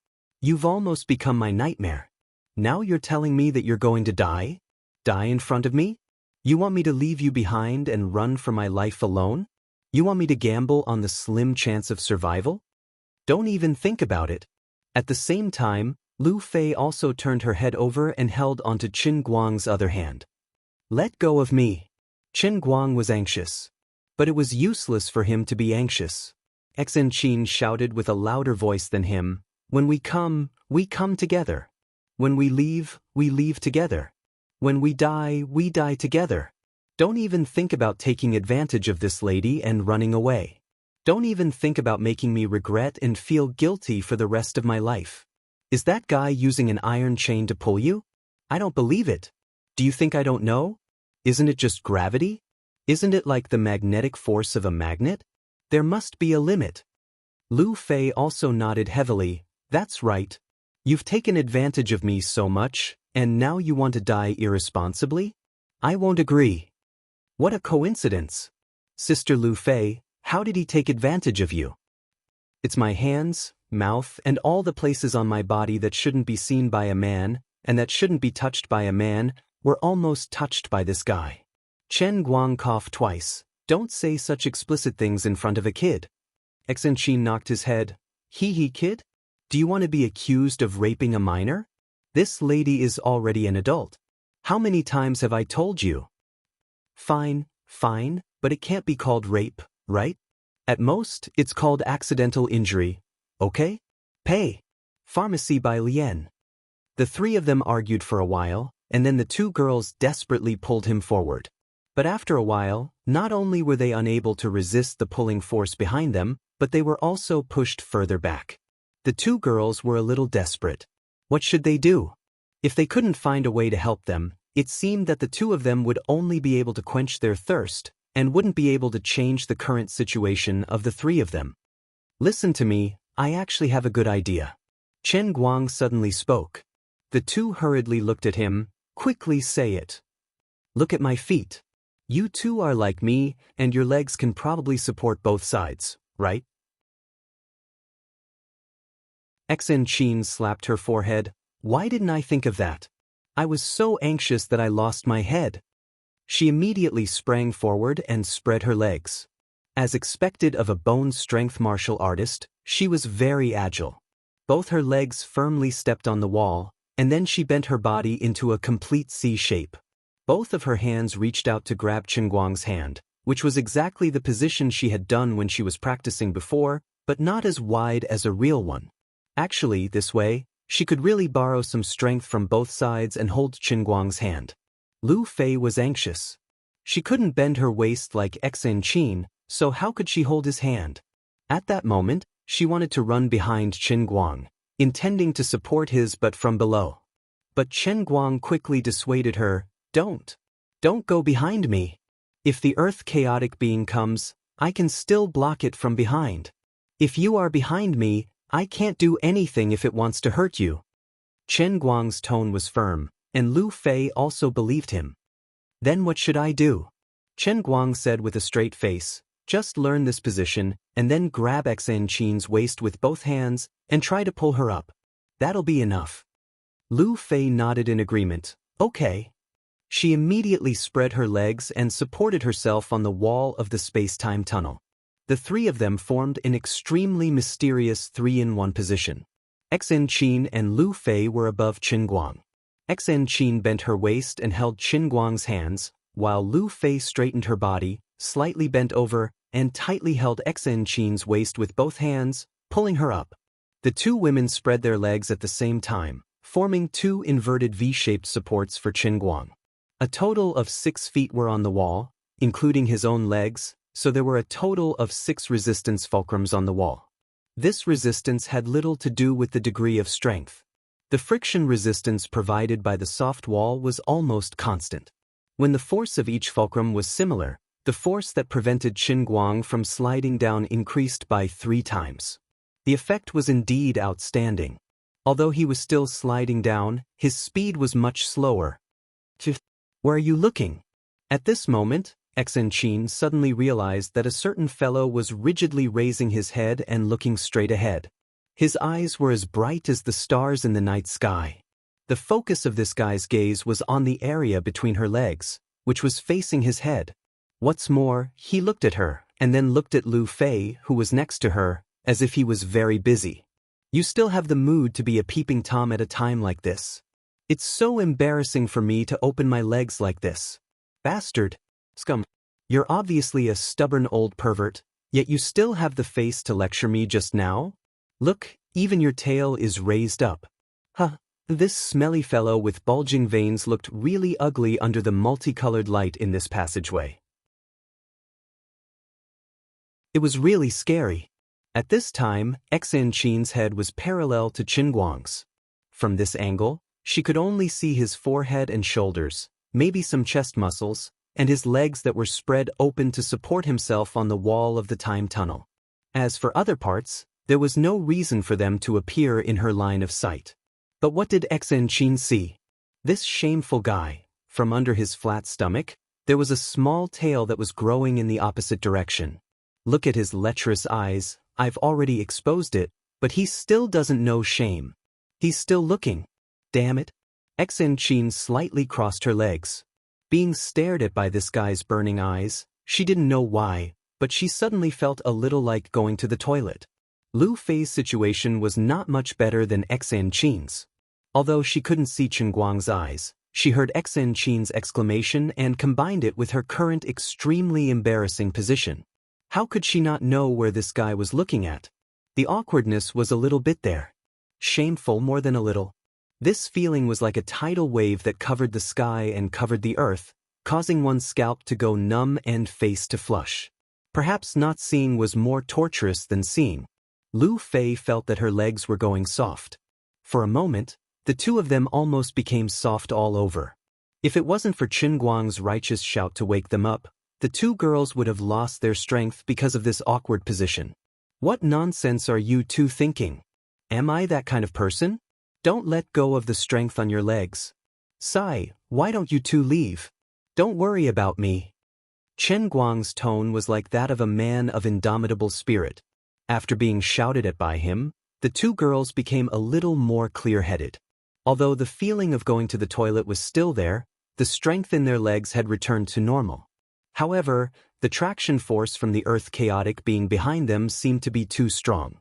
You've almost become my nightmare. Now you're telling me that you're going to die? Die in front of me? You want me to leave you behind and run for my life alone? You want me to gamble on the slim chance of survival? Don't even think about it. At the same time, Lu Fei also turned her head over and held onto Qin Guang's other hand. Let go of me. Qin Guang was anxious. But it was useless for him to be anxious. Xen Qin shouted with a louder voice than him, when we come together. When we leave together. When we die together. Don't even think about taking advantage of this lady and running away. Don't even think about making me regret and feel guilty for the rest of my life. Is that guy using an iron chain to pull you? I don't believe it. Do you think I don't know? Isn't it just gravity? Isn't it like the magnetic force of a magnet? There must be a limit. Lu Fei also nodded heavily. That's right. You've taken advantage of me so much, and now you want to die irresponsibly? I won't agree. What a coincidence. Sister Lu Fei, how did he take advantage of you? It's my hands, mouth, and all the places on my body that shouldn't be seen by a man, and that shouldn't be touched by a man, were almost touched by this guy. Chen Guang coughed twice. Don't say such explicit things in front of a kid. Xen Qin knocked his head. Kid? Do you want to be accused of raping a minor? This lady is already an adult. How many times have I told you? Fine, but it can't be called rape, right? At most, it's called accidental injury, okay? Pay. Pharmacy by Lien. The three of them argued for a while, and then the two girls desperately pulled him forward. But after a while, not only were they unable to resist the pulling force behind them, but they were also pushed further back. The two girls were a little desperate. What should they do? If they couldn't find a way to help them, it seemed that the two of them would only be able to quench their thirst, and wouldn't be able to change the current situation of the three of them. Listen to me, I actually have a good idea. Chen Guang suddenly spoke. The two hurriedly looked at him. Quickly say it. Look at my feet. You two are like me, and your legs can probably support both sides, right? Xen Qin slapped her forehead. Why didn't I think of that? I was so anxious that I lost my head. She immediately sprang forward and spread her legs. As expected of a bone-strength martial artist, she was very agile. Both her legs firmly stepped on the wall, and then she bent her body into a complete C shape. Both of her hands reached out to grab Qin Guang's hand, which was exactly the position she had done when she was practicing before, but not as wide as a real one. Actually, this way, she could really borrow some strength from both sides and hold Qin Guang's hand. Lu Fei was anxious. She couldn't bend her waist like Xen Qin, so how could she hold his hand? At that moment, she wanted to run behind Qin Guang, intending to support his but from below. But Qin Guang quickly dissuaded her. Don't go behind me. If the earth chaotic being comes, I can still block it from behind. If you are behind me, I can't do anything if it wants to hurt you. Chen Guang's tone was firm, and Lu Fei also believed him. Then what should I do? Chen Guang said with a straight face. Just learn this position, and then grab Xen Qin's waist with both hands, and try to pull her up. That'll be enough. Lu Fei nodded in agreement. Okay. She immediately spread her legs and supported herself on the wall of the space-time tunnel. The three of them formed an extremely mysterious 3-in-1 position. Xen Qin and Lu Fei were above Qin Guang. Xen Qin bent her waist and held Qin Guang's hands, while Lu Fei straightened her body, slightly bent over, and tightly held Xen Qin's waist with both hands, pulling her up. The two women spread their legs at the same time, forming two inverted V-shaped supports for Qin Guang. A total of 6 feet were on the wall, including his own legs, so there were a total of 6 resistance fulcrums on the wall. This resistance had little to do with the degree of strength. The friction resistance provided by the soft wall was almost constant. When the force of each fulcrum was similar, the force that prevented Qin Guang from sliding down increased by 3 times. The effect was indeed outstanding. Although he was still sliding down, his speed was much slower. Where are you looking? At this moment, Xen Qin suddenly realized that a certain fellow was rigidly raising his head and looking straight ahead. His eyes were as bright as the stars in the night sky. The focus of this guy's gaze was on the area between her legs, which was facing his head. What's more, he looked at her, and then looked at Lu Fei, who was next to her, as if he was very busy. You still have the mood to be a peeping Tom at a time like this. It's so embarrassing for me to open my legs like this. Bastard. Scum. You're obviously a stubborn old pervert, yet you still have the face to lecture me just now? Look, even your tail is raised up. Huh. This smelly fellow with bulging veins looked really ugly under the multicolored light in this passageway. It was really scary. At this time, Xianxia's head was parallel to Qinguang's. From this angle, she could only see his forehead and shoulders, maybe some chest muscles, and his legs that were spread open to support himself on the wall of the time tunnel. As for other parts, there was no reason for them to appear in her line of sight. But what did Xianxia see? This shameful guy. From under his flat stomach, there was a small tail that was growing in the opposite direction. Look at his lecherous eyes. I've already exposed it, but he still doesn't know shame. He's still looking. Damn it. Xianxia slightly crossed her legs. Being stared at by this guy's burning eyes, she didn't know why, but she suddenly felt a little like going to the toilet. Lu Fei's situation was not much better than Xianxia's. Although she couldn't see Qinguang's eyes, she heard Xianxia's exclamation and combined it with her current extremely embarrassing position. How could she not know where this guy was looking at? The awkwardness was a little bit there. Shameful more than a little. This feeling was like a tidal wave that covered the sky and covered the earth, causing one's scalp to go numb and face to flush. Perhaps not seeing was more torturous than seeing. Lu Fei felt that her legs were going soft. For a moment, the two of them almost became soft all over. If it wasn't for Qinguang's righteous shout to wake them up, the two girls would have lost their strength because of this awkward position. What nonsense are you two thinking? Am I that kind of person? Don't let go of the strength on your legs. Sai, why don't you two leave? Don't worry about me. Qinguang's tone was like that of a man of indomitable spirit. After being shouted at by him, the two girls became a little more clear-headed. Although the feeling of going to the toilet was still there, the strength in their legs had returned to normal. However, the traction force from the Earth chaotic being behind them seemed to be too strong.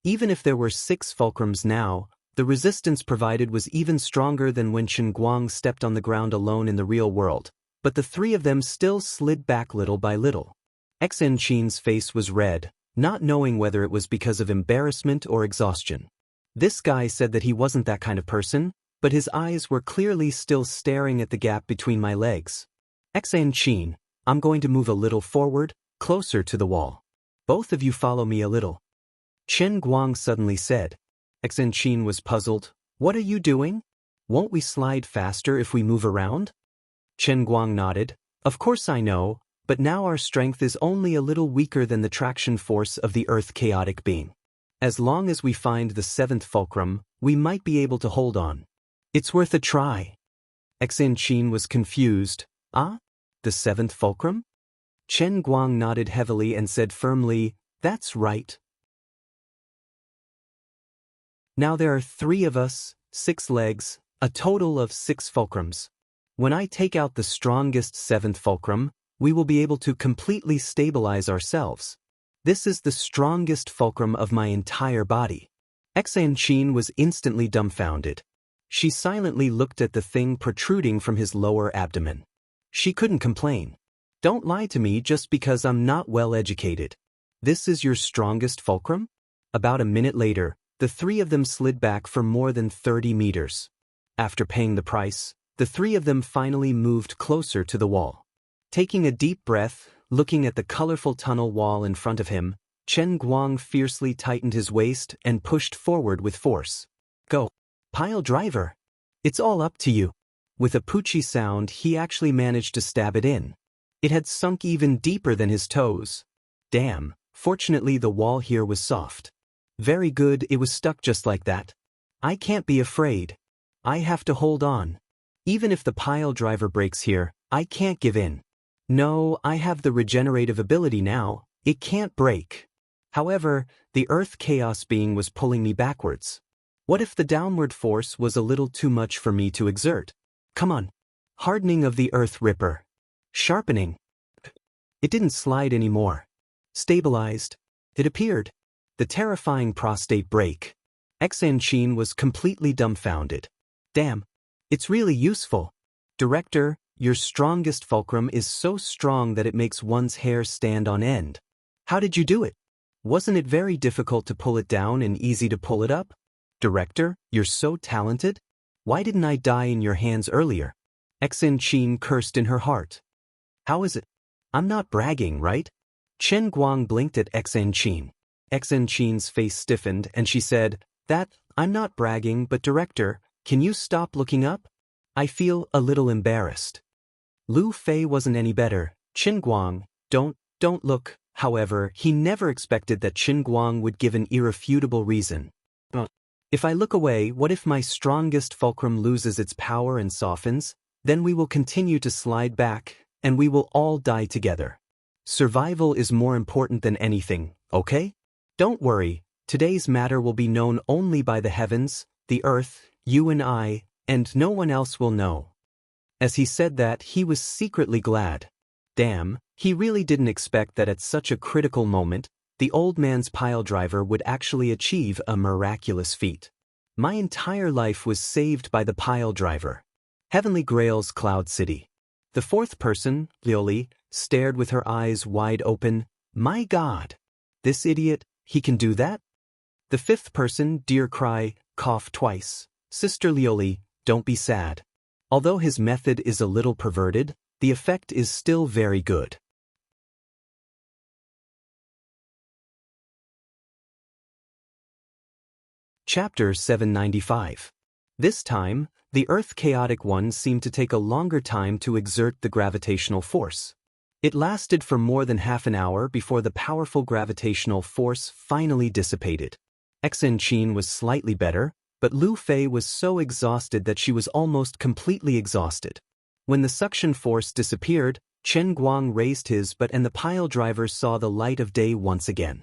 Even if there were 6 fulcrums now, the resistance provided was even stronger than when Qinguang stepped on the ground alone in the real world, but the 3 of them still slid back little by little. Xianxia's face was red, not knowing whether it was because of embarrassment or exhaustion. This guy said that he wasn't that kind of person, but his eyes were clearly still staring at the gap between my legs. Xianxia, I'm going to move a little forward, closer to the wall. Both of you follow me a little. Qinguang suddenly said. Xianxia was puzzled. What are you doing? Won't we slide faster if we move around? Qinguang nodded. Of course I know, but now our strength is only a little weaker than the traction force of the Earth chaotic being. As long as we find the 7th fulcrum, we might be able to hold on. It's worth a try. Xianxia was confused. Ah? The 7th fulcrum? Qinguang nodded heavily and said firmly, That's right. Now there are 3 of us, 6 legs, a total of 6 fulcrums. When I take out the strongest 7th fulcrum, we will be able to completely stabilize ourselves. This is the strongest fulcrum of my entire body. Xianxia was instantly dumbfounded. She silently looked at the thing protruding from his lower abdomen. She couldn't complain. Don't lie to me just because I'm not well educated. This is your strongest fulcrum? About a minute later, the 3 of them slid back for more than 30 meters. After paying the price, the 3 of them finally moved closer to the wall. Taking a deep breath, looking at the colorful tunnel wall in front of him, Qinguang fiercely tightened his waist and pushed forward with force. Go. Pile driver. It's all up to you. With a poochy sound, he actually managed to stab it in. It had sunk even deeper than his toes. Damn, fortunately the wall here was soft. Very good, it was stuck just like that. I can't be afraid. I have to hold on. Even if the pile driver breaks here, I can't give in. No, I have the regenerative ability now, it can't break. However, the Earth chaos being was pulling me backwards. What if the downward force was a little too much for me to exert? Come on. Hardening of the Earth Ripper. Sharpening. It didn't slide anymore. Stabilized. It appeared. the terrifying prostate break. Xianxia was completely dumbfounded. Damn. It's really useful. Director, your strongest fulcrum is so strong that it makes one's hair stand on end. How did you do it? Wasn't it very difficult to pull it down and easy to pull it up? Director, you're so talented. Why didn't I die in your hands earlier? Xianxia cursed in her heart. How is it? I'm not bragging, right? Chen Guang blinked at Xianxia. Xianxia's face stiffened and she said, I'm not bragging, but director, can you stop looking up? I feel a little embarrassed. Lu Fei wasn't any better. Chen Guang, don't look. However, he never expected that Chen Guang would give an irrefutable reason. If I look away, what if my strongest fulcrum loses its power and softens? Then we will continue to slide back, and we will all die together. Survival is more important than anything, okay? Don't worry, today's matter will be known only by the heavens, the earth, you and I, and no one else will know. As he said that, he was secretly glad. Damn, he really didn't expect that at such a critical moment, the old man's piledriver would actually achieve a miraculous feat. My entire life was saved by the piledriver. Heavenly Grail's Cloud City. The fourth person, Lioli, stared with her eyes wide open. My God! This idiot, he can do that? The fifth person, Dear Cry, coughed twice. Sister Lioli, don't be sad. Although his method is a little perverted, the effect is still very good. Chapter 795. This time, the Earth Chaotic One seemed to take a longer time to exert the gravitational force. It lasted for more than half an hour before the powerful gravitational force finally dissipated. Xianxia was slightly better, but Lu Fei was so exhausted that she was almost completely exhausted. When the suction force disappeared, Chen Guang raised his butt and the piledriver saw the light of day once again.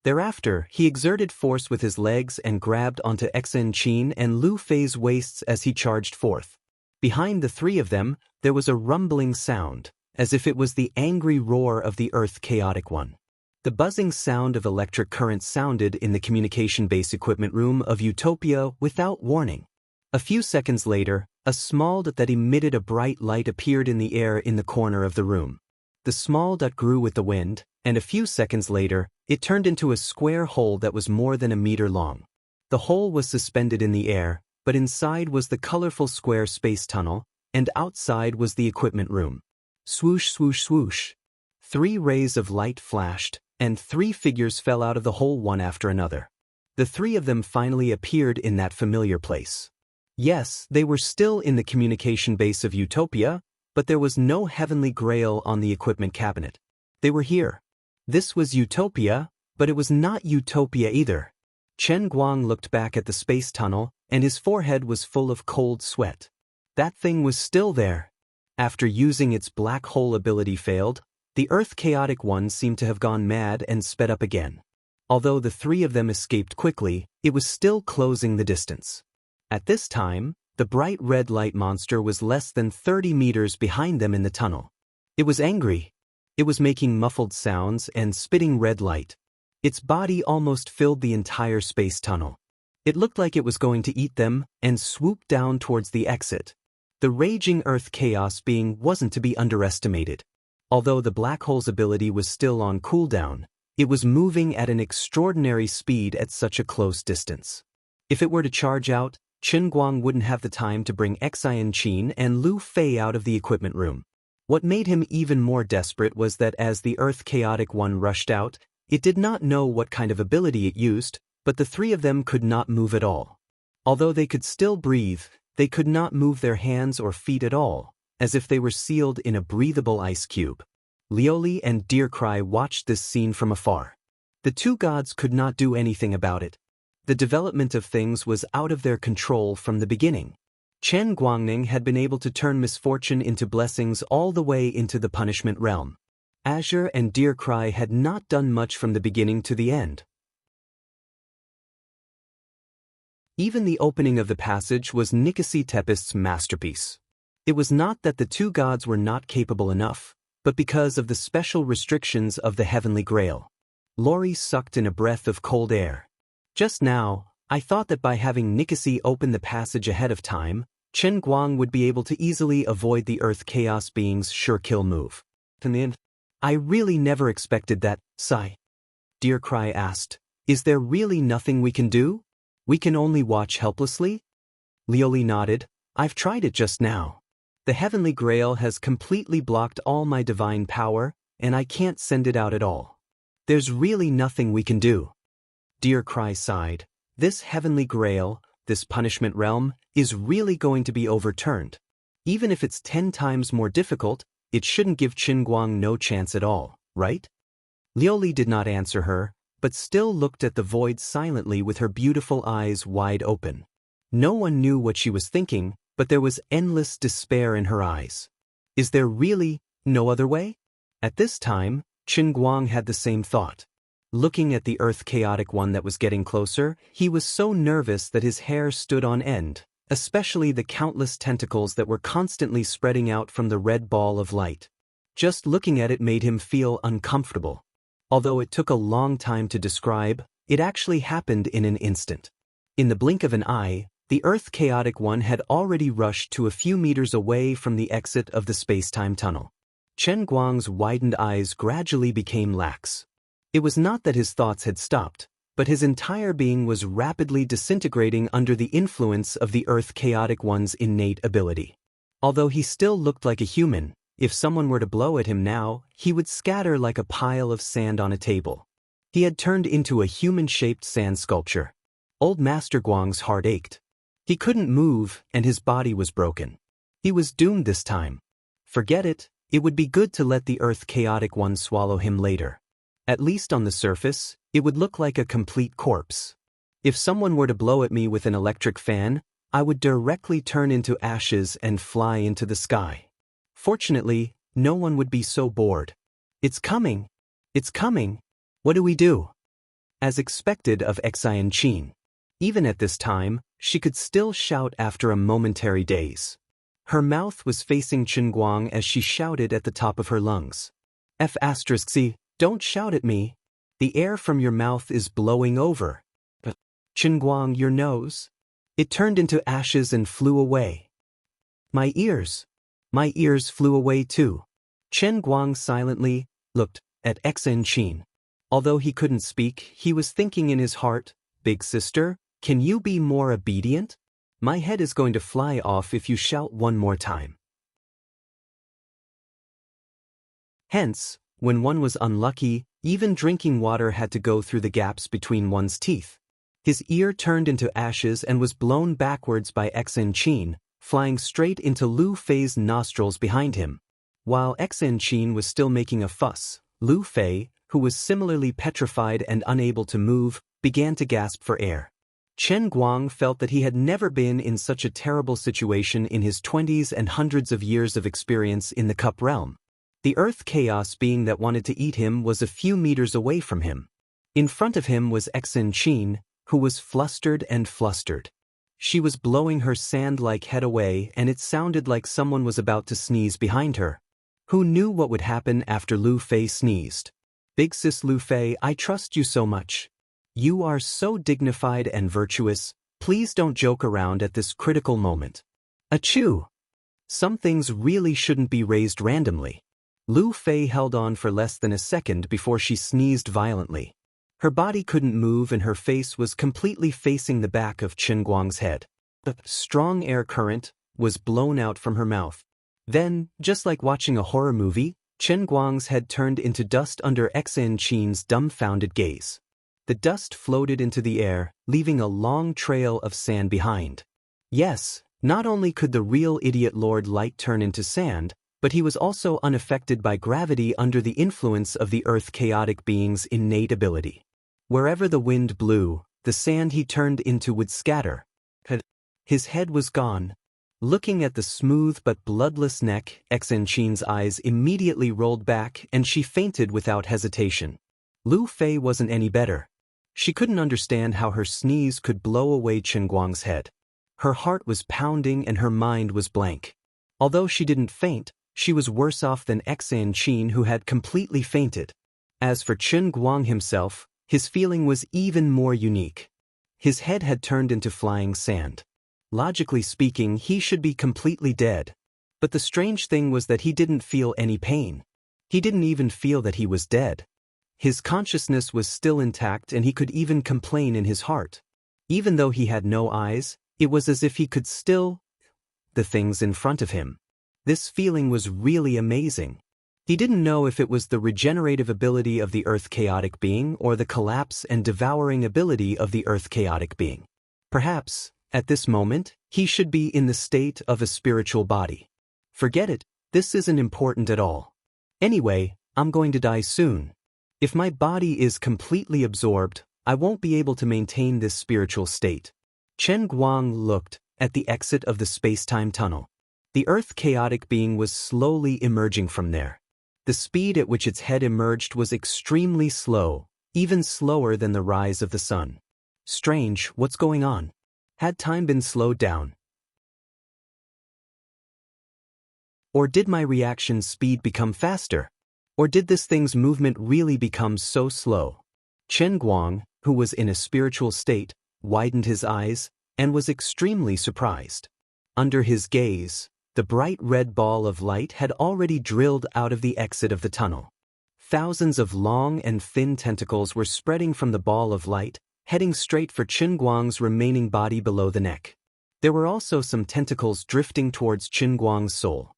Thereafter, he exerted force with his legs and grabbed onto Xianxia and Lu Fei's waists as he charged forth. Behind the three of them, there was a rumbling sound, as if it was the angry roar of the Earth Chaotic One. The buzzing sound of electric current sounded in the communication base equipment room of Utopia without warning. A few seconds later, a small dot that emitted a bright light appeared in the air in the corner of the room. The small dot grew with the wind, and a few seconds later, it turned into a square hole that was more than a meter long. The hole was suspended in the air, but inside was the colorful square space tunnel, and outside was the equipment room. Swoosh, swoosh, swoosh. 3 rays of light flashed, and 3 figures fell out of the hole one after another. The 3 of them finally appeared in that familiar place. Yes, they were still in the communication base of Utopia, but there was no heavenly grail on the equipment cabinet. They were here. This was Utopia, but it was not Utopia either. Chen Guang looked back at the space tunnel, and his forehead was full of cold sweat. That thing was still there. After using its black hole ability failed, the Earth Chaotic One seemed to have gone mad and sped up again. Although the 3 of them escaped quickly, it was still closing the distance. At this time, the bright red light monster was less than 30 meters behind them in the tunnel. It was angry. It was making muffled sounds and spitting red light. Its body almost filled the entire space tunnel. It looked like it was going to eat them and swoop down towards the exit. The raging Earth Chaos being wasn't to be underestimated. Although the black hole's ability was still on cooldown, it was moving at an extraordinary speed at such a close distance. If it were to charge out, Chen Guang wouldn't have the time to bring Xianxia and Lu Fei out of the equipment room. What made him even more desperate was that as the Earth Chaotic One rushed out, it did not know what kind of ability it used, but the 3 of them could not move at all. Although they could still breathe, they could not move their hands or feet at all, as if they were sealed in a breathable ice cube. Lioli and Dear Cry watched this scene from afar. The 2 gods could not do anything about it. The development of things was out of their control from the beginning. Chen Guangning had been able to turn misfortune into blessings all the way into the punishment realm. Azure and Dear Cry had not done much from the beginning to the end. Even the opening of the passage was Nicosi Tepist's masterpiece. It was not that the 2 gods were not capable enough, but because of the special restrictions of the Heavenly Grail. Lori sucked in a breath of cold air. Just now, I thought that by having Nicacy open the passage ahead of time, Chen Guang would be able to easily avoid the Earth Chaos Being's sure-kill move. I really never expected that, Sai. Dear Cry asked, is there really nothing we can do? We can only watch helplessly? Lioli nodded, I've tried it just now. The Heavenly Grail has completely blocked all my divine power, and I can't send it out at all. There's really nothing we can do. Dear Cry sighed, this Heavenly Grail, this punishment realm, is really going to be overturned. Even if it's 10 times more difficult, it shouldn't give Chen Guang no chance at all, right? Lioli did not answer her, but still looked at the void silently with her beautiful eyes wide open. No one knew what she was thinking, but there was endless despair in her eyes. Is there really no other way? At this time, Chen Guang had the same thought. Looking at the Earth Chaotic One that was getting closer, he was so nervous that his hair stood on end, especially the countless tentacles that were constantly spreading out from the red ball of light. Just looking at it made him feel uncomfortable. Although it took a long time to describe, it actually happened in an instant. In the blink of an eye, the Earth Chaotic One had already rushed to a few meters away from the exit of the space-time tunnel. Chen Guang's widened eyes gradually became lax. It was not that his thoughts had stopped, but his entire being was rapidly disintegrating under the influence of the Earth Chaotic One's innate ability. Although he still looked like a human, if someone were to blow at him now, he would scatter like a pile of sand on a table. He had turned into a human-shaped sand sculpture. Old Master Guang's heart ached. He couldn't move, and his body was broken. He was doomed this time. Forget it, it would be good to let the Earth Chaotic One swallow him later. At least on the surface, it would look like a complete corpse. If someone were to blow at me with an electric fan, I would directly turn into ashes and fly into the sky. Fortunately, no one would be so bored. It's coming! It's coming! What do we do? As expected of Xianxia. Even at this time, she could still shout after a momentary daze. Her mouth was facing Chen Guang as she shouted at the top of her lungs. F***, don't shout at me. The air from your mouth is blowing over. Chen Guang, your nose? It turned into ashes and flew away. My ears flew away too. Chen Guang silently looked at Xianxia. Although he couldn't speak, he was thinking in his heart, Big sister, can you be more obedient? My head is going to fly off if you shout one more time. Hence, when one was unlucky, even drinking water had to go through the gaps between one's teeth. His ear turned into ashes and was blown backwards by Xianxia, flying straight into Lu Fei's nostrils behind him. While Xianxia was still making a fuss, Lu Fei, who was similarly petrified and unable to move, began to gasp for air. Chen Guang felt that he had never been in such a terrible situation in his 20s and hundreds of years of experience in the Cup realm. The Earth Chaos Being that wanted to eat him was a few meters away from him. In front of him was Xianxia, who was flustered and flustered. She was blowing her sand-like head away, and it sounded like someone was about to sneeze behind her. Who knew what would happen after Lu Fei sneezed? Big sis Lu Fei, I trust you so much. You are so dignified and virtuous, please don't joke around at this critical moment. Achoo! Some things really shouldn't be raised randomly. Lu Fei held on for less than a second before she sneezed violently. Her body couldn't move and her face was completely facing the back of Chen Guang's head. The strong air current was blown out from her mouth. Then, just like watching a horror movie, Chen Guang's head turned into dust under Xianxia's dumbfounded gaze. The dust floated into the air, leaving a long trail of sand behind. Yes, not only could the real idiot Lord Light turn into sand, but he was also unaffected by gravity under the influence of the Earth Chaotic Being's innate ability. Wherever the wind blew, the sand he turned into would scatter. His head was gone. Looking at the smooth but bloodless neck, Xianxia's eyes immediately rolled back and she fainted without hesitation. Lu Fei wasn't any better. She couldn't understand how her sneeze could blow away Chen Guang's head. Her heart was pounding and her mind was blank. Although she didn't faint, she was worse off than Xianxia, who had completely fainted. As for Chen Guang himself, his feeling was even more unique. His head had turned into flying sand. Logically speaking, he should be completely dead. But the strange thing was that he didn't feel any pain. He didn't even feel that he was dead. His consciousness was still intact and he could even complain in his heart. Even though he had no eyes, it was as if he could still the things in front of him. This feeling was really amazing. He didn't know if it was the regenerative ability of the Earth Chaotic Being or the collapse and devouring ability of the Earth Chaotic Being. Perhaps, at this moment, he should be in the state of a spiritual body. Forget it, this isn't important at all. Anyway, I'm going to die soon. If my body is completely absorbed, I won't be able to maintain this spiritual state. Chen Guang looked at the exit of the space-time tunnel. The Earth Chaotic Being was slowly emerging from there. The speed at which its head emerged was extremely slow, even slower than the rise of the sun. Strange, what's going on? Had time been slowed down? Or did my reaction speed become faster? Or did this thing's movement really become so slow? Chen Guang, who was in a spiritual state, widened his eyes and was extremely surprised. Under his gaze, the bright red ball of light had already drilled out of the exit of the tunnel. Thousands of long and thin tentacles were spreading from the ball of light, heading straight for Chen Guang's remaining body below the neck. There were also some tentacles drifting towards Chen Guang's soul.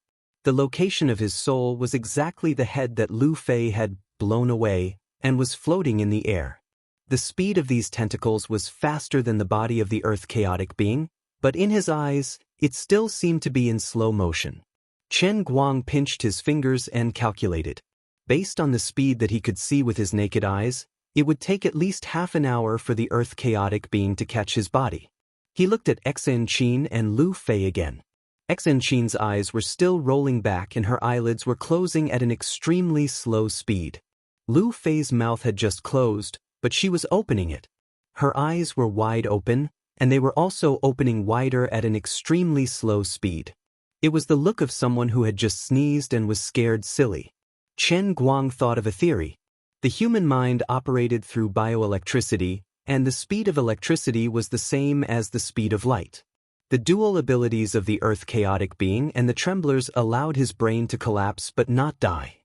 The location of his soul was exactly the head that Lu Fei had blown away and was floating in the air. The speed of these tentacles was faster than the body of the Earth Chaotic Being, but in his eyes, it still seemed to be in slow motion. Chen Guang pinched his fingers and calculated. Based on the speed that he could see with his naked eyes, it would take at least half an hour for the Earth Chaotic Being to catch his body. He looked at Xen and Lu Fei again. Xen's eyes were still rolling back and her eyelids were closing at an extremely slow speed. Lu Fei's mouth had just closed, but she was opening it. Her eyes were wide open, and they were also opening wider at an extremely slow speed. It was the look of someone who had just sneezed and was scared silly. Chen Guang thought of a theory. The human mind operated through bioelectricity, and the speed of electricity was the same as the speed of light. The dual abilities of the Earth Chaotic Being and the Tremblers allowed his brain to collapse but not die.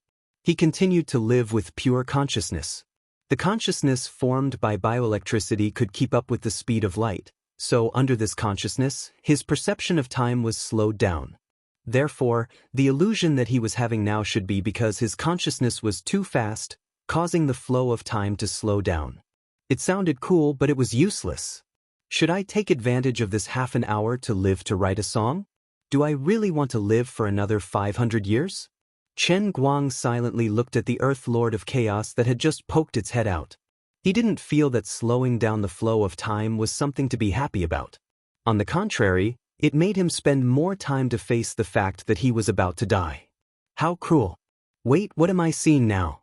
He continued to live with pure consciousness. The consciousness formed by bioelectricity could keep up with the speed of light. So, under this consciousness, his perception of time was slowed down. Therefore, the illusion that he was having now should be because his consciousness was too fast, causing the flow of time to slow down. It sounded cool, but it was useless. Should I take advantage of this half an hour to live to write a song? Do I really want to live for another 500 years? Chen Guang silently looked at the Earth Lord of Chaos that had just poked its head out. He didn't feel that slowing down the flow of time was something to be happy about. On the contrary, it made him spend more time to face the fact that he was about to die. How cruel. Wait, what am I seeing now?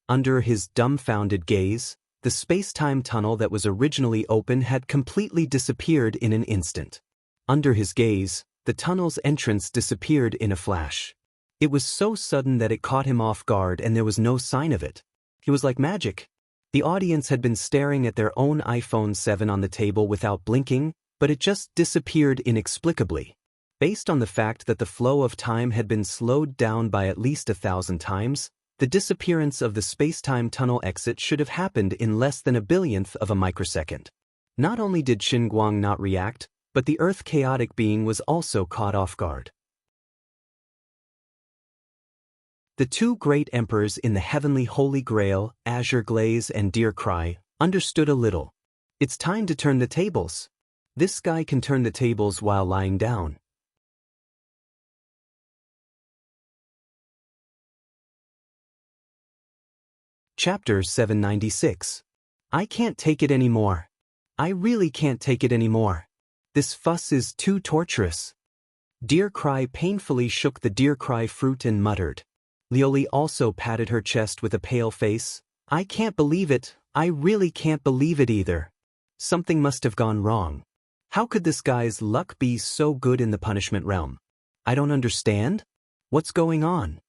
Under his dumbfounded gaze, the space-time tunnel that was originally open had completely disappeared in an instant. Under his gaze, the tunnel's entrance disappeared in a flash. It was so sudden that it caught him off guard and there was no sign of it. It was like magic. The audience had been staring at their own iPhone 7 on the table without blinking, but it just disappeared inexplicably. Based on the fact that the flow of time had been slowed down by at least 1,000 times, the disappearance of the space-time tunnel exit should have happened in less than a billionth of a microsecond. Not only did Chen Guang not react, but the Earth Chaotic Being was also caught off guard. The two great emperors in the heavenly Holy Grail, Azure Glaze and Deer Cry, understood a little. It's time to turn the tables. This guy can turn the tables while lying down. Chapter 796. I can't take it anymore. I really can't take it anymore. This fuss is too torturous. Deer Cry painfully shook the Deer Cry fruit and muttered. Lioli also patted her chest with a pale face. I can't believe it, I really can't believe it either. Something must have gone wrong. How could this guy's luck be so good in the punishment realm? I don't understand. What's going on?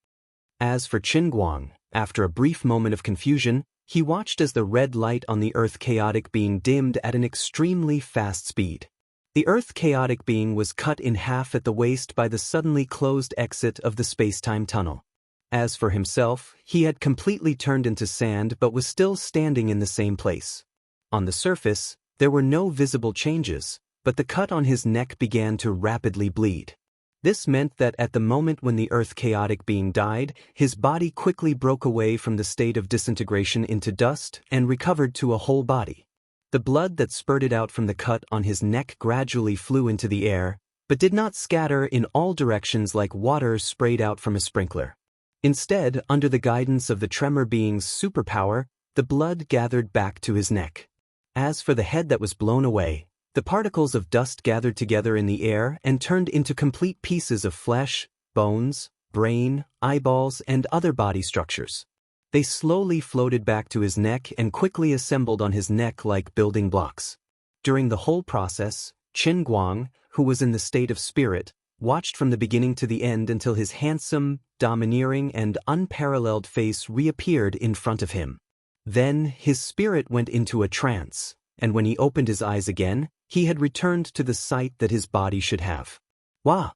As for Chen Guang, After a brief moment of confusion, he watched as the red light on the Earth chaotic being dimmed at an extremely fast speed. The Earth chaotic being was cut in half at the waist by the suddenly closed exit of the space-time tunnel. As for himself, he had completely turned into sand but was still standing in the same place. On the surface, there were no visible changes, but the cut on his neck began to rapidly bleed. This meant that at the moment when the Earth chaotic being died, his body quickly broke away from the state of disintegration into dust and recovered to a whole body. The blood that spurted out from the cut on his neck gradually flew into the air, but did not scatter in all directions like water sprayed out from a sprinkler. Instead, under the guidance of the tremor being's superpower, the blood gathered back to his neck. As for the head that was blown away, the particles of dust gathered together in the air and turned into complete pieces of flesh, bones, brain, eyeballs, and other body structures. They slowly floated back to his neck and quickly assembled on his neck like building blocks. During the whole process, Qin Guang, who was in the state of spirit, watched from the beginning to the end until his handsome, domineering, and unparalleled face reappeared in front of him. Then his spirit went into a trance, and when he opened his eyes again, he had returned to the sight that his body should have. Wah!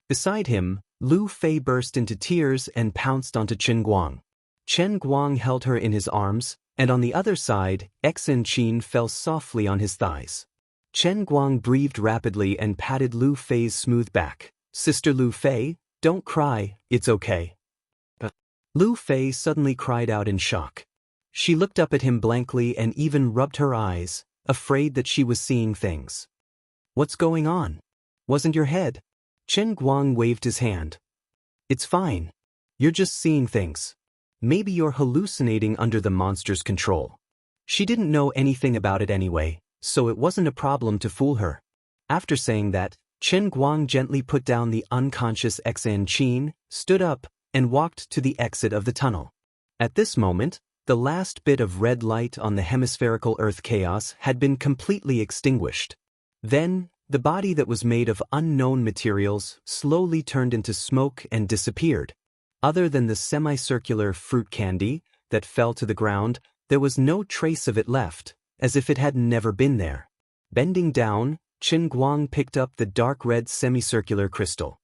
Beside him, Lu Fei burst into tears and pounced onto Qin Guang. Qin Guang held her in his arms, and on the other side, Xianxia fell softly on his thighs. Qin Guang breathed rapidly and patted Lu Fei's smooth back. "Sister Lu Fei, don't cry, it's okay." Lu Fei suddenly cried out in shock. She looked up at him blankly and even rubbed her eyes, afraid that she was seeing things. "What's going on? Wasn't your head?" Qin Guang waved his hand. "It's fine. You're just seeing things. Maybe you're hallucinating under the monster's control." She didn't know anything about it anyway, so it wasn't a problem to fool her. After saying that, Qin Guang gently put down the unconscious Xianxia, stood up, and walked to the exit of the tunnel. At this moment, the last bit of red light on the hemispherical Earth chaos had been completely extinguished. Then, the body that was made of unknown materials slowly turned into smoke and disappeared. Other than the semicircular fruit candy that fell to the ground, there was no trace of it left, as if it had never been there. Bending down, Qin Guang picked up the dark red semicircular crystal.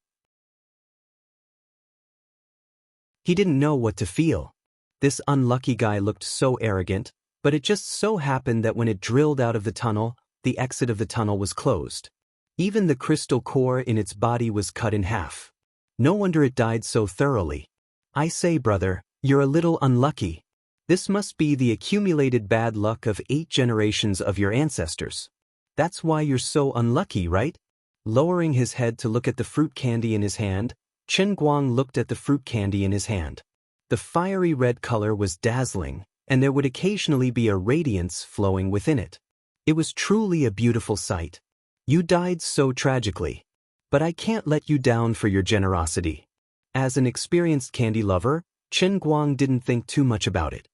He didn't know what to feel. This unlucky guy looked so arrogant, but it just so happened that when it drilled out of the tunnel, the exit of the tunnel was closed. Even the crystal core in its body was cut in half. No wonder it died so thoroughly. "I say, brother, you're a little unlucky. This must be the accumulated bad luck of 8 generations of your ancestors. That's why you're so unlucky, right?" Lowering his head to look at the fruit candy in his hand, Qin Guang looked at the fruit candy in his hand. The fiery red color was dazzling, and there would occasionally be a radiance flowing within it. It was truly a beautiful sight. "You died so tragically. But I can't let you down for your generosity." As an experienced candy lover, Qin Guang didn't think too much about it.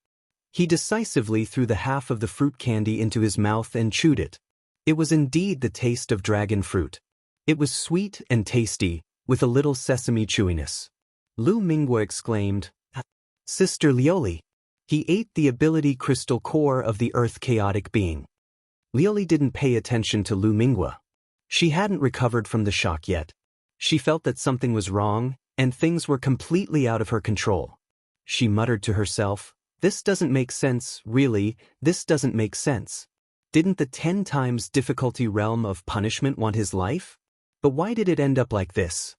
He decisively threw the half of the fruit candy into his mouth and chewed it. It was indeed the taste of dragon fruit. It was sweet and tasty, with a little sesame chewiness. Lu Mingwa exclaimed, "Sister Lioli." He ate the ability crystal core of the Earth chaotic being. Lioli didn't pay attention to Lu Mingwa. She hadn't recovered from the shock yet. She felt that something was wrong, and things were completely out of her control. She muttered to herself, "This doesn't make sense, really, this doesn't make sense. Didn't the 10 times difficulty realm of punishment want his life? But why did it end up like this?"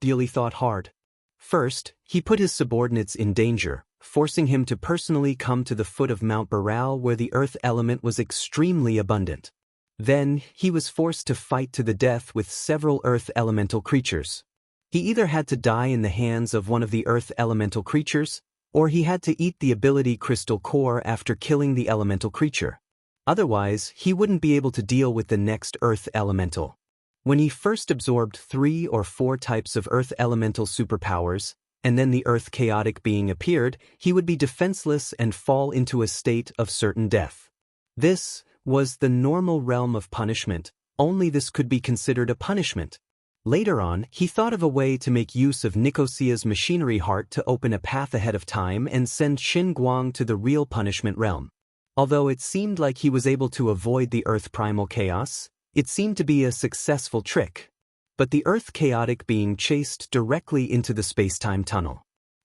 Lioli thought hard. First, he put his subordinates in danger, forcing him to personally come to the foot of Mount Baral where the earth element was extremely abundant. Then, he was forced to fight to the death with several earth elemental creatures. He either had to die in the hands of one of the earth elemental creatures, or he had to eat the ability crystal core after killing the elemental creature. Otherwise, he wouldn't be able to deal with the next earth elemental. When he first absorbed 3 or 4 types of earth elemental superpowers, and then the earth chaotic being appeared, he would be defenseless and fall into a state of certain death. This was the normal realm of punishment, only this could be considered a punishment. Later on, he thought of a way to make use of Nicosia's machinery heart to open a path ahead of time and send Qin Guang to the real punishment realm. Although it seemed like he was able to avoid the Earth primal chaos, it seemed to be a successful trick. But the Earth chaotic being chased directly into the space-time tunnel.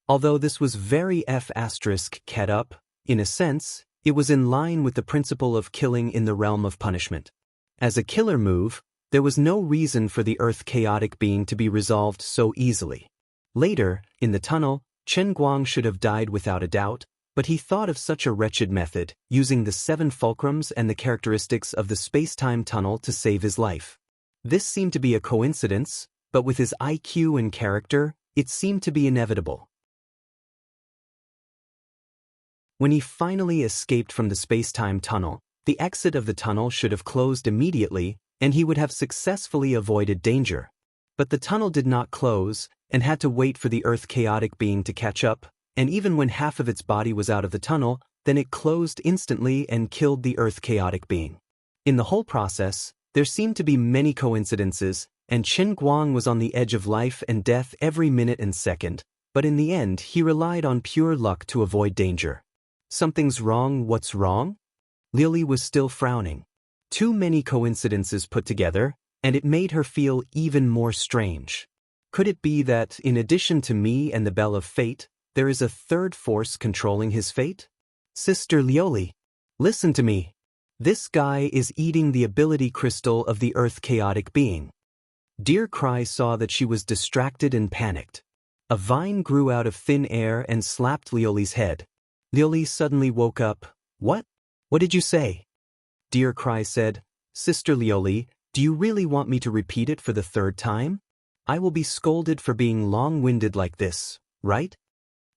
Although this was very F***ket up, in a sense, it was in line with the principle of killing in the realm of punishment. As a killer move, there was no reason for the Earth chaotic being to be resolved so easily. Later, in the tunnel, Qin Guang should have died without a doubt, but he thought of such a wretched method, using the 7 fulcrums and the characteristics of the space-time tunnel to save his life. This seemed to be a coincidence, but with his IQ and character, it seemed to be inevitable. When he finally escaped from the space-time tunnel, the exit of the tunnel should have closed immediately, and he would have successfully avoided danger. But the tunnel did not close, and had to wait for the Earth chaotic being to catch up, and even when half of its body was out of the tunnel, then it closed instantly and killed the Earth chaotic being. In the whole process, there seemed to be many coincidences, and Qin Guang was on the edge of life and death every minute and second, but in the end he relied on pure luck to avoid danger. Something's wrong, what's wrong? Lily was still frowning. Too many coincidences put together, and it made her feel even more strange. Could it be that, in addition to me and the Bell of Fate, there is a third force controlling his fate? Sister Lioli, listen to me. This guy is eating the ability crystal of the Earth chaotic being. Dear Cry saw that she was distracted and panicked. A vine grew out of thin air and slapped Lioli's head. Lioli suddenly woke up. What? What did you say? Dear Cry said, Sister Lioli, do you really want me to repeat it for the 3rd time? I will be scolded for being long-winded like this, right?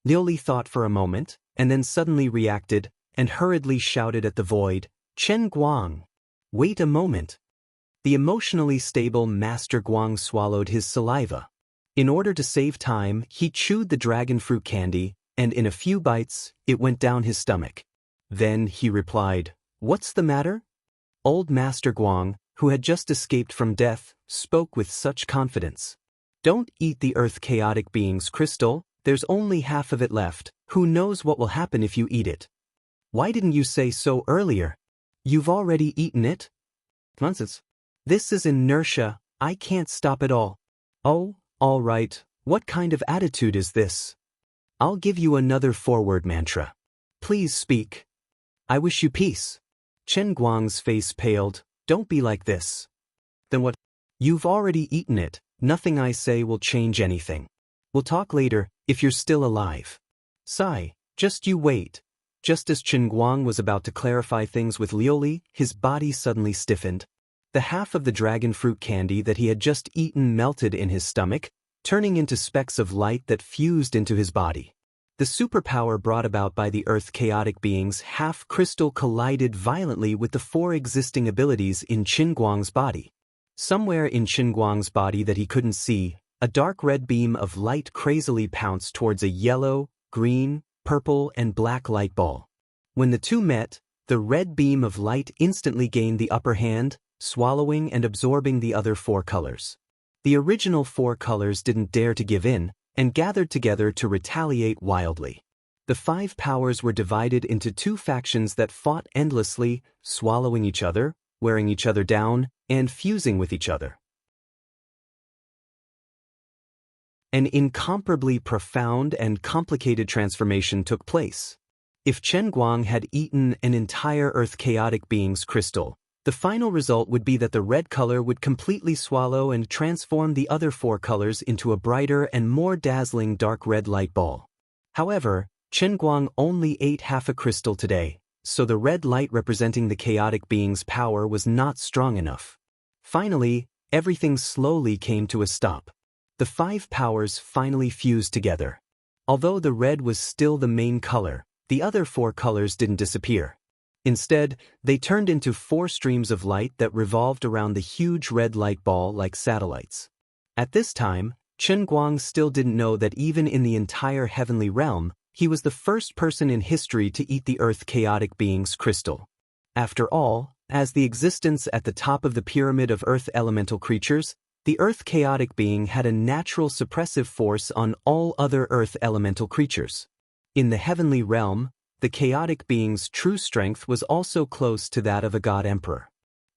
Lioli thought for a moment, and then suddenly reacted, and hurriedly shouted at the void, Qin Guang! Wait a moment. The emotionally stable Master Guang swallowed his saliva. In order to save time, he chewed the dragon fruit candy, and in a few bites, it went down his stomach. Then he replied, What's the matter? Old Master Guang, who had just escaped from death, spoke with such confidence. Don't eat the Earth chaotic being's crystal, there's only half of it left, who knows what will happen if you eat it? Why didn't you say so earlier? You've already eaten it? Nonsense. This is inertia, I can't stop it all. Oh, all right, what kind of attitude is this? I'll give you another forward mantra. Please speak. I wish you peace. Qin Guang's face paled. Don't be like this. Then what? You've already eaten it, nothing I say will change anything. We'll talk later, if you're still alive. Sigh, just you wait. Just as Qin Guang was about to clarify things with Lioli, his body suddenly stiffened. The half of the dragon fruit candy that he had just eaten melted in his stomach, turning into specks of light that fused into his body. The superpower brought about by the Earth chaotic being's half-crystal collided violently with the 4 existing abilities in Qin Guang's body. Somewhere in Qin Guang's body that he couldn't see, a dark red beam of light crazily pounced towards a yellow, green, purple, and black light ball. When the two met, the red beam of light instantly gained the upper hand, swallowing and absorbing the other 4 colors. The original 4 colors didn't dare to give in, and gathered together to retaliate wildly. The 5 powers were divided into 2 factions that fought endlessly, swallowing each other, wearing each other down, and fusing with each other. An incomparably profound and complicated transformation took place. If Qin Guang had eaten an entire Earth chaotic being's crystal, the final result would be that the red color would completely swallow and transform the other 4 colors into a brighter and more dazzling dark red light ball. However, Qin Guang only ate half a crystal today, so the red light representing the chaotic being's power was not strong enough. Finally, everything slowly came to a stop. The 5 powers finally fused together. Although the red was still the main color, the other 4 colors didn't disappear. Instead, they turned into 4 streams of light that revolved around the huge red light ball like satellites. At this time, Qin Guang still didn't know that even in the entire heavenly realm, he was the first person in history to eat the Earth chaotic being's crystal. After all, as the existence at the top of the pyramid of Earth elemental creatures, The Earth chaotic being had a natural suppressive force on all other Earth elemental creatures. In the heavenly realm, the chaotic being's true strength was also close to that of a god emperor.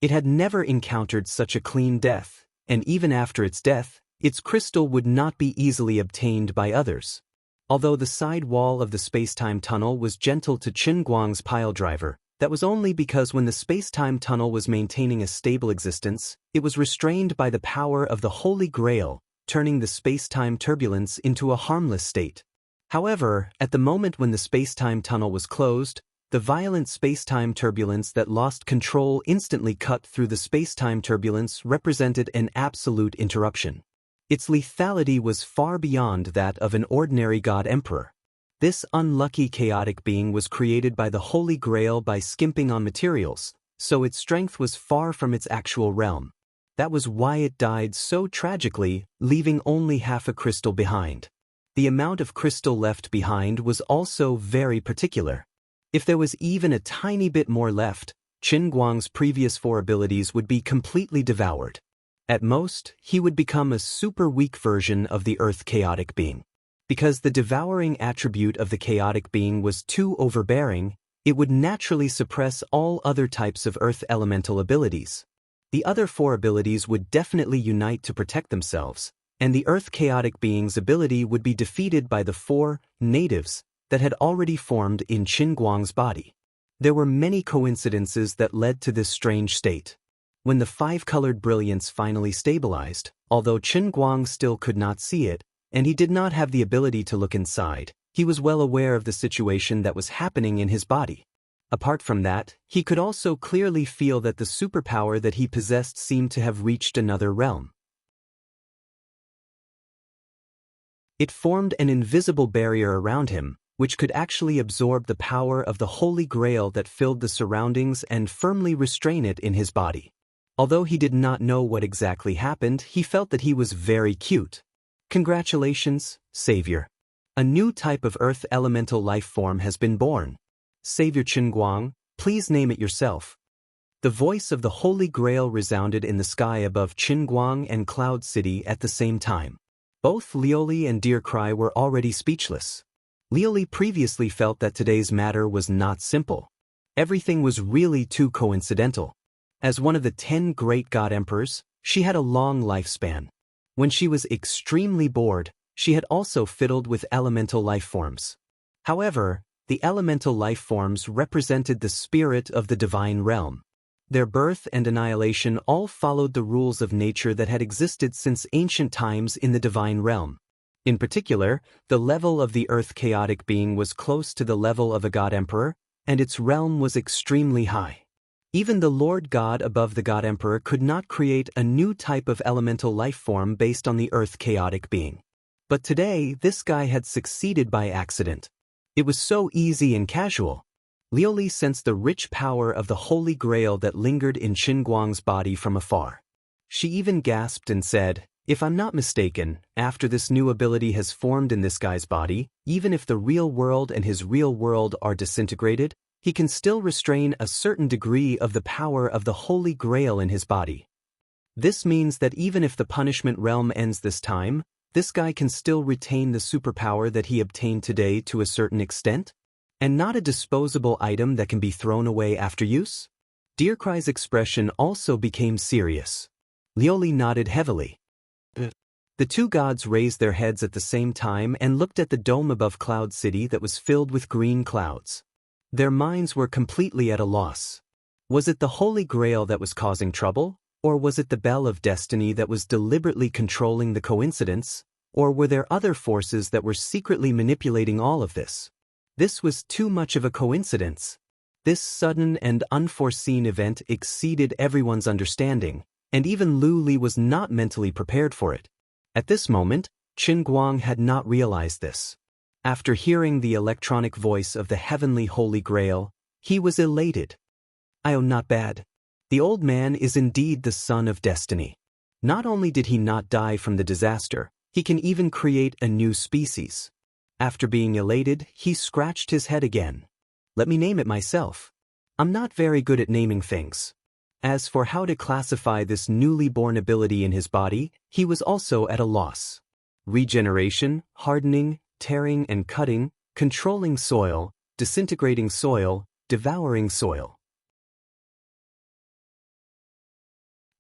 It had never encountered such a clean death, and even after its death, its crystal would not be easily obtained by others. Although the side wall of the space-time tunnel was gentle to Qinguang's piledriver, that was only because when the space-time tunnel was maintaining a stable existence, it was restrained by the power of the Holy Grail, turning the space-time turbulence into a harmless state. However, at the moment when the space-time tunnel was closed, the violent space-time turbulence that lost control instantly cut through the space-time turbulence represented an absolute interruption. Its lethality was far beyond that of an ordinary god emperor. This unlucky chaotic being was created by the Holy Grail by skimping on materials, so its strength was far from its actual realm. That was why it died so tragically, leaving only half a crystal behind. The amount of crystal left behind was also very particular. If there was even a tiny bit more left, Qinguang's previous 4 abilities would be completely devoured. At most, he would become a super weak version of the Earth chaotic being. Because the devouring attribute of the chaotic being was too overbearing, it would naturally suppress all other types of Earth elemental abilities. The other 4 abilities would definitely unite to protect themselves, and the Earth chaotic being's ability would be defeated by the 4 natives that had already formed in Qinguang's body. There were many coincidences that led to this strange state. When the 5-colored brilliance finally stabilized, although Qinguang still could not see it, and he did not have the ability to look inside, he was well aware of the situation that was happening in his body. Apart from that, he could also clearly feel that the superpower that he possessed seemed to have reached another realm. It formed an invisible barrier around him, which could actually absorb the power of the Holy Grail that filled the surroundings and firmly restrain it in his body. Although he did not know what exactly happened, he felt that he was very cute. Congratulations, Savior. A new type of Earth elemental life form has been born. Savior Qinguang, please name it yourself. The voice of the Holy Grail resounded in the sky above Qinguang and Cloud City at the same time. Both Lioli and Deercry were already speechless. Lioli previously felt that today's matter was not simple. Everything was really too coincidental. As one of the 10 great god emperors, she had a long lifespan. When she was extremely bored, she had also fiddled with elemental life forms. However, the elemental life forms represented the spirit of the divine realm. Their birth and annihilation all followed the rules of nature that had existed since ancient times in the divine realm. In particular, the level of the Earth chaotic being was close to the level of a god emperor, and its realm was extremely high. Even the Lord God above the God Emperor could not create a new type of elemental life form based on the Earth chaotic being. But today, this guy had succeeded by accident. It was so easy and casual. Lioli sensed the rich power of the Holy Grail that lingered in Qinguang's body from afar. She even gasped and said, "If I'm not mistaken, after this new ability has formed in this guy's body, even if the real world and his real world are disintegrated, he can still restrain a certain degree of the power of the Holy Grail in his body. This means that even if the punishment realm ends this time, this guy can still retain the superpower that he obtained today to a certain extent, and not a disposable item that can be thrown away after use?" Deercry's expression also became serious. Lioli nodded heavily. The 2 gods raised their heads at the same time and looked at the dome above Cloud City that was filled with green clouds. Their minds were completely at a loss. Was it the Holy Grail that was causing trouble, or was it the Bell of Destiny that was deliberately controlling the coincidence, or were there other forces that were secretly manipulating all of this? This was too much of a coincidence. This sudden and unforeseen event exceeded everyone's understanding, and even Lu Li was not mentally prepared for it. At this moment, Qinguang had not realized this. After hearing the electronic voice of the heavenly Holy Grail, he was elated. "Oh, not bad. The old man is indeed the son of destiny. Not only did he not die from the disaster, he can even create a new species." After being elated, he scratched his head again. "Let me name it myself. I'm not very good at naming things." As for how to classify this newly born ability in his body, he was also at a loss. Regeneration, hardening, tearing and cutting, controlling soil, disintegrating soil, devouring soil.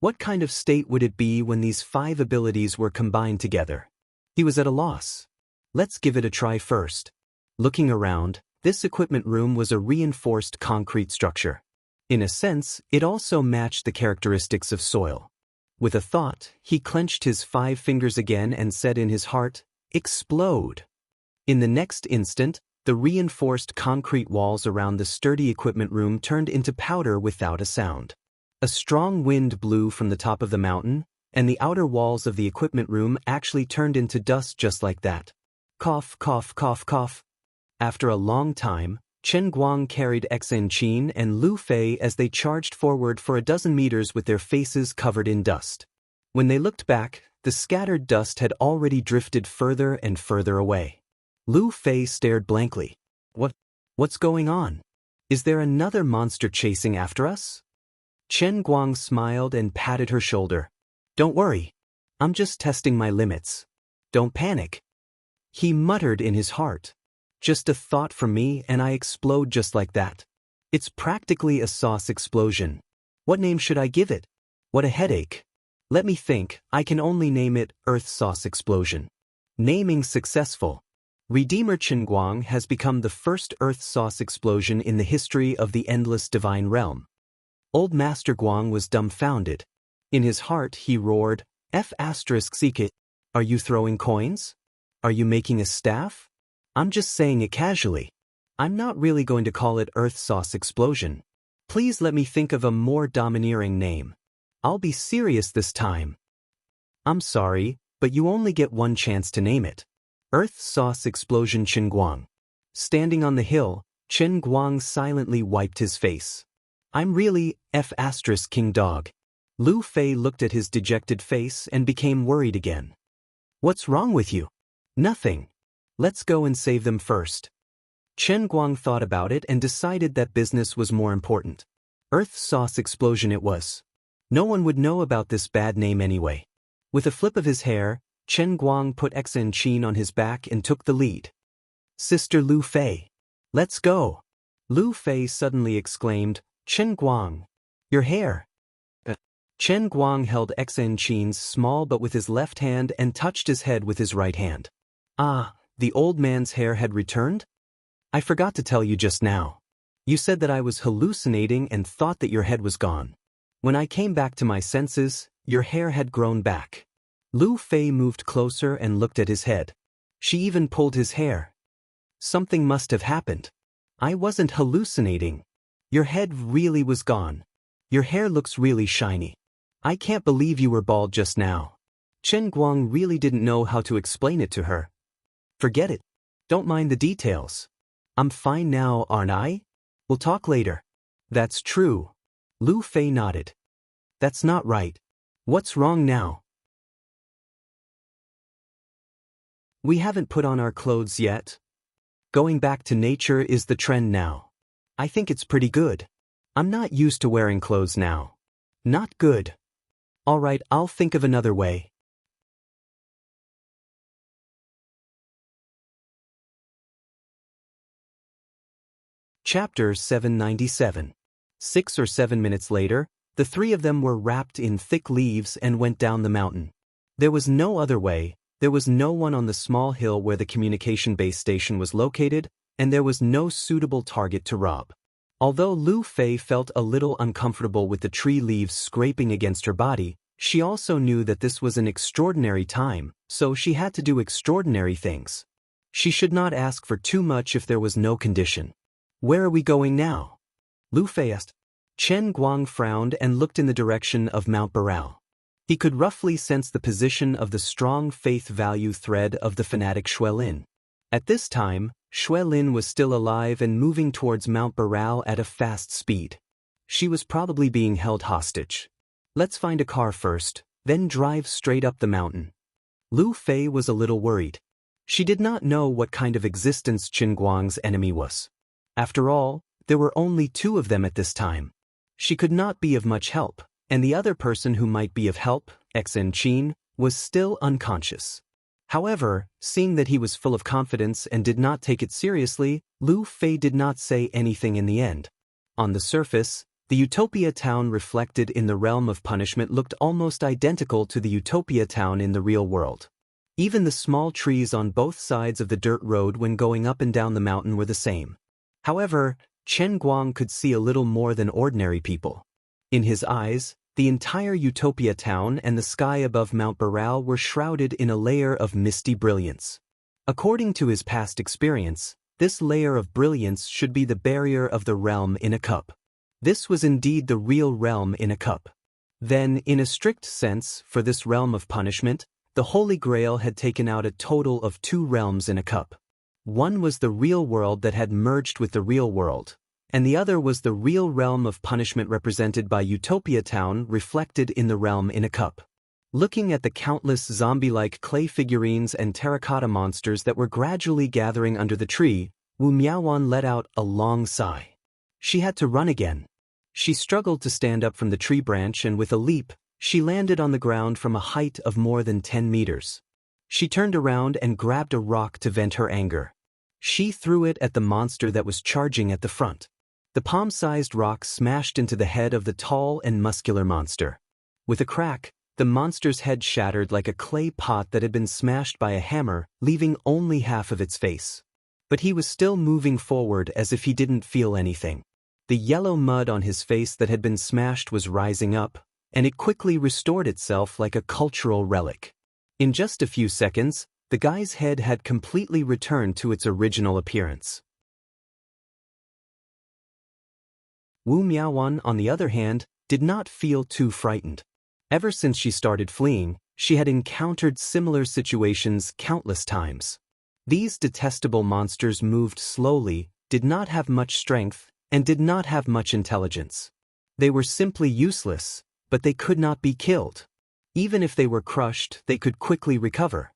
What kind of state would it be when these 5 abilities were combined together? He was at a loss. Let's give it a try first. Looking around, this equipment room was a reinforced concrete structure. In a sense, it also matched the characteristics of soil. With a thought, he clenched his 5 fingers again and said in his heart, "Explode!" In the next instant, the reinforced concrete walls around the sturdy equipment room turned into powder without a sound. A strong wind blew from the top of the mountain, and the outer walls of the equipment room actually turned into dust just like that. Cough, cough, cough, cough. After a long time, Chen Guang carried Xianxia and Lu Fei as they charged forward for a dozen meters with their faces covered in dust. When they looked back, the scattered dust had already drifted further and further away. Lu Fei stared blankly. What's going on? Is there another monster chasing after us? Chen Guang smiled and patted her shoulder. Don't worry. I'm just testing my limits. Don't panic. He muttered in his heart. Just a thought from me and I explode just like that. It's practically a sauce explosion. What name should I give it? What a headache. Let me think, I can only name it Earth Sauce Explosion. Naming successful. Redeemer Chen Guang has become the first Earth Sauce explosion in the history of the endless divine realm. Old Master Guang was dumbfounded. In his heart he roared, F***, are you throwing coins? Are you making a staff? I'm just saying it casually. I'm not really going to call it Earth Sauce Explosion. Please let me think of a more domineering name. I'll be serious this time. I'm sorry, but you only get one chance to name it. Earth Sauce Explosion Chen Guang. Standing on the hill, Chen Guang silently wiped his face. I'm really King Dog. Lu Fei looked at his dejected face and became worried again. What's wrong with you? Nothing. Let's go and save them first. Chen Guang thought about it and decided that business was more important. Earth Sauce Explosion it was. No one would know about this bad name anyway. With a flip of his hair, Chen Guang put Xianxia on his back and took the lead. Sister Lu Fei. Let's go. Lu Fei suddenly exclaimed, Chen Guang. Your hair. Chen Guang held Xianxia's small but with his left hand and touched his head with his right hand. Ah, the old man's hair had returned? I forgot to tell you just now. You said that I was hallucinating and thought that your head was gone. When I came back to my senses, your hair had grown back. Lu Fei moved closer and looked at his head. She even pulled his hair. Something must have happened. I wasn't hallucinating. Your head really was gone. Your hair looks really shiny. I can't believe you were bald just now. Chen Guang really didn't know how to explain it to her. Forget it. Don't mind the details. I'm fine now, aren't I? We'll talk later. That's true. Lu Fei nodded. That's not right. What's wrong now? We haven't put on our clothes yet. Going back to nature is the trend now. I think it's pretty good. I'm not used to wearing clothes now. Not good. All right, I'll think of another way. Chapter 797. 6 or 7 minutes later, the 3 of them were wrapped in thick leaves and went down the mountain. There was no other way. There was no one on the small hill where the communication base station was located, and there was no suitable target to rob. Although Lu Fei felt a little uncomfortable with the tree leaves scraping against her body, she also knew that this was an extraordinary time, so she had to do extraordinary things. She should not ask for too much if there was no condition. Where are we going now? Lu Fei asked. Chen Guang frowned and looked in the direction of Mount Baral. He could roughly sense the position of the strong faith value thread of the fanatic Shui Lin. At this time, Shui Lin was still alive and moving towards Mount Baral at a fast speed. She was probably being held hostage. Let's find a car first, then drive straight up the mountain. Lu Fei was a little worried. She did not know what kind of existence Chen Guang's enemy was. After all, there were only 2 of them at this time. She could not be of much help, and the other person who might be of help, Xianxia, was still unconscious. However, seeing that he was full of confidence and did not take it seriously, Lu Fei did not say anything in the end. On the surface, the Utopia town reflected in the realm of punishment looked almost identical to the Utopia town in the real world. Even the small trees on both sides of the dirt road when going up and down the mountain were the same. However, Chen Guang could see a little more than ordinary people. In his eyes, the entire Utopia town and the sky above Mount Baral were shrouded in a layer of misty brilliance. According to his past experience, this layer of brilliance should be the barrier of the realm in a cup. This was indeed the real realm in a cup. Then, in a strict sense, for this realm of punishment, the Holy Grail had taken out a total of 2 realms in a cup. One was the real world that had merged with the real world, and the other was the real realm of punishment represented by Utopia Town reflected in the realm in a cup. Looking at the countless zombie-like clay figurines and terracotta monsters that were gradually gathering under the tree, Wu Miaowan let out a long sigh. She had to run again. She struggled to stand up from the tree branch and with a leap, she landed on the ground from a height of more than 10 meters. She turned around and grabbed a rock to vent her anger. She threw it at the monster that was charging at the front. The palm-sized rock smashed into the head of the tall and muscular monster. With a crack, the monster's head shattered like a clay pot that had been smashed by a hammer, leaving only half of its face. But he was still moving forward as if he didn't feel anything. The yellow mud on his face that had been smashed was rising up, and it quickly restored itself like a cultural relic. In just a few seconds, the guy's head had completely returned to its original appearance. Wu Miaowan, on the other hand, did not feel too frightened. Ever since she started fleeing, she had encountered similar situations countless times. These detestable monsters moved slowly, did not have much strength, and did not have much intelligence. They were simply useless, but they could not be killed. Even if they were crushed, they could quickly recover.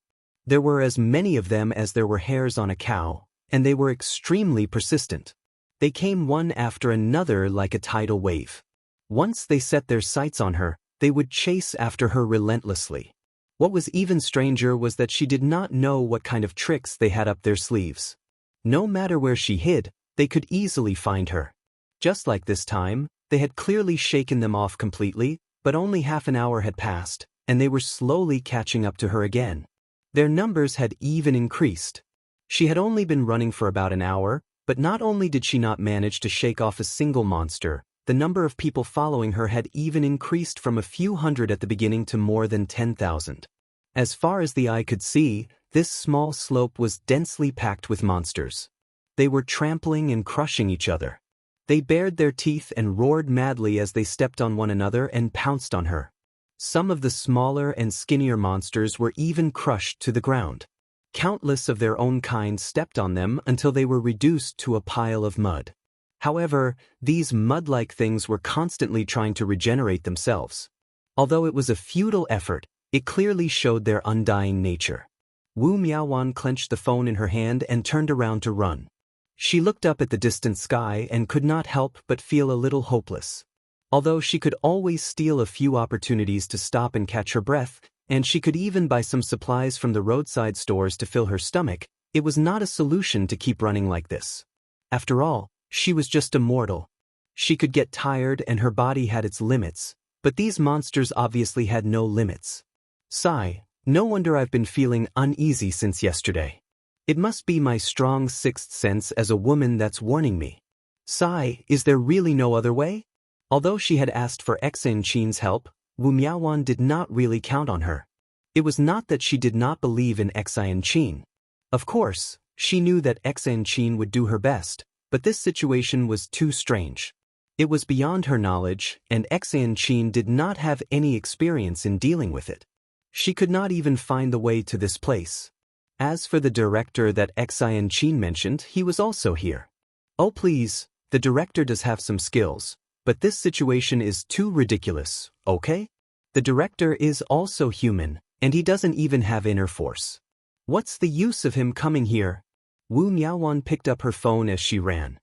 There were as many of them as there were hairs on a cow, and they were extremely persistent. They came one after another like a tidal wave. Once they set their sights on her, they would chase after her relentlessly. What was even stranger was that she did not know what kind of tricks they had up their sleeves. No matter where she hid, they could easily find her. Just like this time, they had clearly shaken them off completely, but only half an hour had passed, and they were slowly catching up to her again. Their numbers had even increased. She had only been running for about an hour, but not only did she not manage to shake off a single monster, the number of people following her had even increased from a few hundred at the beginning to more than 10,000. As far as the eye could see, this small slope was densely packed with monsters. They were trampling and crushing each other. They bared their teeth and roared madly as they stepped on one another and pounced on her. Some of the smaller and skinnier monsters were even crushed to the ground. Countless of their own kind stepped on them until they were reduced to a pile of mud. However, these mud-like things were constantly trying to regenerate themselves. Although it was a futile effort, it clearly showed their undying nature. Wu Miaowan clenched the phone in her hand and turned around to run. She looked up at the distant sky and could not help but feel a little hopeless. Although she could always steal a few opportunities to stop and catch her breath, and she could even buy some supplies from the roadside stores to fill her stomach, it was not a solution to keep running like this. After all, she was just a mortal. She could get tired and her body had its limits, but these monsters obviously had no limits. Sigh, no wonder I've been feeling uneasy since yesterday. It must be my strong sixth sense as a woman that's warning me. Sigh, is there really no other way? Although she had asked for Xianxia's help, Wu Miaowan did not really count on her. It was not that she did not believe in Xianxia. Of course, she knew that Xianxia would do her best, but this situation was too strange. It was beyond her knowledge, and Xianxia did not have any experience in dealing with it. She could not even find the way to this place. As for the director that Xianxia mentioned, he was also here. Oh please, the director does have some skills, but this situation is too ridiculous, okay? The director is also human, and he doesn't even have inner force. What's the use of him coming here? Wu Miaowan picked up her phone as she ran.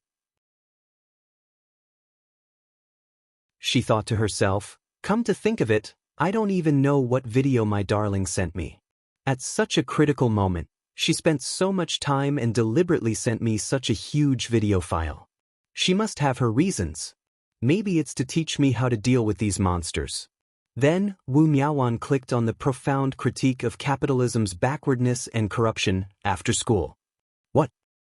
she thought to herself. Come to think of it, I don't even know what video my darling sent me. At such a critical moment, she spent so much time and deliberately sent me such a huge video file. She must have her reasons. Maybe it's to teach me how to deal with these monsters. Then, Wu Miaowan clicked on the profound critique of capitalism's backwardness and corruption after school.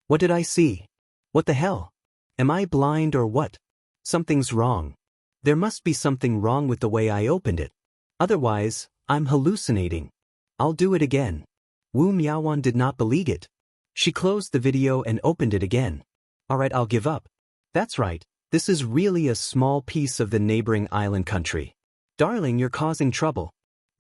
What did I see? What the hell? Am I blind or what? Something's wrong. There must be something wrong with the way I opened it. Otherwise, I'm hallucinating. I'll do it again. Wu Miaowan did not believe it. She closed the video and opened it again. Alright, I'll give up. That's right, this is really a small piece of the neighboring island country. Darling, you're causing trouble.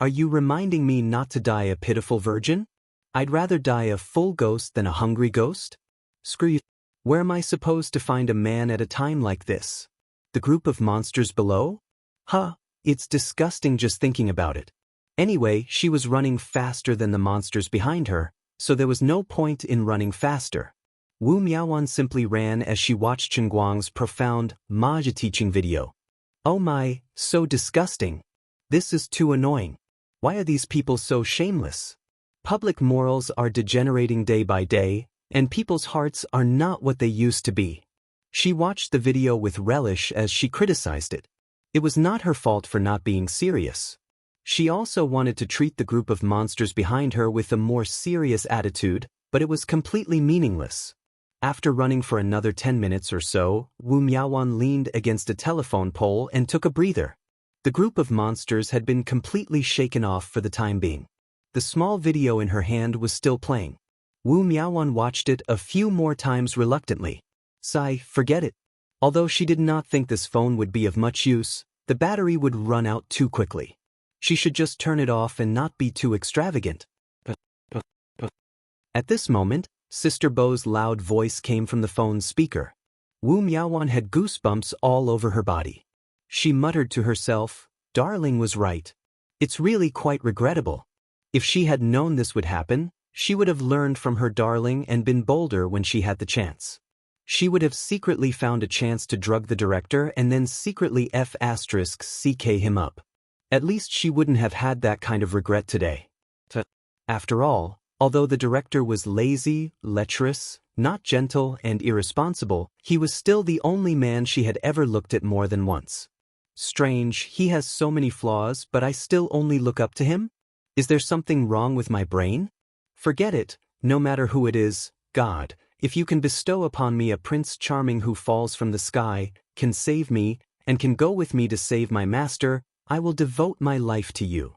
Are you reminding me not to die a pitiful virgin? I'd rather die a full ghost than a hungry ghost? Screw you. Where am I supposed to find a man at a time like this? The group of monsters below? Huh, it's disgusting just thinking about it. Anyway, she was running faster than the monsters behind her, so there was no point in running faster. Wu Miaowan simply ran as she watched Qinguang's profound Maja teaching video. Oh my, so disgusting. This is too annoying. Why are these people so shameless? Public morals are degenerating day by day, and people's hearts are not what they used to be. She watched the video with relish as she criticized it. It was not her fault for not being serious. She also wanted to treat the group of monsters behind her with a more serious attitude, but it was completely meaningless. After running for another 10 minutes or so, Wu Miaowan leaned against a telephone pole and took a breather. The group of monsters had been completely shaken off for the time being. The small video in her hand was still playing. Wu Miaowan watched it a few more times reluctantly. Sigh, forget it. Although she did not think this phone would be of much use, the battery would run out too quickly. She should just turn it off and not be too extravagant. At this moment, Sister Bo's loud voice came from the phone's speaker. Wu Miaowan had goosebumps all over her body. She muttered to herself, Darling was right. It's really quite regrettable. If she had known this would happen, she would have learned from her darling and been bolder when she had the chance. She would have secretly found a chance to drug the director and then secretly *CK him up. At least she wouldn't have had that kind of regret today. After all, although the director was lazy, lecherous, not gentle, and irresponsible, he was still the only man she had ever looked at more than once. Strange, he has so many flaws, but I still only look up to him? Is there something wrong with my brain? Forget it, no matter who it is, God, if you can bestow upon me a prince charming who falls from the sky, can save me, and can go with me to save my master, I will devote my life to you.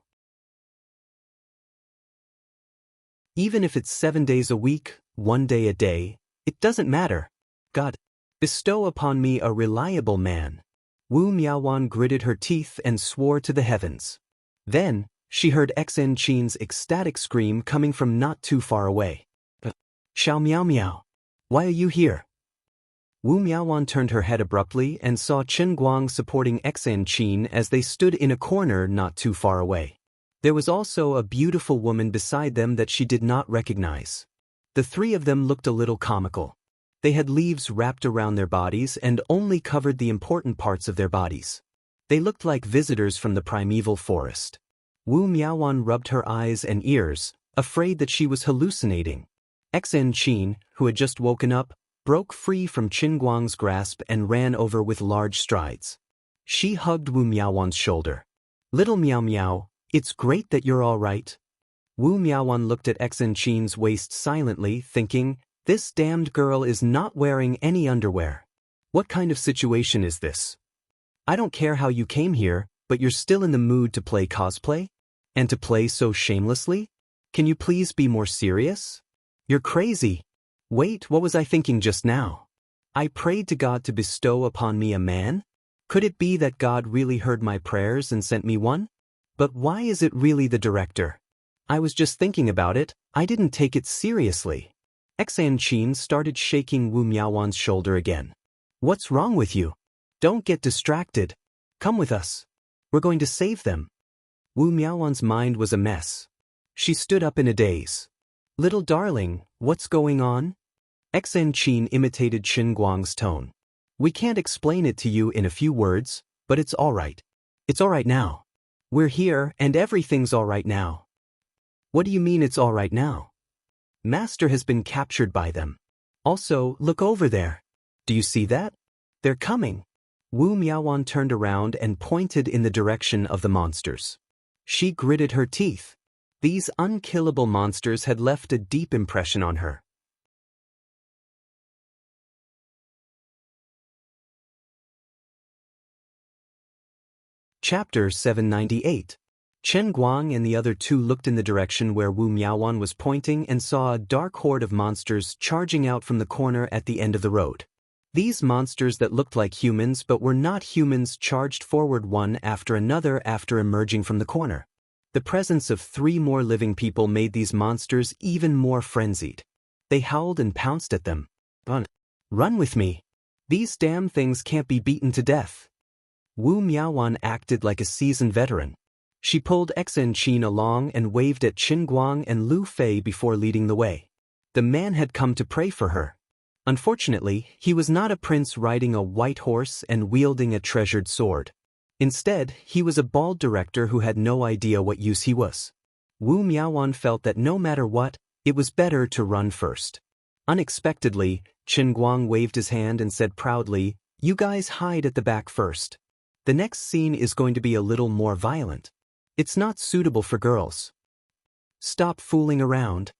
Even if it's 7 days a week, 1 day a day, it doesn't matter. God, bestow upon me a reliable man. Wu Miaowan gritted her teeth and swore to the heavens. Then, she heard Xianxia's ecstatic scream coming from not too far away. Xiao Miao Miao. Why are you here? Wu Miaowan turned her head abruptly and saw Qinguang supporting Xianxia as they stood in a corner not too far away. There was also a beautiful woman beside them that she did not recognize. The three of them looked a little comical. They had leaves wrapped around their bodies and only covered the important parts of their bodies. They looked like visitors from the primeval forest. Wu Miaowan rubbed her eyes and ears, afraid that she was hallucinating. Xianxia, who had just woken up, broke free from Qinguang's grasp and ran over with large strides. She hugged Wu Miaowan's shoulder. Little Miao Miao, it's great that you're all right. Wu Miaowan looked at Xianxia's waist silently, thinking, this damned girl is not wearing any underwear. What kind of situation is this? I don't care how you came here, but you're still in the mood to play cosplay? And to play so shamelessly? Can you please be more serious? You're crazy. Wait, what was I thinking just now? I prayed to God to bestow upon me a man? Could it be that God really heard my prayers and sent me one? But why is it really the director? I was just thinking about it, I didn't take it seriously. Xianxia started shaking Wu Miaowan's shoulder again. What's wrong with you? Don't get distracted. Come with us. We're going to save them. Wu Miaowan's mind was a mess. She stood up in a daze. Little darling, what's going on? Xianxia imitated Qinguang's tone. We can't explain it to you in a few words, But it's all right. It's all right now. We're here and everything's all right now. What do you mean it's all right now? Master has been captured by them. Also, look over there. Do you see that? They're coming. Wu Miaowan turned around and pointed in the direction of the monsters. She gritted her teeth. These unkillable monsters had left a deep impression on her. Chapter 798. Chen Guang and the other two looked in the direction where Wu Miaowan was pointing and saw a dark horde of monsters charging out from the corner at the end of the road. These monsters that looked like humans but were not humans charged forward one after another after emerging from the corner. The presence of 3 more living people made these monsters even more frenzied. They howled and pounced at them. Run with me. These damn things can't be beaten to death. Wu Miaowan acted like a seasoned veteran. She pulled Xianxia along and waved at Qin Guang and Lu Fei before leading the way. The man had come to pray for her. Unfortunately, he was not a prince riding a white horse and wielding a treasured sword. Instead, he was a bald director who had no idea what use he was. Wu Miaowan felt that no matter what, it was better to run first. Unexpectedly, Qin Guang waved his hand and said proudly, "You guys hide at the back first. The next scene is going to be a little more violent. It's not suitable for girls. Stop fooling around."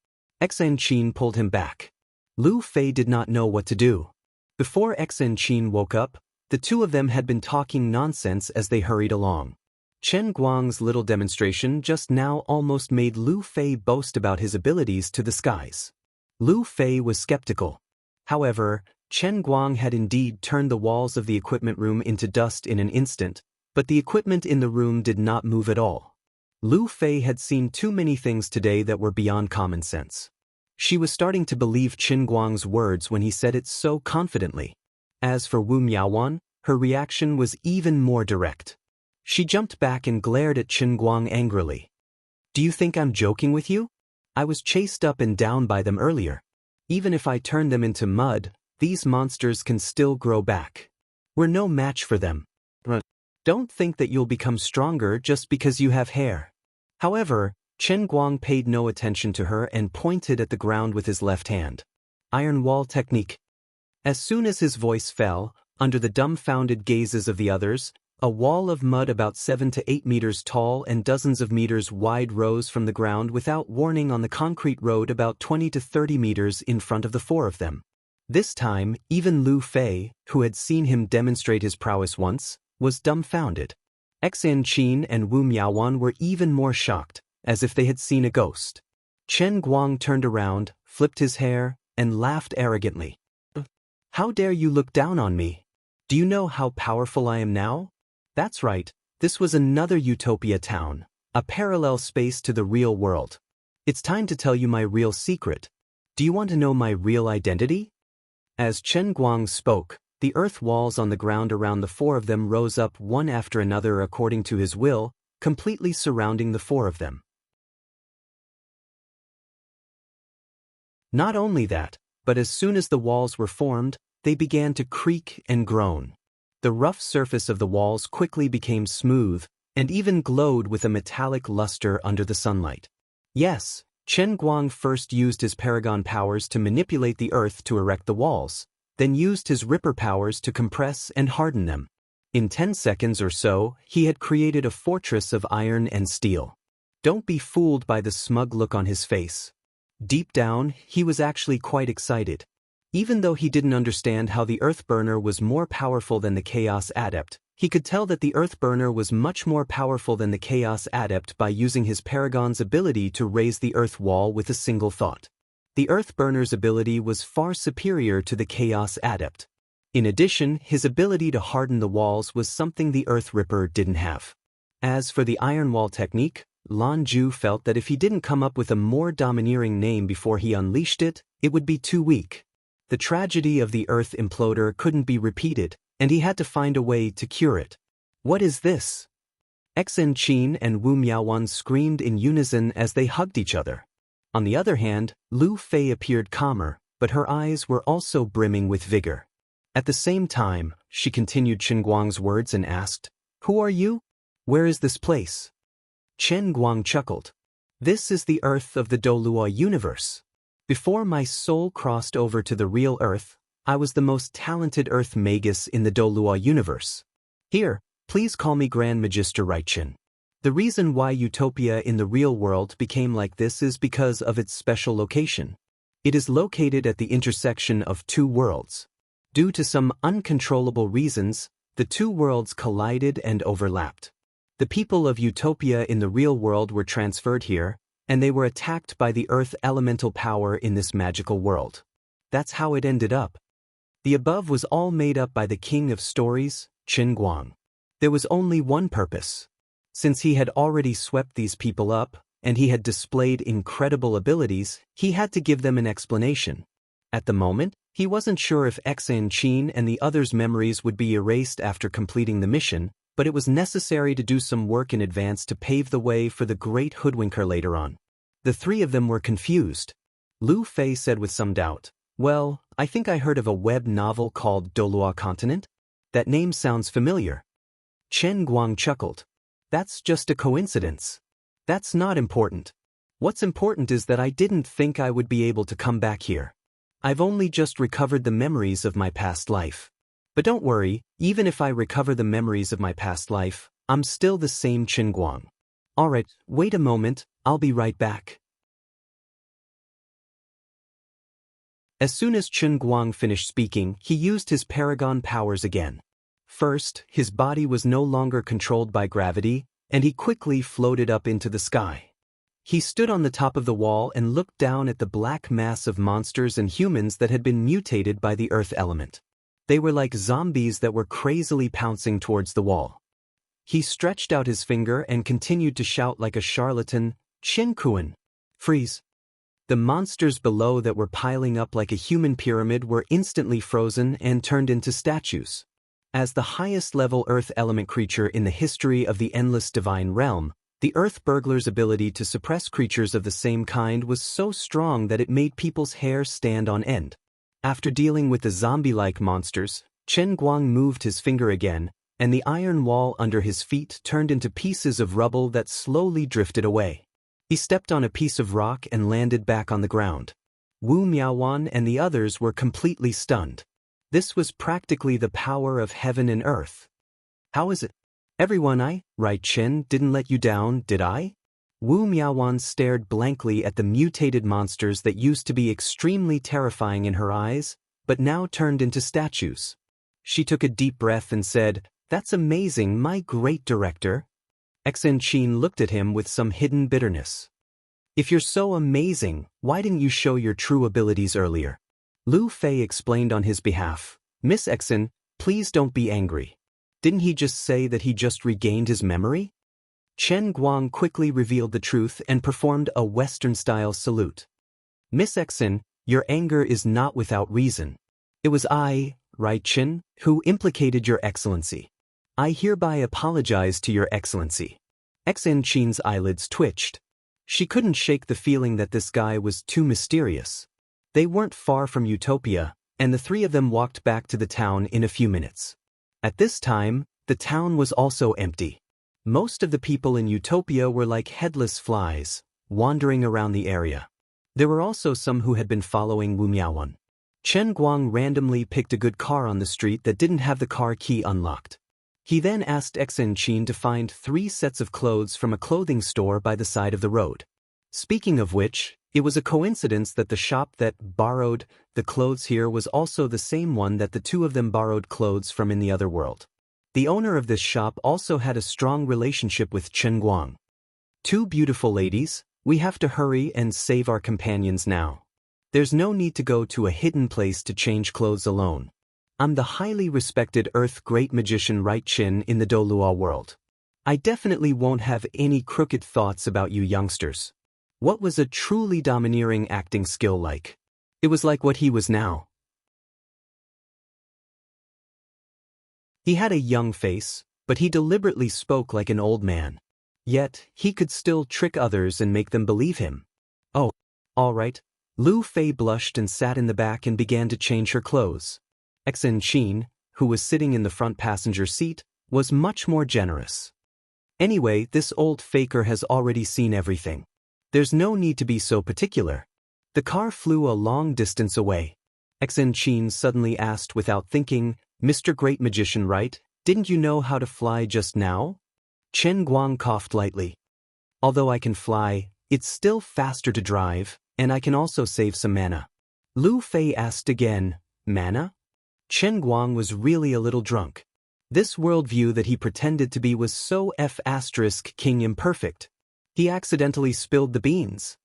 Xianxia pulled him back. Lu Fei did not know what to do. Before Xianxia woke up, the two of them had been talking nonsense as they hurried along. Chen Guang's little demonstration just now almost made Lu Fei boast about his abilities to the skies. Lu Fei was skeptical. However, Chen Guang had indeed turned the walls of the equipment room into dust in an instant, but the equipment in the room did not move at all. Lu Fei had seen too many things today that were beyond common sense. She was starting to believe Qin Guang's words when he said it so confidently. As for Wu Miaowan, her reaction was even more direct. She jumped back and glared at Qin Guang angrily. "Do you think I'm joking with you? I was chased up and down by them earlier. Even if I turn them into mud, these monsters can still grow back. We're no match for them. Don't think that you'll become stronger just because you have hair." However, Chen Guang paid no attention to her and pointed at the ground with his left hand. Iron wall technique. As soon as his voice fell, under the dumbfounded gazes of the others, a wall of mud about 7 to 8 meters tall and dozens of meters wide rose from the ground without warning on the concrete road about 20 to 30 meters in front of the 4 of them. This time, even Lu Fei, who had seen him demonstrate his prowess once, was dumbfounded. Xianxia and Wu Miaowan were even more shocked, as if they had seen a ghost. Chen Guang turned around, flipped his hair, and laughed arrogantly. "How dare you look down on me? Do you know how powerful I am now? That's right, this was another utopia town, a parallel space to the real world. It's time to tell you my real secret. Do you want to know my real identity?" As Chen Guang spoke, the earth walls on the ground around the 4 of them rose up one after another according to his will, completely surrounding the 4 of them. Not only that, but as soon as the walls were formed, they began to creak and groan. The rough surface of the walls quickly became smooth, and even glowed with a metallic luster under the sunlight. Yes, Chen Guang first used his paragon powers to manipulate the earth to erect the walls, then used his ripper powers to compress and harden them. In 10 seconds or so, he had created a fortress of iron and steel. Don't be fooled by the smug look on his face. Deep down, he was actually quite excited. Even though he didn't understand how the Earthburner was more powerful than the Chaos Adept, he could tell that the Earthburner was much more powerful than the Chaos Adept by using his Paragon's ability to raise the Earth wall with a single thought. The Earthburner's ability was far superior to the Chaos Adept. In addition, his ability to harden the walls was something the Earth Ripper didn't have. As for the Iron Wall technique, Lan Ju felt that if he didn't come up with a more domineering name before he unleashed it, it would be too weak. The tragedy of the Earth Imploder couldn't be repeated, and he had to find a way to cure it. "What is this?" Xianxia and Wu Miaowan screamed in unison as they hugged each other. On the other hand, Lu Fei appeared calmer, but her eyes were also brimming with vigor. At the same time, she continued Qin Guang's words and asked, Who are you? Where is this place? Chen Guang chuckled. This is the Earth of the Dolua universe. Before my soul crossed over to the real Earth, I was the most talented Earth magus in the Dolua universe. Here, please call me Grand Magister Raichen. The reason why Utopia in the real world became like this is because of its special location. It is located at the intersection of two worlds. Due to some uncontrollable reasons, the two worlds collided and overlapped. The people of Utopia in the real world were transferred here, and they were attacked by the Earth elemental power in this magical world. That's how it ended up. The above was all made up by the king of stories, Chen Guang. There was only one purpose. Since he had already swept these people up, and he had displayed incredible abilities, he had to give them an explanation. At the moment, he wasn't sure if Xianxia and the others' memories would be erased after completing the mission, but it was necessary to do some work in advance to pave the way for the great hoodwinker later on. The three of them were confused. Lu Fei said with some doubt, "Well, I think I heard of a web novel called Dolua Continent. That name sounds familiar." Chen Guang chuckled. "That's just a coincidence. That's not important. What's important is that I didn't think I would be able to come back here. I've only just recovered the memories of my past life. But don't worry, even if I recover the memories of my past life, I'm still the same Chen Guang. Alright, wait a moment, I'll be right back." As soon as Chen Guang finished speaking, he used his paragon powers again. First, his body was no longer controlled by gravity, and he quickly floated up into the sky. He stood on the top of the wall and looked down at the black mass of monsters and humans that had been mutated by the earth element. They were like zombies that were crazily pouncing towards the wall. He stretched out his finger and continued to shout like a charlatan, "Chen Kuan! Freeze!" The monsters below that were piling up like a human pyramid were instantly frozen and turned into statues. As the highest-level earth element creature in the history of the endless divine realm, the Earth Burglar's ability to suppress creatures of the same kind was so strong that it made people's hair stand on end. After dealing with the zombie-like monsters, Chen Guang moved his finger again, and the iron wall under his feet turned into pieces of rubble that slowly drifted away. He stepped on a piece of rock and landed back on the ground. Wu Miaowan and the others were completely stunned. This was practically the power of heaven and earth. "How is it? Everyone, right, Chen, didn't let you down, did I?" Wu Miaowan stared blankly at the mutated monsters that used to be extremely terrifying in her eyes, but now turned into statues. She took a deep breath and said, "That's amazing, my great director." Xianxia looked at him with some hidden bitterness. "If you're so amazing, why didn't you show your true abilities earlier?" Lu Fei explained on his behalf, "Miss Xin, please don't be angry. Didn't he just say that he just regained his memory?" Chen Guang quickly revealed the truth and performed a Western-style salute. "Miss Xin, your anger is not without reason. It was I, right Chen, who implicated your excellency. I hereby apologize to your excellency." Xianxia's eyelids twitched. She couldn't shake the feeling that this guy was too mysterious. They weren't far from Utopia, and the three of them walked back to the town in a few minutes. At this time, the town was also empty. Most of the people in Utopia were like headless flies, wandering around the area. There were also some who had been following Wu Miaowan. Chen Guang randomly picked a good car on the street that didn't have the car key unlocked. He then asked Xianxia to find 3 sets of clothes from a clothing store by the side of the road. Speaking of which, it was a coincidence that the shop that borrowed the clothes here was also the same one that the two of them borrowed clothes from in the other world. The owner of this shop also had a strong relationship with Chen Guang. "Two beautiful ladies, we have to hurry and save our companions now. There's no need to go to a hidden place to change clothes alone. I'm the highly respected Earth Great Magician Right Chin in the Dolua world. I definitely won't have any crooked thoughts about you youngsters." What was a truly domineering acting skill like? It was like what he was now. He had a young face, but he deliberately spoke like an old man. Yet, he could still trick others and make them believe him. "Oh, all right." Lu Fei blushed and sat in the back and began to change her clothes. Xianxia, who was sitting in the front passenger seat, was much more generous. Anyway, this old faker has already seen everything. There's no need to be so particular. The car flew a long distance away. Xianxia suddenly asked without thinking, Mr. Great Magician, right? Didn't you know how to fly just now? Chen Guang coughed lightly. Although I can fly, it's still faster to drive, and I can also save some mana. Lu Fei asked again, mana? Chen Guang was really a little drunk. This worldview that he pretended to be was so King imperfect. He accidentally spilled the beans.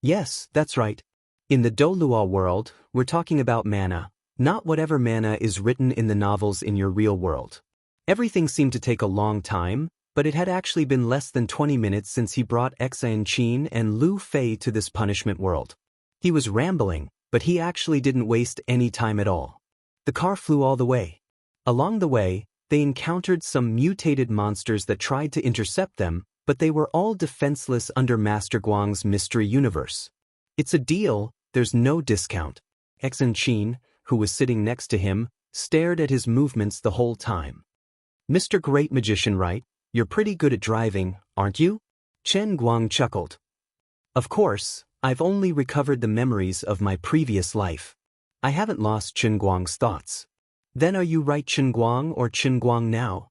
Yes, that's right. In the Doulua world, we're talking about mana, not whatever mana is written in the novels in your real world. Everything seemed to take a long time, but it had actually been less than 20 minutes since he brought Xianxia and Lu Fei to this punishment world. He was rambling, but he actually didn't waste any time at all. The car flew all the way. Along the way, they encountered some mutated monsters that tried to intercept them, but they were all defenseless under Master Guang's mystery universe. It's a deal, there's no discount. Xianxia, who was sitting next to him, stared at his movements the whole time. Mr. Great Magician, right? You're pretty good at driving, aren't you? Chen Guang chuckled. Of course, I've only recovered the memories of my previous life. I haven't lost Chen Guang's thoughts. Then are you right Chen Guang or Chen Guang now?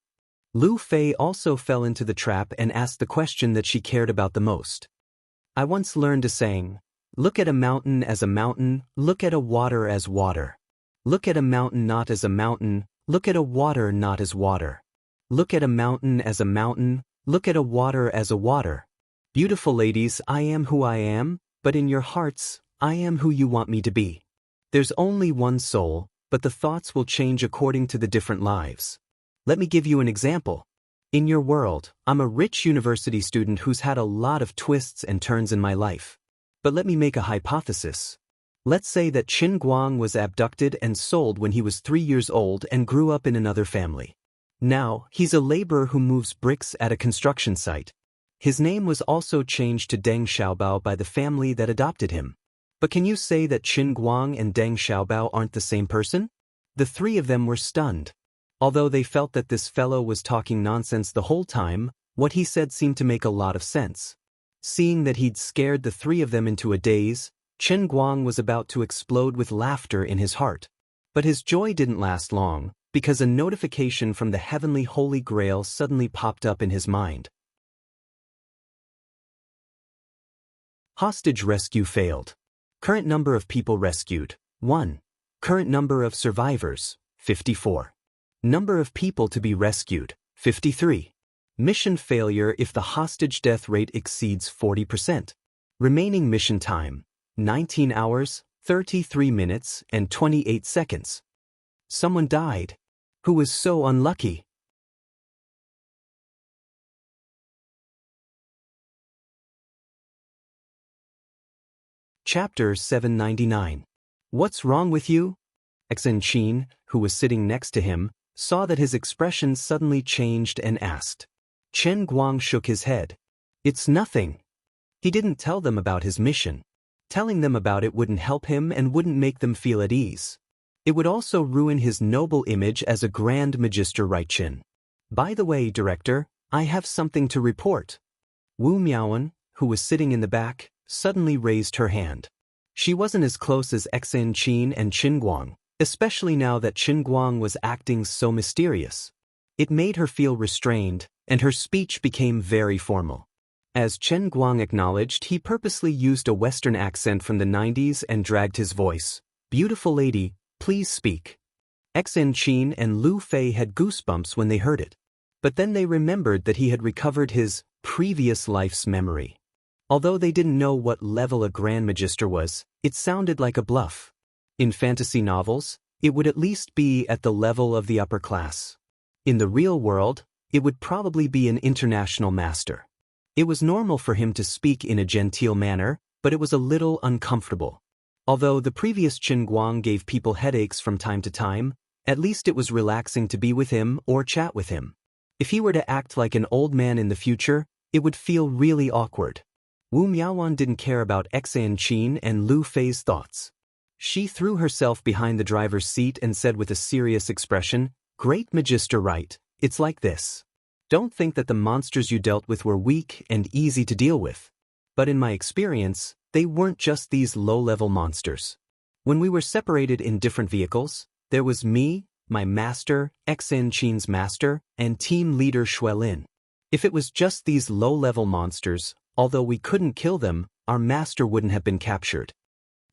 Lu Fei also fell into the trap and asked the question that she cared about the most. I once learned a saying, look at a mountain as a mountain, look at a water as water. Look at a mountain not as a mountain, look at a water not as water. Look at a mountain as a mountain, look at a water as a water. Beautiful ladies, I am who I am, but in your hearts, I am who you want me to be. There's only one soul, but the thoughts will change according to the different lives. Let me give you an example. In your world, I'm a rich university student who's had a lot of twists and turns in my life. But let me make a hypothesis. Let's say that Chen Guang was abducted and sold when he was 3 years old and grew up in another family. Now, he's a laborer who moves bricks at a construction site. His name was also changed to Deng Xiaobao by the family that adopted him. But can you say that Chen Guang and Deng Xiaobao aren't the same person? The three of them were stunned. Although they felt that this fellow was talking nonsense the whole time, what he said seemed to make a lot of sense. Seeing that he'd scared the three of them into a daze, Chen Guang was about to explode with laughter in his heart. But his joy didn't last long, because a notification from the heavenly Holy Grail suddenly popped up in his mind. Hostage rescue failed. Current number of people rescued, 1. Current number of survivors, 54. Number of people to be rescued, 53. Mission failure if the hostage death rate exceeds 40%. Remaining mission time, 19 hours, 33 minutes, and 28 seconds. Someone died. Who was so unlucky? Chapter 799. What's wrong with you? Xianxia, who was sitting next to him, saw that his expression suddenly changed and asked. Chen Guang shook his head. It's nothing. He didn't tell them about his mission. Telling them about it wouldn't help him and wouldn't make them feel at ease. It would also ruin his noble image as a Grand Magister Chen. By the way, Director, I have something to report. Wu Miaowen, who was sitting in the back, suddenly raised her hand. She wasn't as close as Xianxia and Chen Guang, especially now that Chen Guang was acting so mysterious. It made her feel restrained, and her speech became very formal. As Chen Guang acknowledged, he purposely used a Western accent from the 90s and dragged his voice. Beautiful lady, please speak. Xianxia and Lu Fei had goosebumps when they heard it. But then they remembered that he had recovered his previous life's memory. Although they didn't know what level a Grand Magister was, it sounded like a bluff. In fantasy novels, it would at least be at the level of the upper class. In the real world, it would probably be an international master. It was normal for him to speak in a genteel manner, but it was a little uncomfortable. Although the previous Chen Guang gave people headaches from time to time, at least it was relaxing to be with him or chat with him. If he were to act like an old man in the future, it would feel really awkward. Wu Miaowen didn't care about Xianxia and Lu Fei's thoughts. She threw herself behind the driver's seat and said with a serious expression, Great Magister Right, It's like this. Don't think that the monsters you dealt with were weak and easy to deal with. But in my experience, they weren't just these low-level monsters. When we were separated in different vehicles, there was me, my master, Xan Qin's master, and team leader Lin. If it was just these low-level monsters, although we couldn't kill them, our master wouldn't have been captured.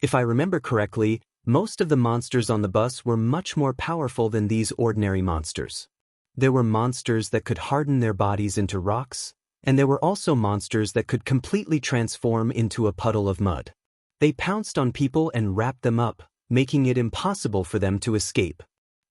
If I remember correctly, most of the monsters on the bus were much more powerful than these ordinary monsters. There were monsters that could harden their bodies into rocks, and there were also monsters that could completely transform into a puddle of mud. They pounced on people and wrapped them up, making it impossible for them to escape.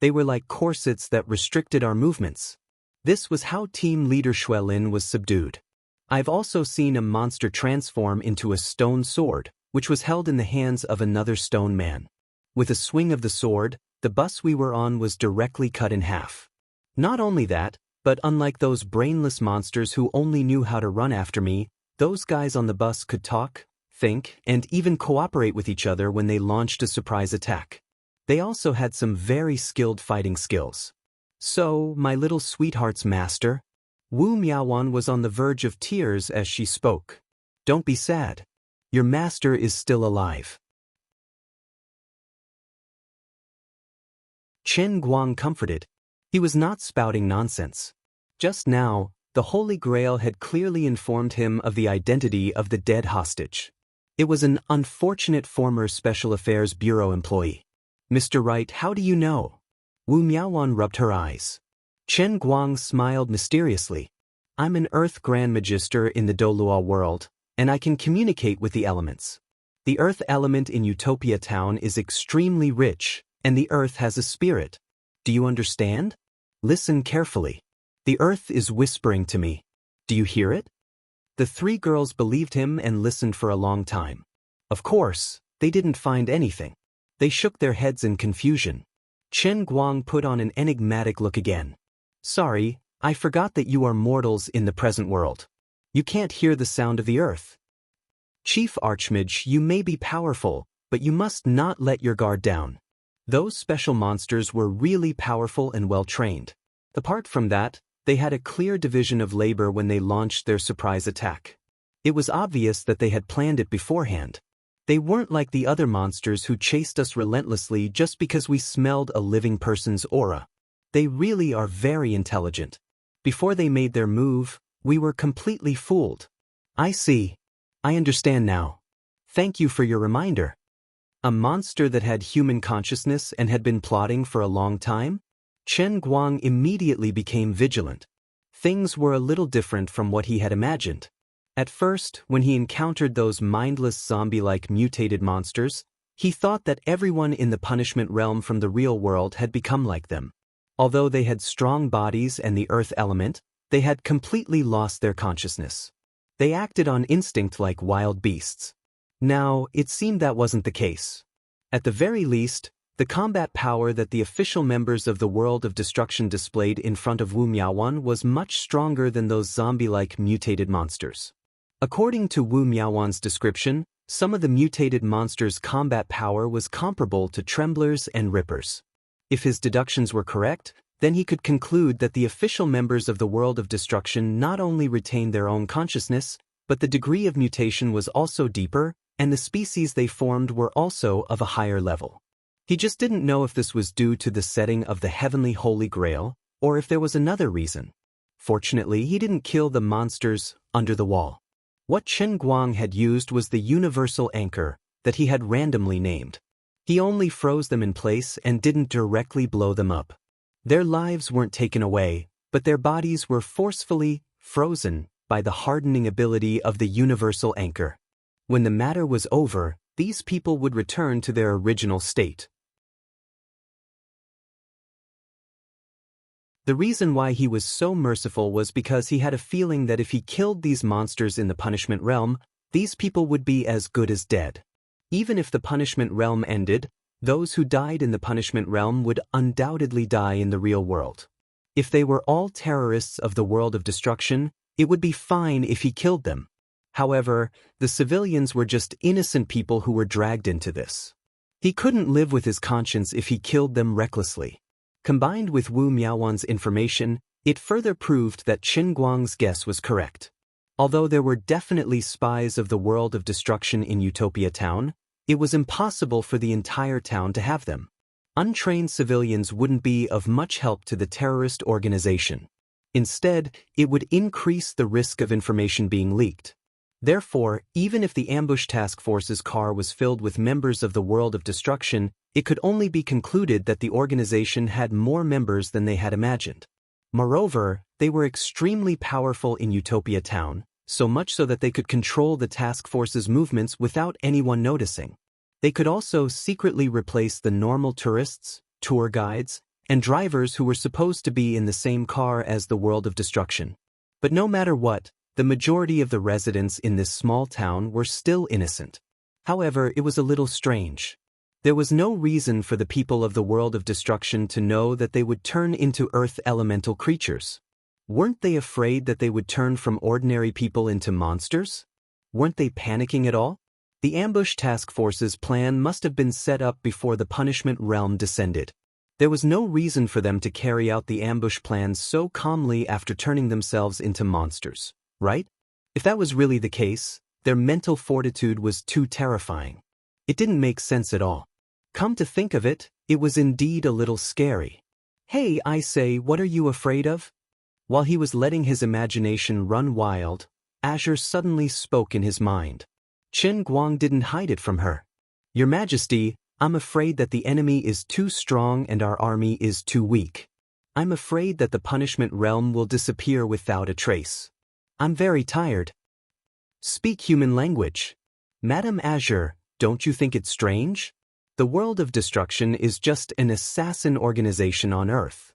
They were like corsets that restricted our movements. This was how team leader Lin was subdued. I've also seen a monster transform into a stone sword, which was held in the hands of another stone man. With a swing of the sword, the bus we were on was directly cut in half. Not only that, but unlike those brainless monsters who only knew how to run after me, those guys on the bus could talk, think, and even cooperate with each other when they launched a surprise attack. They also had some very skilled fighting skills. So, my little sweetheart's master, Wu Miaowan was on the verge of tears as she spoke. Don't be sad. Your master is still alive. Chen Guang comforted. He was not spouting nonsense. Just now, the Holy Grail had clearly informed him of the identity of the dead hostage. It was an unfortunate former Special Affairs Bureau employee. Mr. Wright, how do you know? Wu Miaowan rubbed her eyes. Chen Guang smiled mysteriously. I'm an Earth Grand Magister in the Dolua world, and I can communicate with the elements. The Earth element in Utopia Town is extremely rich, and the Earth has a spirit. Do you understand? Listen carefully. The Earth is whispering to me. Do you hear it? The three girls believed him and listened for a long time. Of course, they didn't find anything. They shook their heads in confusion. Chen Guang put on an enigmatic look again. Sorry, I forgot that you are mortals in the present world. You can't hear the sound of the Earth. Chief Archmage, you may be powerful, but you must not let your guard down. Those special monsters were really powerful and well-trained. Apart from that, they had a clear division of labor when they launched their surprise attack. It was obvious that they had planned it beforehand. They weren't like the other monsters who chased us relentlessly just because we smelled a living person's aura. They really are very intelligent. Before they made their move, we were completely fooled. I see. I understand now. Thank you for your reminder. A monster that had human consciousness and had been plotting for a long time? Chen Guang immediately became vigilant. Things were a little different from what he had imagined. At first, when he encountered those mindless zombie-like mutated monsters, he thought that everyone in the punishment realm from the real world had become like them. Although they had strong bodies and the earth element, they had completely lost their consciousness. They acted on instinct like wild beasts. Now, it seemed that wasn't the case. At the very least, the combat power that the official members of the World of Destruction displayed in front of Wu Miaowan was much stronger than those zombie-like mutated monsters. According to Wu Miaowan's description, some of the mutated monsters' combat power was comparable to Tremblers and Rippers. If his deductions were correct, then he could conclude that the official members of the World of Destruction not only retained their own consciousness, but the degree of mutation was also deeper, and the species they formed were also of a higher level. He just didn't know if this was due to the setting of the heavenly Holy Grail, or if there was another reason. Fortunately, he didn't kill the monsters under the wall. What Chen Guang had used was the universal anchor that he had randomly named. He only froze them in place and didn't directly blow them up. Their lives weren't taken away, but their bodies were forcefully frozen by the hardening ability of the universal anchor. When the matter was over, these people would return to their original state. The reason why he was so merciful was because he had a feeling that if he killed these monsters in the punishment realm, these people would be as good as dead. Even if the punishment realm ended, those who died in the punishment realm would undoubtedly die in the real world. If they were all terrorists of the World of Destruction, it would be fine if he killed them. However, the civilians were just innocent people who were dragged into this. He couldn't live with his conscience if he killed them recklessly. Combined with Wu Miaowan's information, It further proved that Qin Guang's guess was correct. Although there were definitely spies of the world of destruction in Utopia Town, it was impossible for the entire town to have them. Untrained civilians wouldn't be of much help to the terrorist organization. Instead, it would increase the risk of information being leaked. Therefore, even if the ambush task force's car was filled with members of the world of destruction, it could only be concluded that the organization had more members than they had imagined. Moreover, they were extremely powerful in Utopia Town, so much so that they could control the task force's movements without anyone noticing. They could also secretly replace the normal tourists, tour guides, and drivers who were supposed to be in the same car as the world of destruction. But no matter what, the majority of the residents in this small town were still innocent. However, it was a little strange. There was no reason for the people of the world of destruction to know that they would turn into earth elemental creatures. Weren't they afraid that they would turn from ordinary people into monsters? Weren't they panicking at all? The ambush task force's plan must have been set up before the punishment realm descended. There was no reason for them to carry out the ambush plan so calmly after turning themselves into monsters, right? If that was really the case, their mental fortitude was too terrifying. It didn't make sense at all. Come to think of it, it was indeed a little scary. Hey, I say, what are you afraid of? While he was letting his imagination run wild, Azure suddenly spoke in his mind. Qin Guang didn't hide it from her. Your Majesty, I'm afraid that the enemy is too strong and our army is too weak. I'm afraid that the punishment realm will disappear without a trace. I'm very tired. Speak human language. Madam Azure, don't you think it's strange? The world of destruction is just an assassin organization on Earth.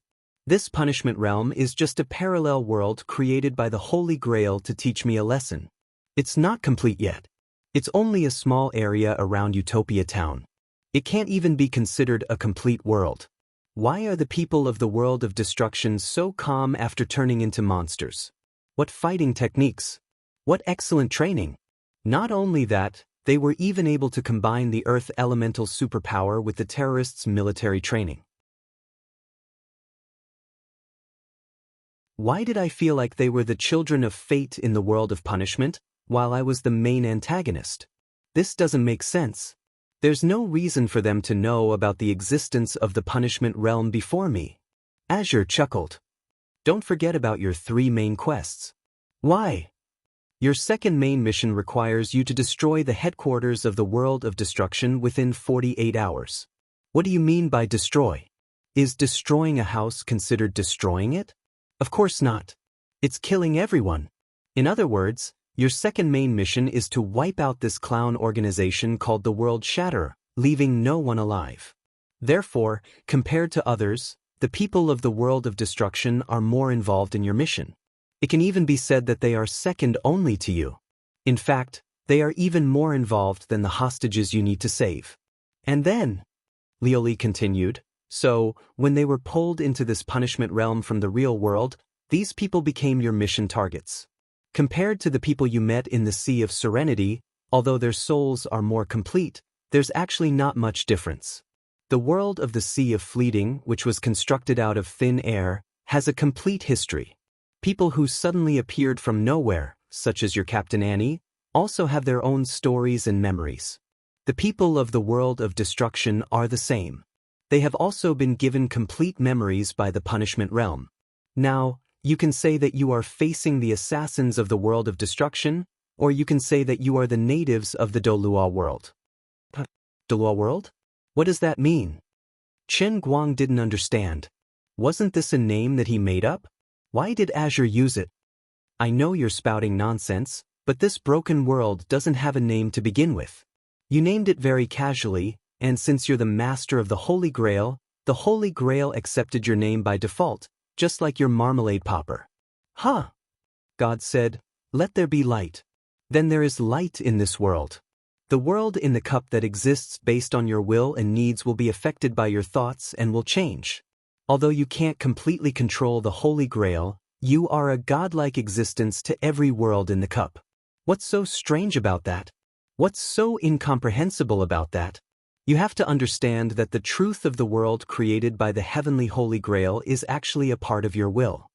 This punishment realm is just a parallel world created by the Holy Grail to teach me a lesson. It's not complete yet. It's only a small area around Utopia Town. It can't even be considered a complete world. Why are the people of the world of destruction so calm after turning into monsters? What fighting techniques? What excellent training! Not only that, they were even able to combine the Earth elemental superpower with the terrorists' military training. Why did I feel like they were the children of fate in the world of punishment, while I was the main antagonist? This doesn't make sense. There's no reason for them to know about the existence of the punishment realm before me. Azure chuckled. Don't forget about your 3 main quests. Why? Your second main mission requires you to destroy the headquarters of the world of destruction within 48 hours. What do you mean by destroy? Is destroying a house considered destroying it? Of course not. It's killing everyone. In other words, your second main mission is to wipe out this clown organization called the World Shatterer, leaving no one alive. Therefore, compared to others, the people of the world of destruction are more involved in your mission. It can even be said that they are second only to you. In fact, they are even more involved than the hostages you need to save. And then, Lioli continued, so, when they were pulled into this punishment realm from the real world, these people became your mission targets. Compared to the people you met in the Sea of Serenity, although their souls are more complete, there's actually not much difference. The world of the Sea of Fleeting, which was constructed out of thin air, has a complete history. People who suddenly appeared from nowhere, such as your Captain Annie, also have their own stories and memories. The people of the world of destruction are the same. They have also been given complete memories by the punishment realm. Now, you can say that you are facing the assassins of the world of destruction, or you can say that you are the natives of the Dolua world. Dolua world? What does that mean? Qin Guang didn't understand. Wasn't this a name that he made up? Why did Azure use it? I know you're spouting nonsense, but this broken world doesn't have a name to begin with. You named it very casually, and since you're the master of the Holy Grail accepted your name by default, just like your marmalade popper. Huh? God said, let there be light. Then there is light in this world. The world in the cup that exists based on your will and needs will be affected by your thoughts and will change. Although you can't completely control the Holy Grail, you are a godlike existence to every world in the cup. What's so strange about that? What's so incomprehensible about that? You have to understand that the truth of the world created by the heavenly Holy Grail is actually a part of your will.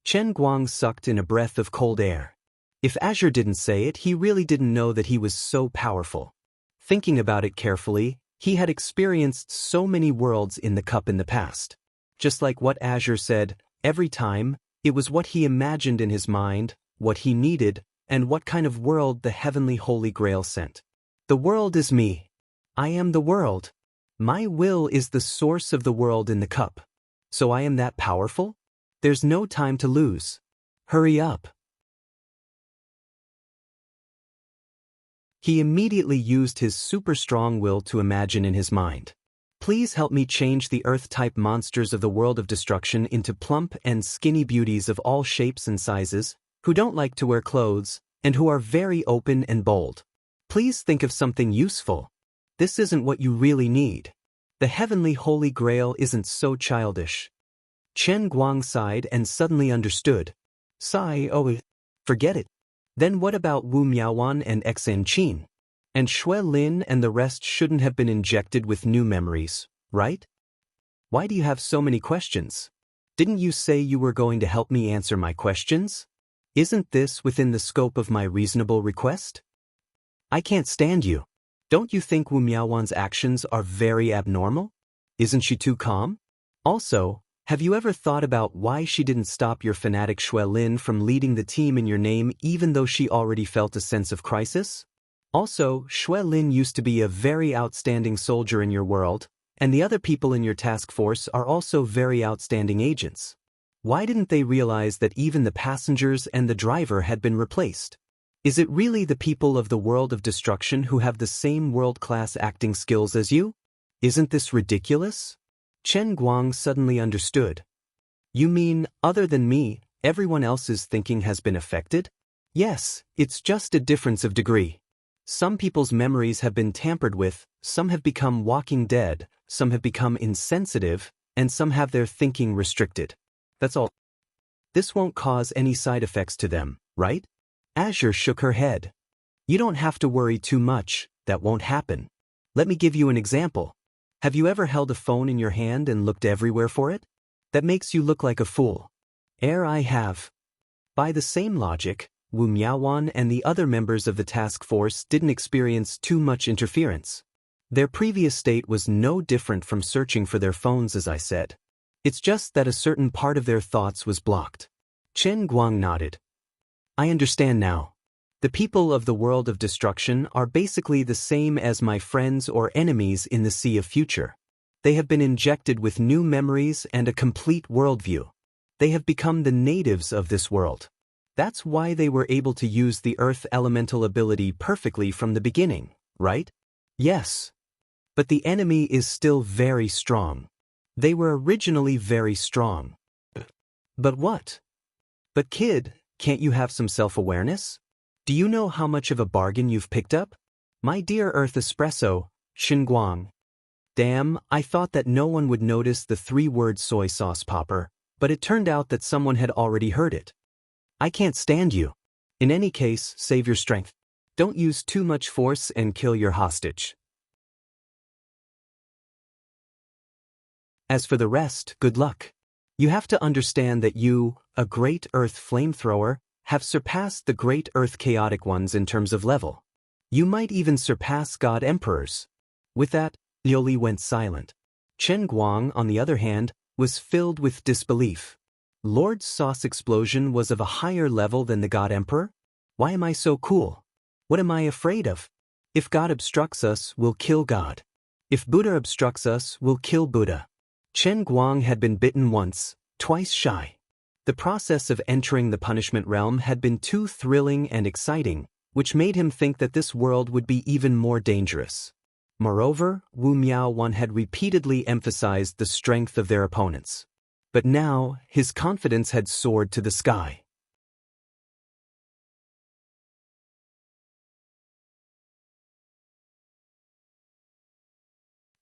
Chen Guang sucked in a breath of cold air. If Azure didn't say it, he really didn't know that he was so powerful. Thinking about it carefully, he had experienced so many worlds in the cup in the past. Just like what Azure said, every time, it was what he imagined in his mind, what he needed, and what kind of world the heavenly Holy Grail sent. The world is me. I am the world. My will is the source of the world in the cup. So I am that powerful? There's no time to lose. Hurry up. He immediately used his super strong will to imagine in his mind. Please help me change the earth-type monsters of the world of destruction into plump and skinny beauties of all shapes and sizes, who don't like to wear clothes, and who are very open and bold. Please think of something useful. This isn't what you really need. The heavenly Holy Grail isn't so childish. Chen Guang sighed and suddenly understood. Sigh, oh, forget it. Then what about Wu Miaowan and Xan Qin? And Shui Lin and the rest shouldn't have been injected with new memories, right? Why do you have so many questions? Didn't you say you were going to help me answer my questions? Isn't this within the scope of my reasonable request? I can't stand you. Don't you think Wu Miaowan's actions are very abnormal? Isn't she too calm? Also, have you ever thought about why she didn't stop your fanatic Shui Lin from leading the team in your name even though she already felt a sense of crisis? Also, Shui Lin used to be a very outstanding soldier in your world, and the other people in your task force are also very outstanding agents. Why didn't they realize that even the passengers and the driver had been replaced? Is it really the people of the world of destruction who have the same world-class acting skills as you? Isn't this ridiculous? Chen Guang suddenly understood. You mean, other than me, everyone else's thinking has been affected? Yes, it's just a difference of degree. Some people's memories have been tampered with, some have become walking dead, some have become insensitive, and some have their thinking restricted. That's all. This won't cause any side effects to them, right? Azure shook her head. You don't have to worry too much, that won't happen. Let me give you an example. Have you ever held a phone in your hand and looked everywhere for it? That makes you look like a fool. I have. By the same logic, Wu Miaowan and the other members of the task force didn't experience too much interference. Their previous state was no different from searching for their phones, as I said. It's just that a certain part of their thoughts was blocked. Chen Guang nodded. I understand now. The people of the world of destruction are basically the same as my friends or enemies in the Sea of Future. They have been injected with new memories and a complete worldview. They have become the natives of this world. That's why they were able to use the Earth Elemental ability perfectly from the beginning, right? Yes. But the enemy is still very strong. They were originally very strong. But what? But kid, can't you have some self-awareness? Do you know how much of a bargain you've picked up? My dear Earth Espresso, Xinguang. Damn, I thought that no one would notice the 3-word soy sauce popper, but it turned out that someone had already heard it. I can't stand you. In any case, save your strength. Don't use too much force and kill your hostage. As for the rest, good luck. You have to understand that you, a great Earth flamethrower, have surpassed the great Earth chaotic ones in terms of level. You might even surpass God Emperors. With that, Liuli went silent. Chen Guang, on the other hand, was filled with disbelief. Lord Sauce Explosion was of a higher level than the God Emperor? Why am I so cool? What am I afraid of? If God obstructs us, we'll kill God. If Buddha obstructs us, we'll kill Buddha. Chen Guang had been bitten once, twice shy. The process of entering the punishment realm had been too thrilling and exciting, which made him think that this world would be even more dangerous. Moreover, Wu Miaowan had repeatedly emphasized the strength of their opponents. But now, his confidence had soared to the sky.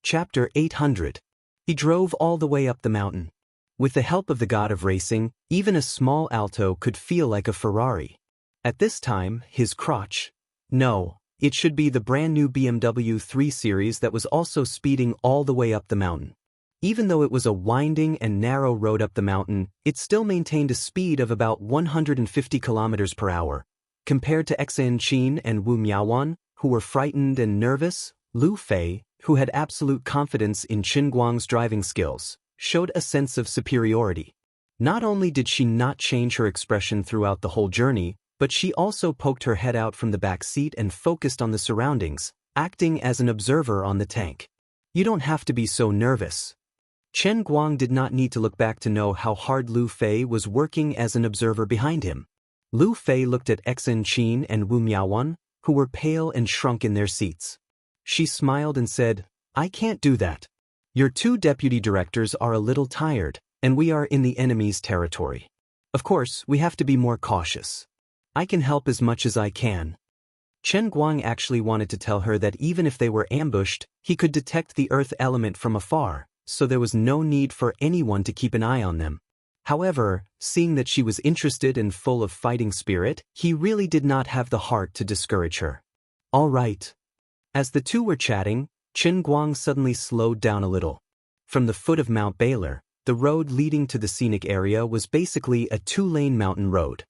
Chapter 800. He drove all the way up the mountain. With the help of the god of racing, even a small Alto could feel like a Ferrari. At this time, his crotch— no, it should be the brand new BMW 3 Series that was also speeding all the way up the mountain. Even though it was a winding and narrow road up the mountain, it still maintained a speed of about 150 kilometers per hour. Compared to Xan Qin and Wu Miaowan, who were frightened and nervous, Lu Fei, who had absolute confidence in Qin Guang's driving skills, showed a sense of superiority. Not only did she not change her expression throughout the whole journey, but she also poked her head out from the back seat and focused on the surroundings, acting as an observer on the tank. You don't have to be so nervous. Chen Guang did not need to look back to know how hard Lu Fei was working as an observer behind him. Lu Fei looked at Xen Qin and Wu Miaowan, who were pale and shrunk in their seats. She smiled and said, "I can't do that. Your two deputy directors are a little tired, and we are in the enemy's territory. Of course, we have to be more cautious. I can help as much as I can." Chen Guang actually wanted to tell her that even if they were ambushed, he could detect the earth element from afar, so there was no need for anyone to keep an eye on them. However, seeing that she was interested and full of fighting spirit, he really did not have the heart to discourage her. "All right." As the two were chatting, Chen Guang suddenly slowed down a little. From the foot of Mount Baylor, the road leading to the scenic area was basically a two-lane mountain road.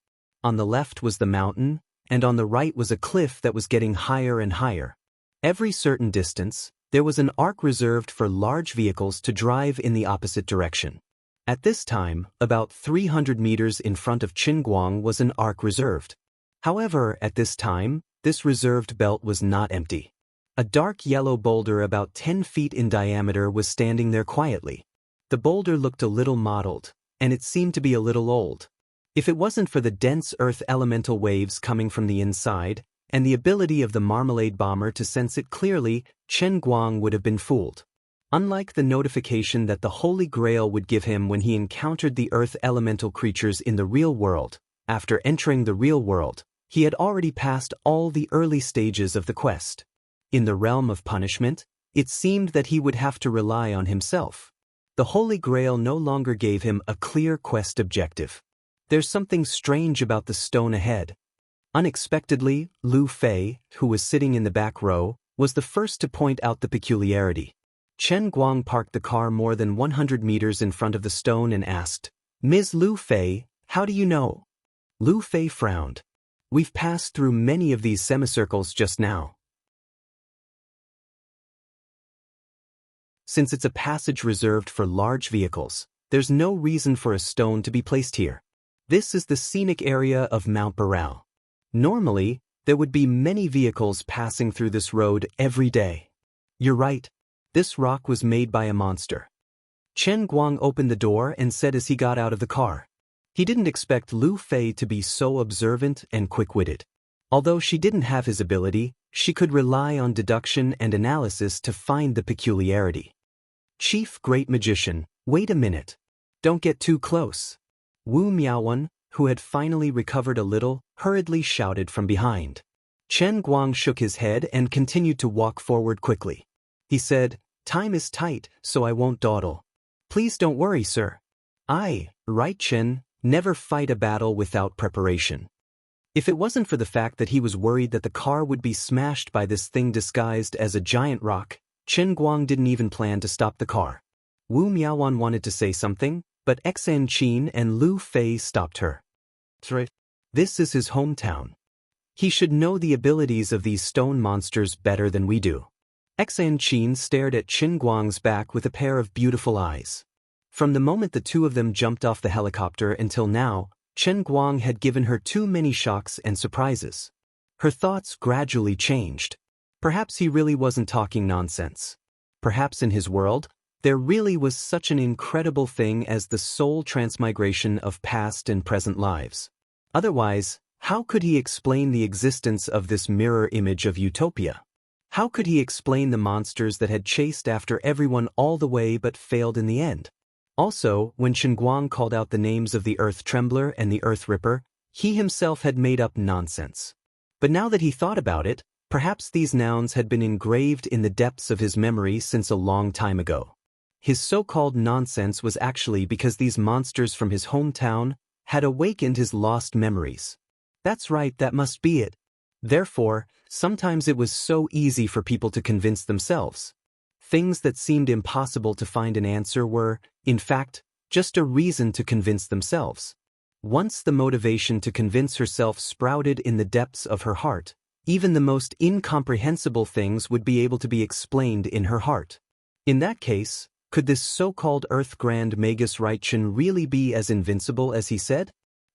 On the left was the mountain, and on the right was a cliff that was getting higher and higher. Every certain distance, there was an arc reserved for large vehicles to drive in the opposite direction. At this time, about 300 meters in front of Qinguang was an arc reserved. However, at this time, this reserved belt was not empty. A dark yellow boulder about 10 feet in diameter was standing there quietly. The boulder looked a little mottled, and it seemed to be a little old. If it wasn't for the dense earth elemental waves coming from the inside, and the ability of the marmalade bomber to sense it clearly, Chen Guang would have been fooled. Unlike the notification that the Holy Grail would give him when he encountered the earth elemental creatures in the real world, after entering the real world, he had already passed all the early stages of the quest. In the realm of punishment, it seemed that he would have to rely on himself. The Holy Grail no longer gave him a clear quest objective. There's something strange about the stone ahead. Unexpectedly, Lu Fei, who was sitting in the back row, was the first to point out the peculiarity. Chen Guang parked the car more than 100 meters in front of the stone and asked, "Ms. Lu Fei, how do you know?" Lu Fei frowned. "We've passed through many of these semicircles just now. Since it's a passage reserved for large vehicles, there's no reason for a stone to be placed here. This is the scenic area of Mount Baral. Normally, there would be many vehicles passing through this road every day. You're right. This rock was made by a monster." Chen Guang opened the door and said as he got out of the car. He didn't expect Lu Fei to be so observant and quick-witted. Although she didn't have his ability, she could rely on deduction and analysis to find the peculiarity. "Chief Great Magician, wait a minute. Don't get too close." Wu Miaowan, who had finally recovered a little, hurriedly shouted from behind. Chen Guang shook his head and continued to walk forward quickly. He said, "Time is tight, so I won't dawdle. Please don't worry, sir. Right Chen, never fight a battle without preparation." If it wasn't for the fact that he was worried that the car would be smashed by this thing disguised as a giant rock, Chen Guang didn't even plan to stop the car. Wu Miaowan wanted to say something, but Xan Qin and Lu Fei stopped her. "This is his hometown. He should know the abilities of these stone monsters better than we do." Xan Qin stared at Chen Guang's back with a pair of beautiful eyes. From the moment the two of them jumped off the helicopter until now, Chen Guang had given her too many shocks and surprises. Her thoughts gradually changed. Perhaps he really wasn't talking nonsense. Perhaps in his world, there really was such an incredible thing as the soul transmigration of past and present lives. Otherwise, how could he explain the existence of this mirror image of utopia? How could he explain the monsters that had chased after everyone all the way but failed in the end? Also, when Chen Guang called out the names of the Earth Trembler and the Earth Ripper, he himself had made up nonsense. But now that he thought about it, perhaps these nouns had been engraved in the depths of his memory since a long time ago. His so-called nonsense was actually because these monsters from his hometown had awakened his lost memories. That's right, that must be it. Therefore, sometimes it was so easy for people to convince themselves. Things that seemed impossible to find an answer were, in fact, just a reason to convince themselves. Once the motivation to convince herself sprouted in the depths of her heart, even the most incomprehensible things would be able to be explained in her heart. In that case, could this so-called Earth Grand Magus Chen really be as invincible as he said?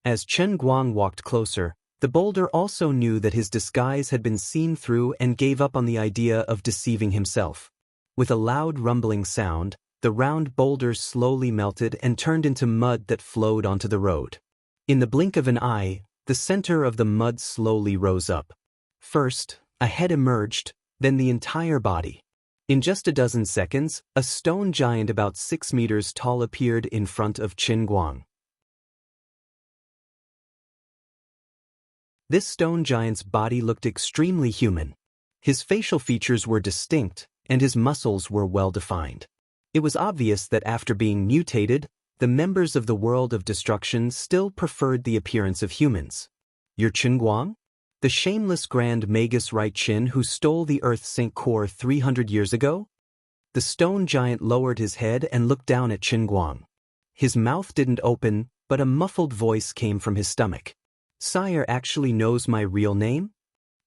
As Chen Guang walked closer, the boulder also knew that his disguise had been seen through and gave up on the idea of deceiving himself. With a loud rumbling sound, the round boulder slowly melted and turned into mud that flowed onto the road. In the blink of an eye, the center of the mud slowly rose up. First, a head emerged, then the entire body. In just a dozen seconds, a stone giant about 6 meters tall appeared in front of Chen Guang. This stone giant's body looked extremely human. His facial features were distinct, and his muscles were well-defined. It was obvious that after being mutated, the members of the world of destruction still preferred the appearance of humans. You're Chen Guang? The shameless Grand Magus Chen who stole the Earth's sync core 300 years ago? The stone giant lowered his head and looked down at Chen Guang. His mouth didn't open, but a muffled voice came from his stomach. Sire actually knows my real name?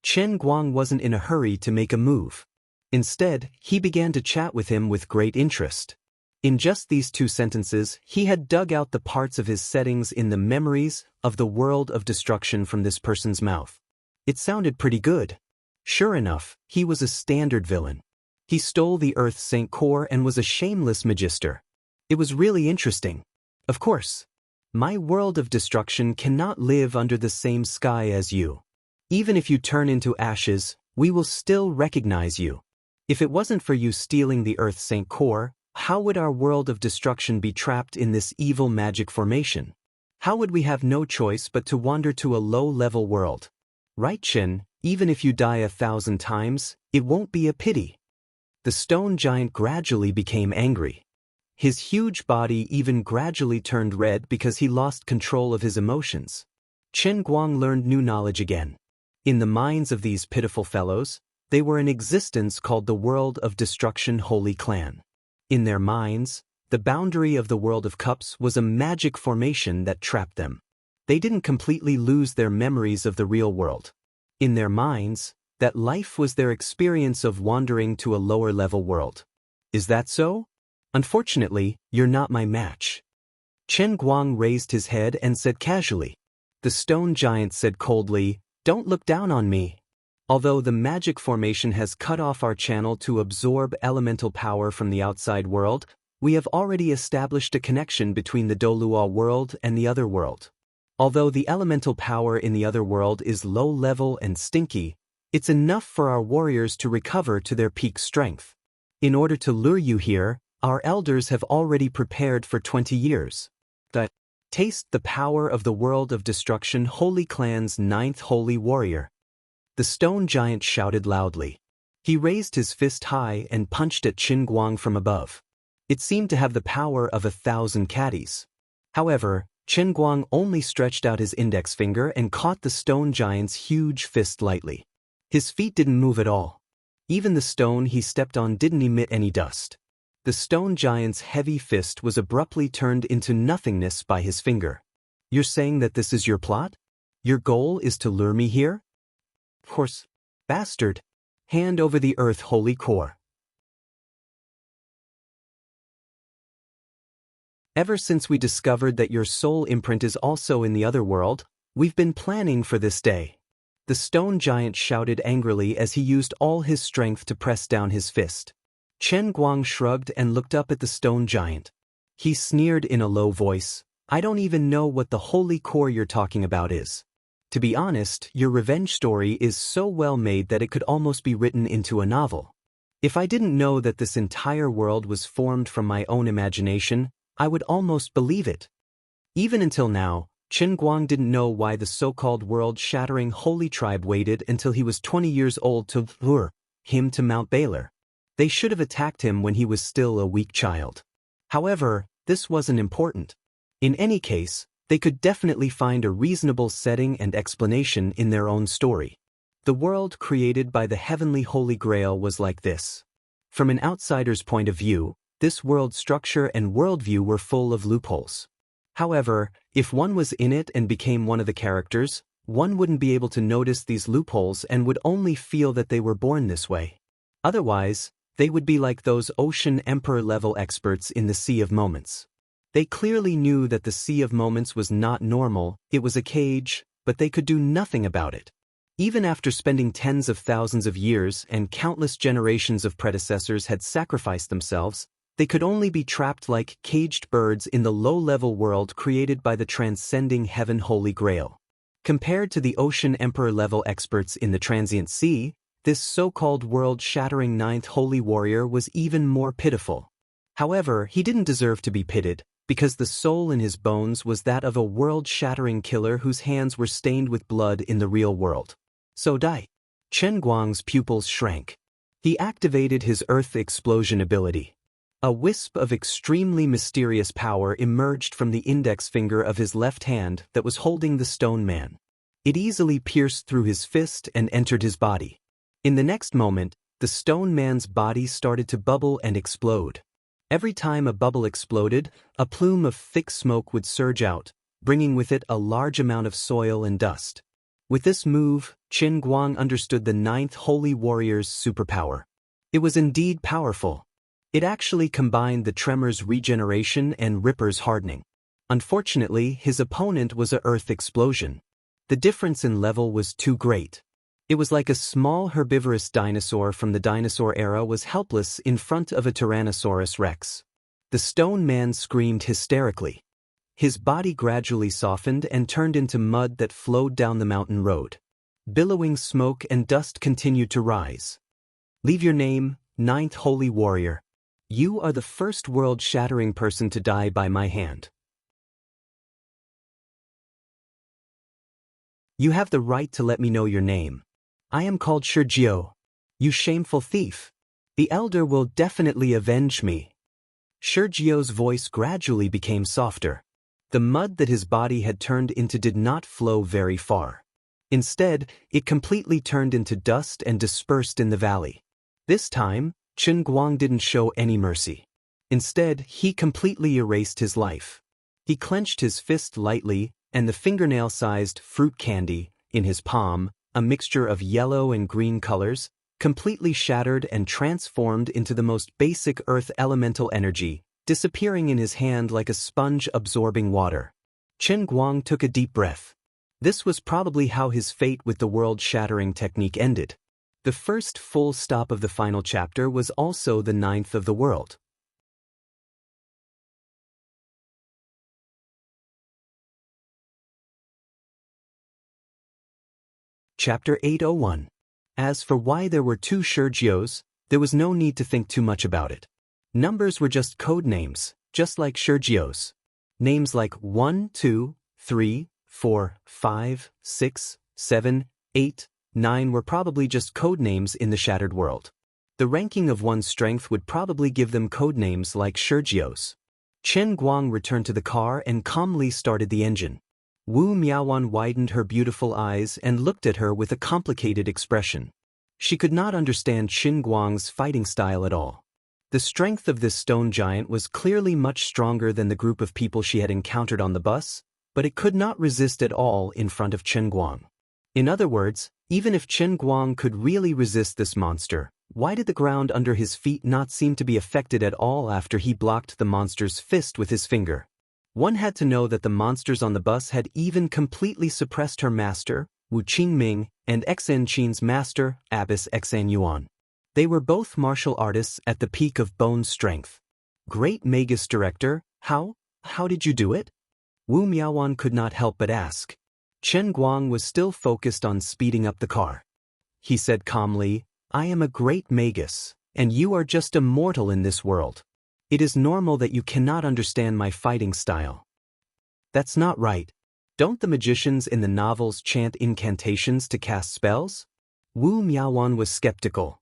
Chen Guang wasn't in a hurry to make a move. Instead, he began to chat with him with great interest. In just these 2 sentences, he had dug out the parts of his settings in the memories of the world of destruction from this person's mouth. It sounded pretty good. Sure enough, he was a standard villain. He stole the Earth's sync core and was a shameless magister. It was really interesting. Of course, my world of destruction cannot live under the same sky as you. Even if you turn into ashes, we will still recognize you. If it wasn't for you stealing the Earth's sync core, how would our world of destruction be trapped in this evil magic formation? How would we have no choice but to wander to a low-level world? Right, Chen, even if you die 1,000 times, it won't be a pity. The stone giant gradually became angry. His huge body even gradually turned red because he lost control of his emotions. Chen Guang learned new knowledge again. In the minds of these pitiful fellows, they were an existence called the World of Destruction Holy Clan. In their minds, the boundary of the World of Cups was a magic formation that trapped them. They didn't completely lose their memories of the real world. In their minds, that life was their experience of wandering to a lower-level world. Is that so? Unfortunately, you're not my match. Chen Guang raised his head and said casually. The stone giant said coldly, "Don't look down on me. Although the magic formation has cut off our channel to absorb elemental power from the outside world, we have already established a connection between the Doluo world and the other world. Although the elemental power in the other world is low-level and stinky, it's enough for our warriors to recover to their peak strength. In order to lure you here, our elders have already prepared for 20 years. Taste the power of the World of Destruction Holy Clan's 9th Holy Warrior." The stone giant shouted loudly. He raised his fist high and punched at Chen Guang from above. It seemed to have the power of 1,000 caddies. However, Chen Guang only stretched out his index finger and caught the stone giant's huge fist lightly. His feet didn't move at all. Even the stone he stepped on didn't emit any dust. The stone giant's heavy fist was abruptly turned into nothingness by his finger. "You're saying that this is your plot? Your goal is to lure me here? Of course, bastard. Hand over the Earth Holy Core." Ever since we discovered that your soul imprint is also in the other world, we've been planning for this day. The stone giant shouted angrily as he used all his strength to press down his fist. Chen Guang shrugged and looked up at the stone giant. He sneered in a low voice, "I don't even know what the holy core you're talking about is. To be honest, your revenge story is so well made that it could almost be written into a novel. If I didn't know that this entire world was formed from my own imagination, I would almost believe it." Even until now, Chen Guang didn't know why the so-called world-shattering holy tribe waited until he was 20 years old to lure him to Mount Baylor. They should have attacked him when he was still a weak child. However, this wasn't important. In any case, they could definitely find a reasonable setting and explanation in their own story. The world created by the heavenly Holy Grail was like this. From an outsider's point of view, this world structure and worldview were full of loopholes. However, if one was in it and became one of the characters, one wouldn't be able to notice these loopholes and would only feel that they were born this way. Otherwise, they would be like those ocean emperor-level experts in the Sea of Moments. They clearly knew that the Sea of Moments was not normal, it was a cage, but they could do nothing about it. Even after spending tens of thousands of years and countless generations of predecessors had sacrificed themselves, they could only be trapped like caged birds in the low-level world created by the transcending heaven Holy Grail. Compared to the ocean emperor-level experts in the transient sea, this so-called world-shattering ninth holy warrior was even more pitiful. However, he didn't deserve to be pitied, because the soul in his bones was that of a world-shattering killer whose hands were stained with blood in the real world. So Chen Guang's pupils shrank. He activated his earth explosion ability. A wisp of extremely mysterious power emerged from the index finger of his left hand that was holding the stone man. It easily pierced through his fist and entered his body. In the next moment, the stone man's body started to bubble and explode. Every time a bubble exploded, a plume of thick smoke would surge out, bringing with it a large amount of soil and dust. With this move, Chen Guang understood the ninth holy warrior's superpower. It was indeed powerful. It actually combined the tremor's regeneration and Ripper's hardening. Unfortunately, his opponent was a earth explosion. The difference in level was too great. It was like a small herbivorous dinosaur from the dinosaur era was helpless in front of a Tyrannosaurus Rex. The stone man screamed hysterically. His body gradually softened and turned into mud that flowed down the mountain road. Billowing smoke and dust continued to rise. Leave your name, ninth holy warrior. You are the first world-shattering person to die by my hand. You have the right to let me know your name. I am called Xianxia. You shameful thief. The elder will definitely avenge me. Xianxia's voice gradually became softer. The mud that his body had turned into did not flow very far. Instead, it completely turned into dust and dispersed in the valley. This time, Chen Guang didn't show any mercy. Instead, he completely erased his life. He clenched his fist lightly, and the fingernail-sized fruit candy, in his palm, a mixture of yellow and green colors, completely shattered and transformed into the most basic earth elemental energy, disappearing in his hand like a sponge absorbing water. Chen Guang took a deep breath. This was probably how his fate with the world-shattering technique ended. The first full stop of the final chapter was also the ninth of the world. Chapter 801. As for why there were two Xianxias, there was no need to think too much about it. Numbers were just code names, just like Xianxia's. Names like 1, 2, 3, 4, 5, 6, 7, 8, 9 were probably just code names in the shattered world. The ranking of one's strength would probably give them code names like Xianxia's. Chen Guang returned to the car and calmly started the engine. Wu Miaowan widened her beautiful eyes and looked at her with a complicated expression. She could not understand Chen Guang's fighting style at all. The strength of this stone giant was clearly much stronger than the group of people she had encountered on the bus, but it could not resist at all in front of Chen Guang. In other words, even if Chen Guang could really resist this monster, why did the ground under his feet not seem to be affected at all after he blocked the monster's fist with his finger? One had to know that the monsters on the bus had even completely suppressed her master, Wu Qingming, and Xan Qin's master, Abbess Xan Yuan. They were both martial artists at the peak of bone strength. Great Magus Director, how did you do it? Wu Miaowan could not help but ask. Chen Guang was still focused on speeding up the car. He said calmly, I am a great Magus, and you are just a mortal in this world. It is normal that you cannot understand my fighting style. That's not right. Don't the magicians in the novels chant incantations to cast spells? Wu Miaowan was skeptical.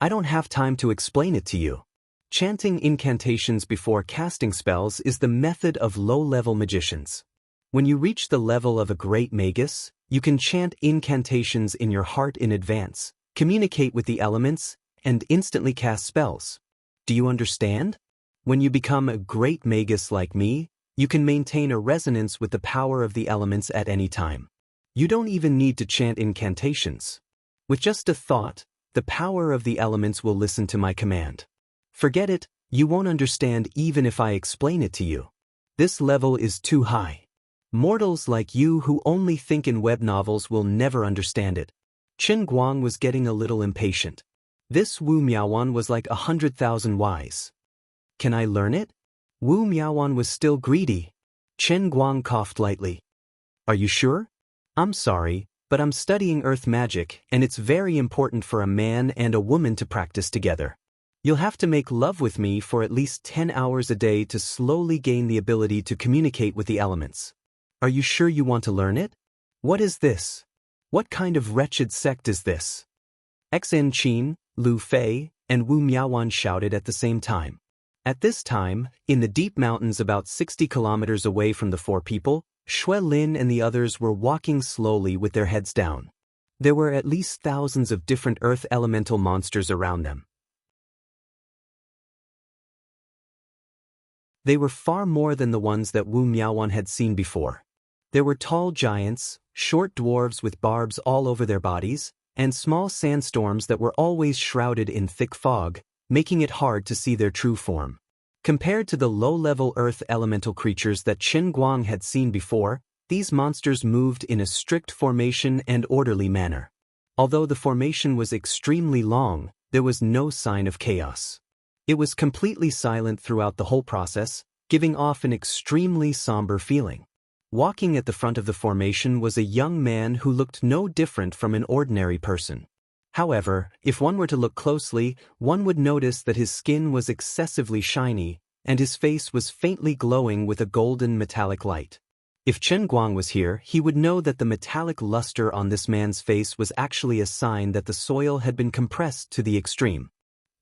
I don't have time to explain it to you. Chanting incantations before casting spells is the method of low-level magicians. When you reach the level of a great magus, you can chant incantations in your heart in advance, communicate with the elements, and instantly cast spells. Do you understand? When you become a great magus like me, you can maintain a resonance with the power of the elements at any time. You don't even need to chant incantations. With just a thought, the power of the elements will listen to my command. Forget it, you won't understand even if I explain it to you. This level is too high. Mortals like you who only think in web novels will never understand it. Qin Guang was getting a little impatient. This Wu Miaowan was like 100,000 wise. Can I learn it? Wu Miaowan was still greedy. Qin Guang coughed lightly. Are you sure? I'm sorry, but I'm studying earth magic, and it's very important for a man and a woman to practice together. You'll have to make love with me for at least 10 hours a day to slowly gain the ability to communicate with the elements. Are you sure you want to learn it? What is this? What kind of wretched sect is this? Xen Qin, Lu Fei, and Wu Miaowan shouted at the same time. At this time, in the deep mountains about 60 kilometers away from the four people, Wang Lin and the others were walking slowly with their heads down. There were at least thousands of different earth elemental monsters around them. They were far more than the ones that Wu Miaowan had seen before. There were tall giants, short dwarves with barbs all over their bodies, and small sandstorms that were always shrouded in thick fog, making it hard to see their true form. Compared to the low-level earth elemental creatures that Qin Guang had seen before, these monsters moved in a strict formation and orderly manner. Although the formation was extremely long, there was no sign of chaos. It was completely silent throughout the whole process, giving off an extremely somber feeling. Walking at the front of the formation was a young man who looked no different from an ordinary person. However, if one were to look closely, one would notice that his skin was excessively shiny, and his face was faintly glowing with a golden metallic light. If Qin Guang was here, he would know that the metallic luster on this man's face was actually a sign that the soil had been compressed to the extreme.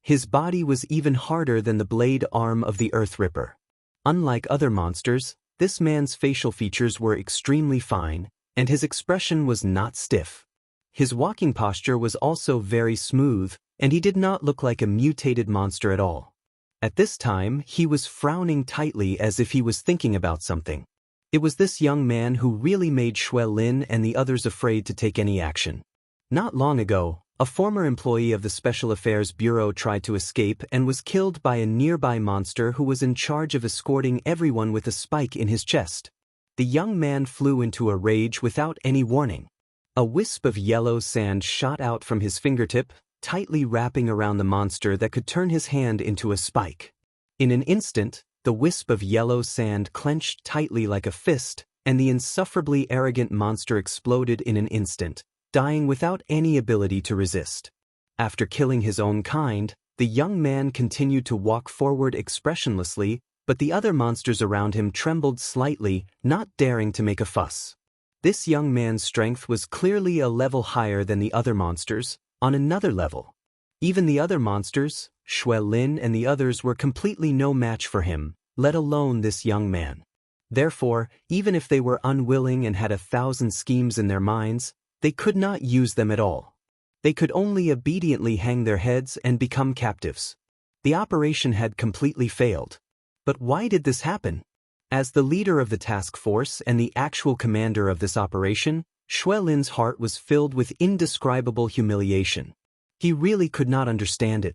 His body was even harder than the blade arm of the Earth Ripper. Unlike other monsters, this man's facial features were extremely fine, and his expression was not stiff. His walking posture was also very smooth, and he did not look like a mutated monster at all. At this time, he was frowning tightly as if he was thinking about something. It was this young man who really made Wang Lin and the others afraid to take any action. Not long ago, a former employee of the Special Affairs Bureau tried to escape and was killed by a nearby monster who was in charge of escorting everyone with a spike in his chest. The young man flew into a rage without any warning. A wisp of yellow sand shot out from his fingertip, tightly wrapping around the monster that could turn his hand into a spike. In an instant, the wisp of yellow sand clenched tightly like a fist, and the insufferably arrogant monster exploded in an instant, dying without any ability to resist. After killing his own kind, the young man continued to walk forward expressionlessly, but the other monsters around him trembled slightly, not daring to make a fuss. This young man's strength was clearly a level higher than the other monsters, on another level. Even the other monsters, Wang Lin and the others were completely no match for him, let alone this young man. Therefore, even if they were unwilling and had 1,000 schemes in their minds, they could not use them at all. They could only obediently hang their heads and become captives. The operation had completely failed. But why did this happen? As the leader of the task force and the actual commander of this operation, Wang Lin's heart was filled with indescribable humiliation. He really could not understand it.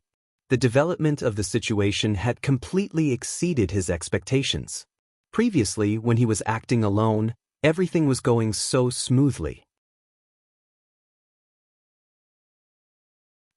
The development of the situation had completely exceeded his expectations. Previously, when he was acting alone, everything was going so smoothly.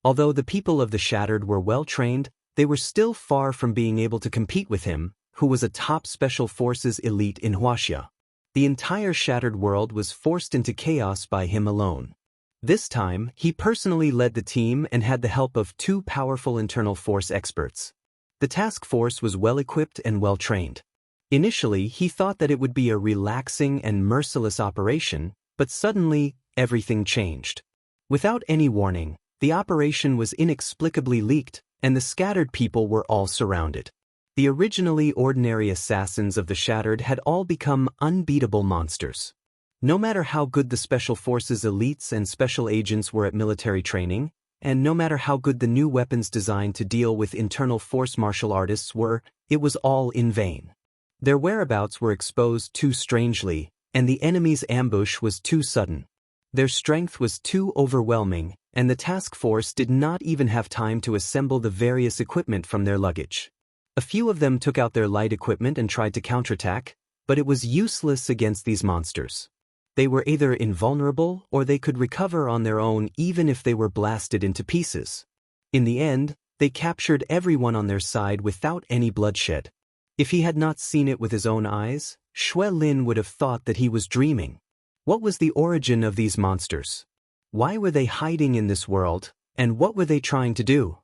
Although the people of the Shattered were well trained, they were still far from being able to compete with him, who was a top special forces elite in Wuxia. The entire Shattered world was forced into chaos by him alone. This time, he personally led the team and had the help of 2 powerful internal force experts. The task force was well-equipped and well-trained. Initially, he thought that it would be a relaxing and merciless operation, but suddenly, everything changed. Without any warning, the operation was inexplicably leaked, and the scattered people were all surrounded. The originally ordinary assassins of the Shattered had all become unbeatable monsters. No matter how good the Special Forces elites and special agents were at military training, and no matter how good the new weapons designed to deal with internal force martial artists were, it was all in vain. Their whereabouts were exposed too strangely, and the enemy's ambush was too sudden. Their strength was too overwhelming, and the task force did not even have time to assemble the various equipment from their luggage. A few of them took out their light equipment and tried to counterattack, but it was useless against these monsters. They were either invulnerable or they could recover on their own even if they were blasted into pieces. In the end, they captured everyone on their side without any bloodshed. If he had not seen it with his own eyes, Wang Lin would have thought that he was dreaming. What was the origin of these monsters? Why were they hiding in this world, and what were they trying to do?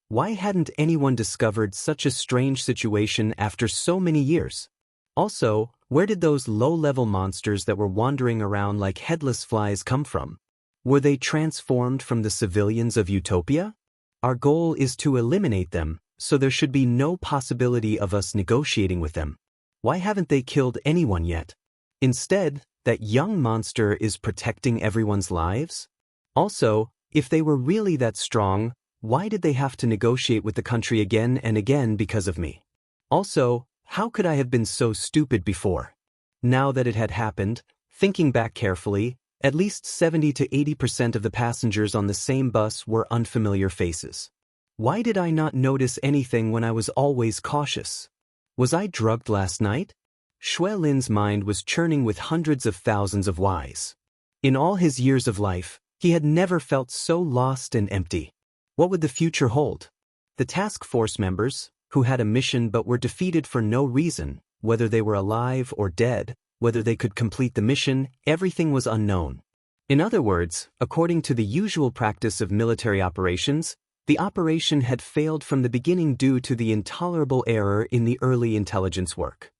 Why hadn't anyone discovered such a strange situation after so many years? Also, where did those low-level monsters that were wandering around like headless flies come from? Were they transformed from the civilians of Utopia? Our goal is to eliminate them, so there should be no possibility of us negotiating with them. Why haven't they killed anyone yet? Instead, that young monster is protecting everyone's lives? Also, if they were really that strong, why did they have to negotiate with the country again and again because of me? Also, how could I have been so stupid before? Now that it had happened, thinking back carefully, at least 70 to 80% of the passengers on the same bus were unfamiliar faces. Why did I not notice anything when I was always cautious? Was I drugged last night? Wang Lin's mind was churning with hundreds of thousands of whys. In all his years of life, he had never felt so lost and empty. What would the future hold? The task force members, who had a mission but were defeated for no reason, whether they were alive or dead, whether they could complete the mission, everything was unknown. In other words, according to the usual practice of military operations, the operation had failed from the beginning due to the intolerable error in the early intelligence work.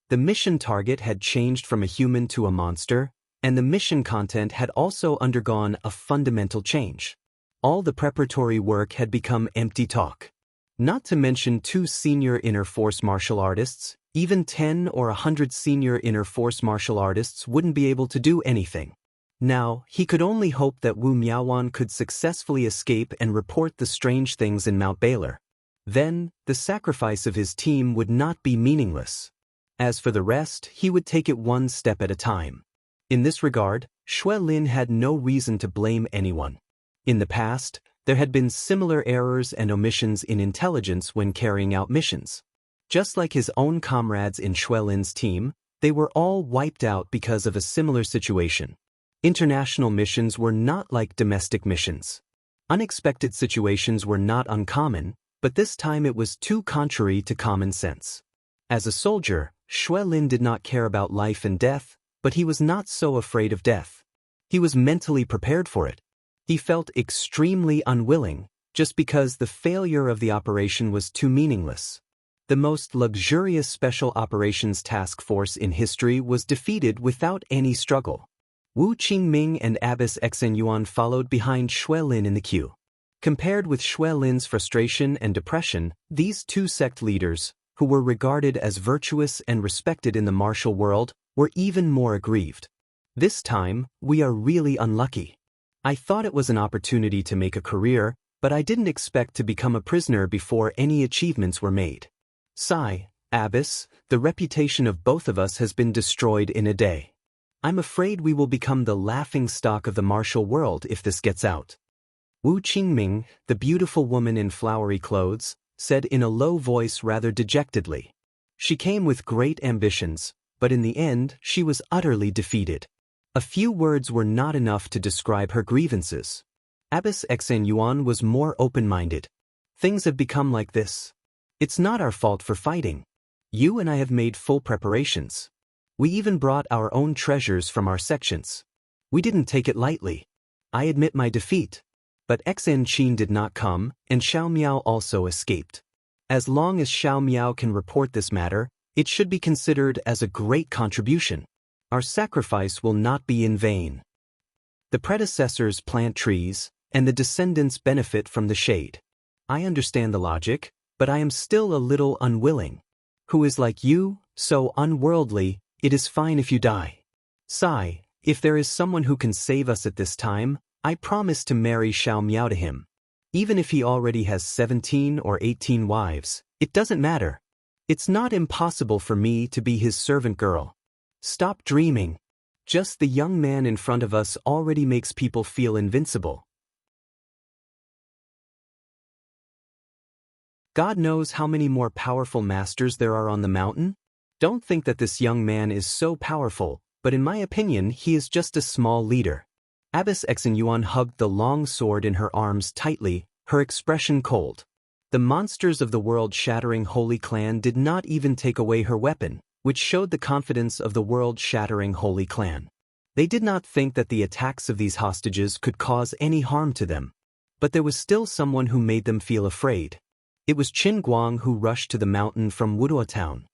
The mission target had changed from a human to a monster, and the mission content had also undergone a fundamental change. All the preparatory work had become empty talk. Not to mention 2 senior inner force martial artists, even 10 or 100 senior inner force martial artists wouldn't be able to do anything. Now, he could only hope that Wu Miaowan could successfully escape and report the strange things in Mount Baylor. Then, the sacrifice of his team would not be meaningless. As for the rest, he would take it one step at a time. In this regard, Wang Lin had no reason to blame anyone. In the past, there had been similar errors and omissions in intelligence when carrying out missions. Just like his own comrades in Wang Lin's team, they were all wiped out because of a similar situation. International missions were not like domestic missions. Unexpected situations were not uncommon, but this time it was too contrary to common sense. As a soldier, Wang Lin did not care about life and death, but he was not so afraid of death. He was mentally prepared for it. He felt extremely unwilling, just because the failure of the operation was too meaningless. The most luxurious special operations task force in history was defeated without any struggle. Wu Qingming and Abbess Xuanyuan followed behind Wang Lin in the queue. Compared with Wang Lin's frustration and depression, these 2 sect leaders, who were regarded as virtuous and respected in the martial world, were even more aggrieved. This time, we are really unlucky. I thought it was an opportunity to make a career, but I didn't expect to become a prisoner before any achievements were made. Sigh, Abbess, the reputation of both of us has been destroyed in a day. I'm afraid we will become the laughingstock of the martial world if this gets out. Wu Qingming, the beautiful woman in flowery clothes, said in a low voice rather dejectedly. She came with great ambitions, but in the end she was utterly defeated. A few words were not enough to describe her grievances. Abbess Xuanyuan was more open-minded. Things have become like this. It's not our fault for fighting. You and I have made full preparations. We even brought our own treasures from our sections. We didn't take it lightly. I admit my defeat. But Xen Qin did not come, and Xiao Miao also escaped. As long as Xiao Miao can report this matter, it should be considered as a great contribution. Our sacrifice will not be in vain. The predecessors plant trees, and the descendants benefit from the shade. I understand the logic, but I am still a little unwilling. Who is like you, so unworldly, it is fine if you die. Sigh, If there is someone who can save us at this time, I promise to marry Xiao Miao to him. Even if he already has 17 or 18 wives, it doesn't matter. It's not impossible for me to be his servant girl. Stop dreaming. Just the young man in front of us already makes people feel invincible. God knows how many more powerful masters there are on the mountain. Don't think that this young man is so powerful, but in my opinion he is just a small leader. Abbess Yuan hugged the long sword in her arms tightly, her expression cold. The monsters of the world-shattering Holy Clan did not even take away her weapon, which showed the confidence of the world-shattering Holy Clan. They did not think that the attacks of these hostages could cause any harm to them. But there was still someone who made them feel afraid. It was Qin Guang who rushed to the mountain from Wuduo town.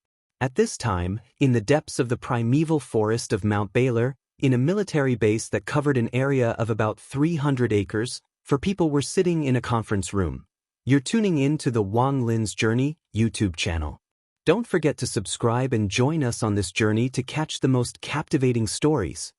At this time, in the depths of the primeval forest of Mount Baylor, in a military base that covered an area of about 300 acres, four people were sitting in a conference room. You're tuning in to the Wang Lin's Journey YouTube channel. Don't forget to subscribe and join us on this journey to catch the most captivating stories.